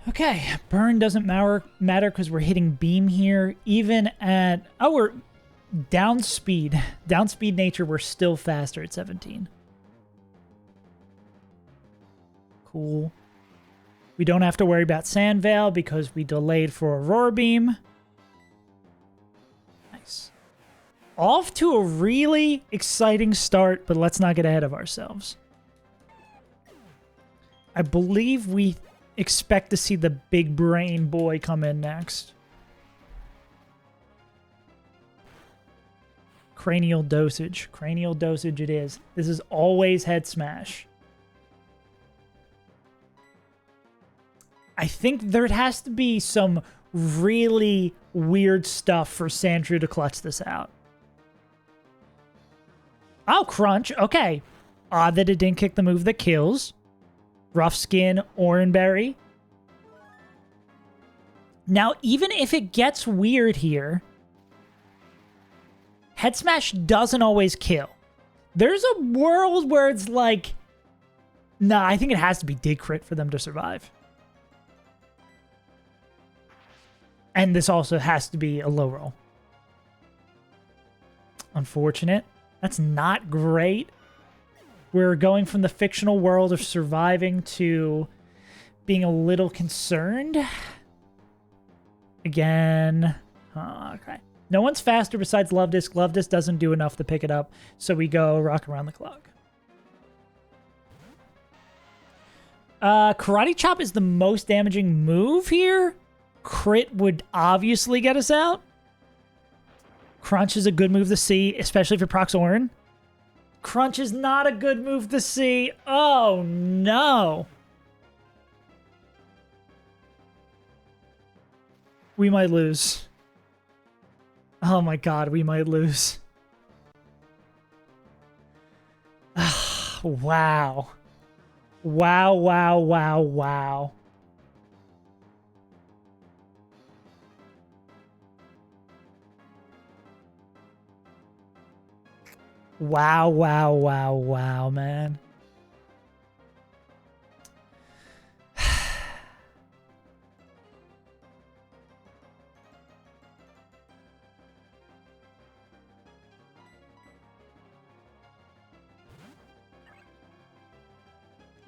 Okay, Burn doesn't matter because we're hitting Beam here. Even at... Oh, we're down speed. Down speed nature, we're still faster at 17. Cool. We don't have to worry about Sand Veil because we delayed for Aurora Beam. Nice. Off to a really exciting start, but let's not get ahead of ourselves. I believe we expect to see the big brain boy come in next. Cranial dosage. Cranial dosage it is. This is always head smash. I think there has to be some really weird stuff for Sandrew to clutch this out. Oh, crunch. Okay. Odd that it didn't kick the move that kills. Rough skin, Oranberry. Now, even if it gets weird here, head smash doesn't always kill. There's a world where it's like, nah, I think it has to be dig crit for them to survive. And this also has to be a low roll. Unfortunate. That's not great. We're going from the fictional world of surviving to being a little concerned. Again. Okay. No one's faster besides Love Disc. Love Disc doesn't do enough to pick it up, so we go rock around the clock. Karate Chop is the most damaging move here. Crit would obviously get us out. Crunch is a good move to see, especially if it procs Orin. Crunch is not a good move to see. Oh, no. We might lose. Oh my god, we might lose. Wow. Wow, wow, wow, wow. Wow, wow, wow, wow, man.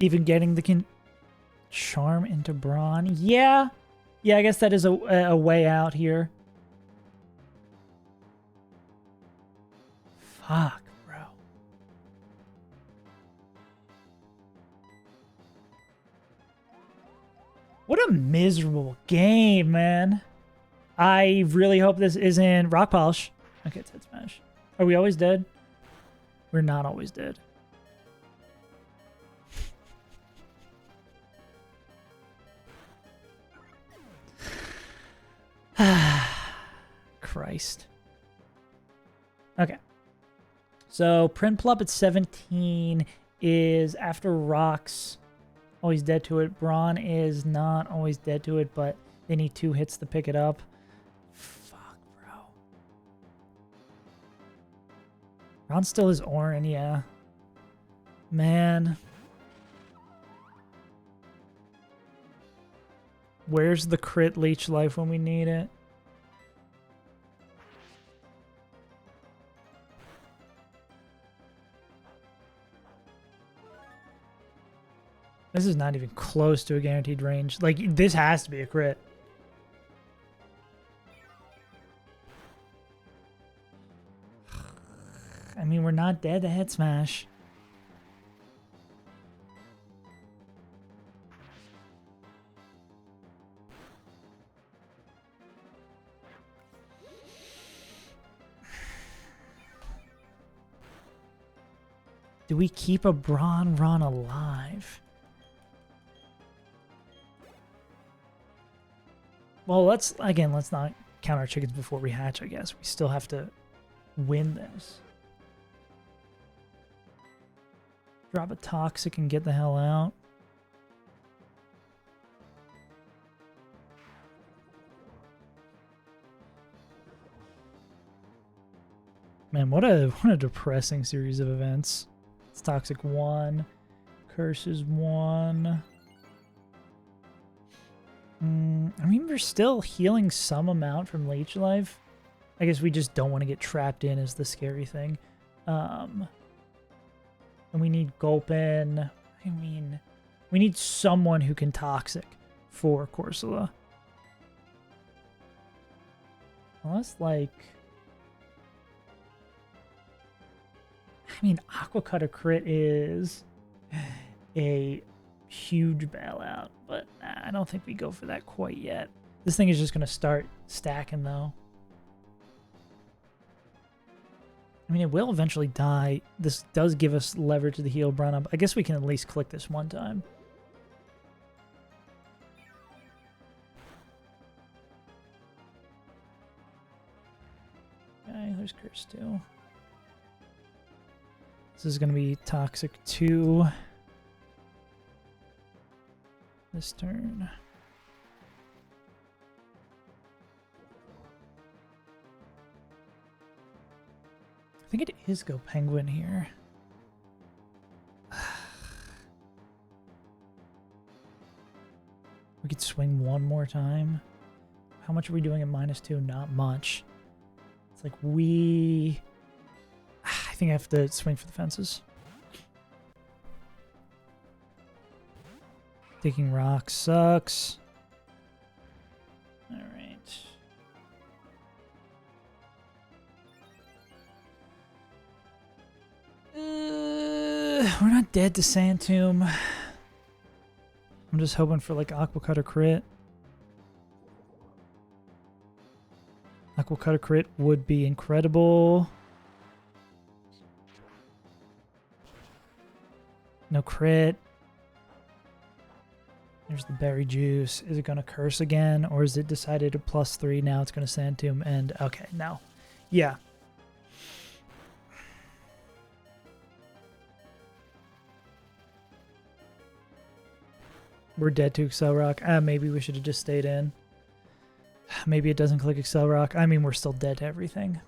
Even getting the charm into Brawn. Yeah. Yeah, I guess that is a way out here. Fuck. What a miserable game, man. I really hope this isn't Rock Polish. Okay, it's Head Smash. Are we always dead? We're not always dead. Christ. Okay. So, Prinplup at 17 is after Rocks. Always dead to it. Brawn is not always dead to it, but they need 2 hits to pick it up. Fuck, bro. Brawn still is Orin, yeah. Man. Where's the crit leech life when we need it? This is not even close to a guaranteed range. Like, this has to be a crit. I mean, we're not dead to head smash. Do we keep a Brawn run alive? Well, let's not count our chickens before we hatch, I guess. We still have to win this. Drop a Toxic and get the hell out. Man, what a depressing series of events. It's Toxic 1. Curses 1. I mean, we're still healing some amount from Leech Life. I guess we just don't want to get trapped in is the scary thing. And we need Gulpin. I mean, we need someone who can Toxic for Corsola. Unless, like... I mean, Aqua Cutter crit is a huge bailout, but nah, I don't think we go for that quite yet. This thing is just going to start stacking, though. I mean, it will eventually die. This does give us leverage to the heal run up. I guess we can at least click this one time. Okay, there's Curse 2. This is going to be Toxic 2 this turn. I think it is go Penguin here. We could swing one more time. How much are we doing at -2? Not much. It's like we... I think I have to swing for the fences. Taking rock sucks. All right. We're not dead to Sand Tomb. I'm just hoping for like Aqua Cutter crit. Aqua Cutter crit would be incredible. No crit. There's the berry juice. Is it going to curse again? Or is it decided to +3? Now it's going to Sand Tomb and... Okay, no. Yeah. We're dead to Excel Rock. Maybe we should have just stayed in. Maybe it doesn't click Excel Rock. I mean, we're still dead to everything.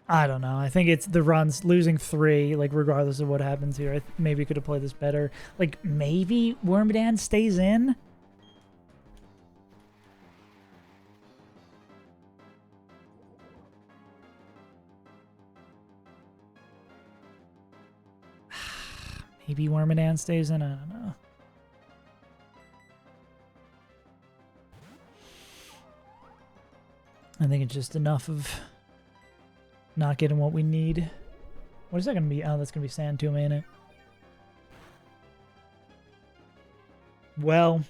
I don't know. I think it's the runs losing 3, like regardless of what happens here. I maybe could have played this better. Like maybe Wormadam stays in. Maybe Wormadam stays in. I don't know. I think it's just enough of not getting what we need. What is that going to be? Oh, that's going to be Sand Tomb, ain't it? Well,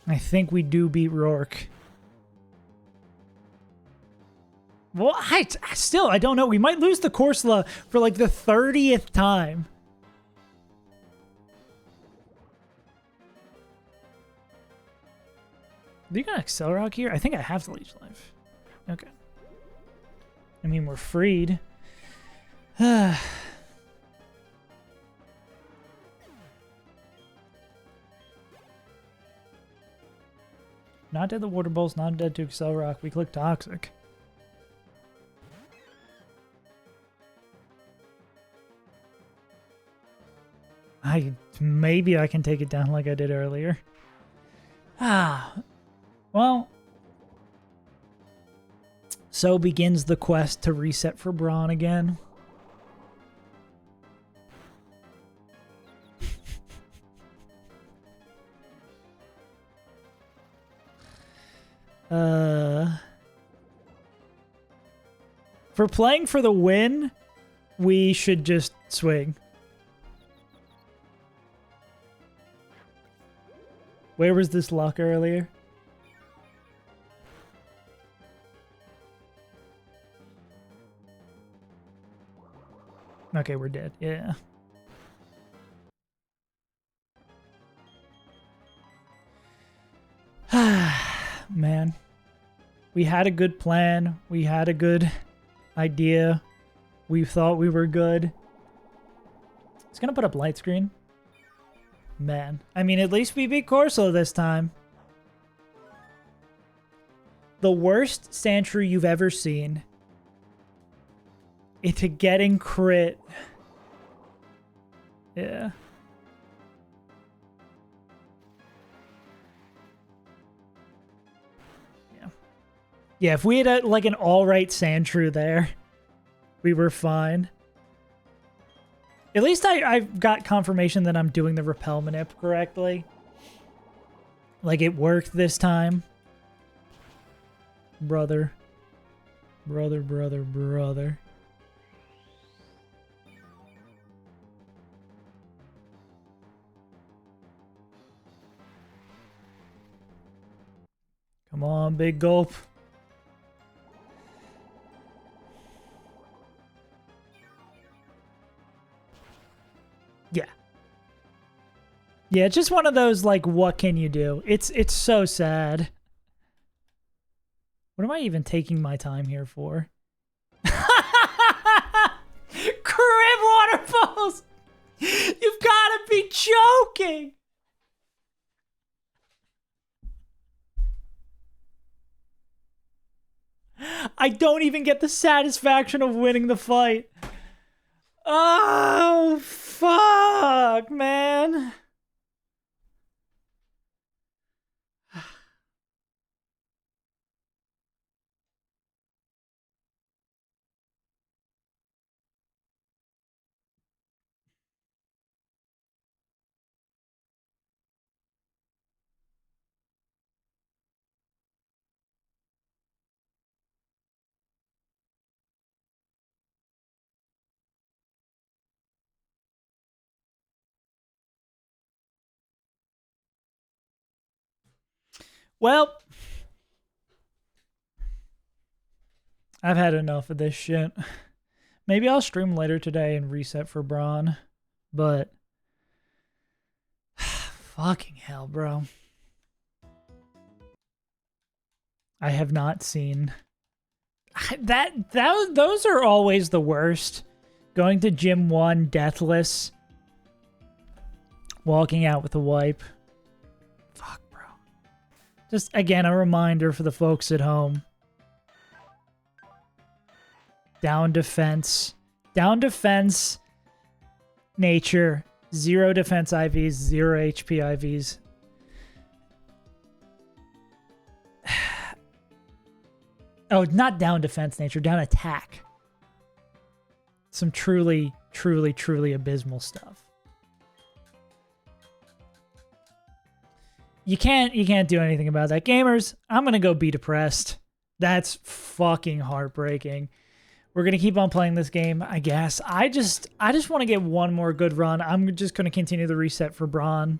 I think we do beat Rourke. Well, I don't know. We might lose the Corsola for like the 30th time. Do you got Excel Rock here? I think I have to Leech Life. Okay. I mean, we're freed. Not dead to Water Bolts, not dead to Excel Rock. We click Toxic. Maybe I can take it down like I did earlier. Well, so begins the quest to reset for Braun again. For playing for the win, we should just swing. Where was this luck earlier? Okay, we're dead. Yeah. Man. We had a good plan. We had a good idea. We thought we were good. It's gonna put up light screen. Man. I mean, at least we beat Corso this time. The worst Sandshrew you've ever seen. Into getting crit. Yeah. Yeah, if we had like an alright Sandshrew there, we were fine. At least I've got confirmation that I'm doing the repel manip correctly. Like it worked this time. Brother. Brother, brother, brother. Come on, big gulp. Yeah. Yeah, it's just one of those, like, what can you do? It's so sad. What am I even taking my time here for? Crib waterfalls! You've got to be joking! I don't even get the satisfaction of winning the fight. Oh, fuck, man. Well, I've had enough of this shit. Maybe I'll stream later today and reset for Braun, but fucking hell, bro. I have not seen those are always the worst. Going to gym 1 deathless, walking out with a wipe. Fuck, bro. Just again a reminder for the folks at home. Down defense, nature, 0 defense IVs, 0 HP IVs. Oh, not down defense nature, down attack. Some truly, truly, truly abysmal stuff. You can't do anything about that. Gamers, I'm gonna go be depressed. That's fucking heartbreaking. We're gonna keep on playing this game, I guess. I just want to get one more good run. I'm just gonna continue the reset for Braun.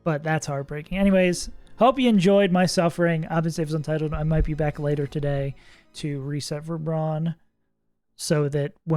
But that's heartbreaking. Anyways, hope you enjoyed my suffering. I've been Safe as Untitled. I might be back later today to reset for Braun, so that when we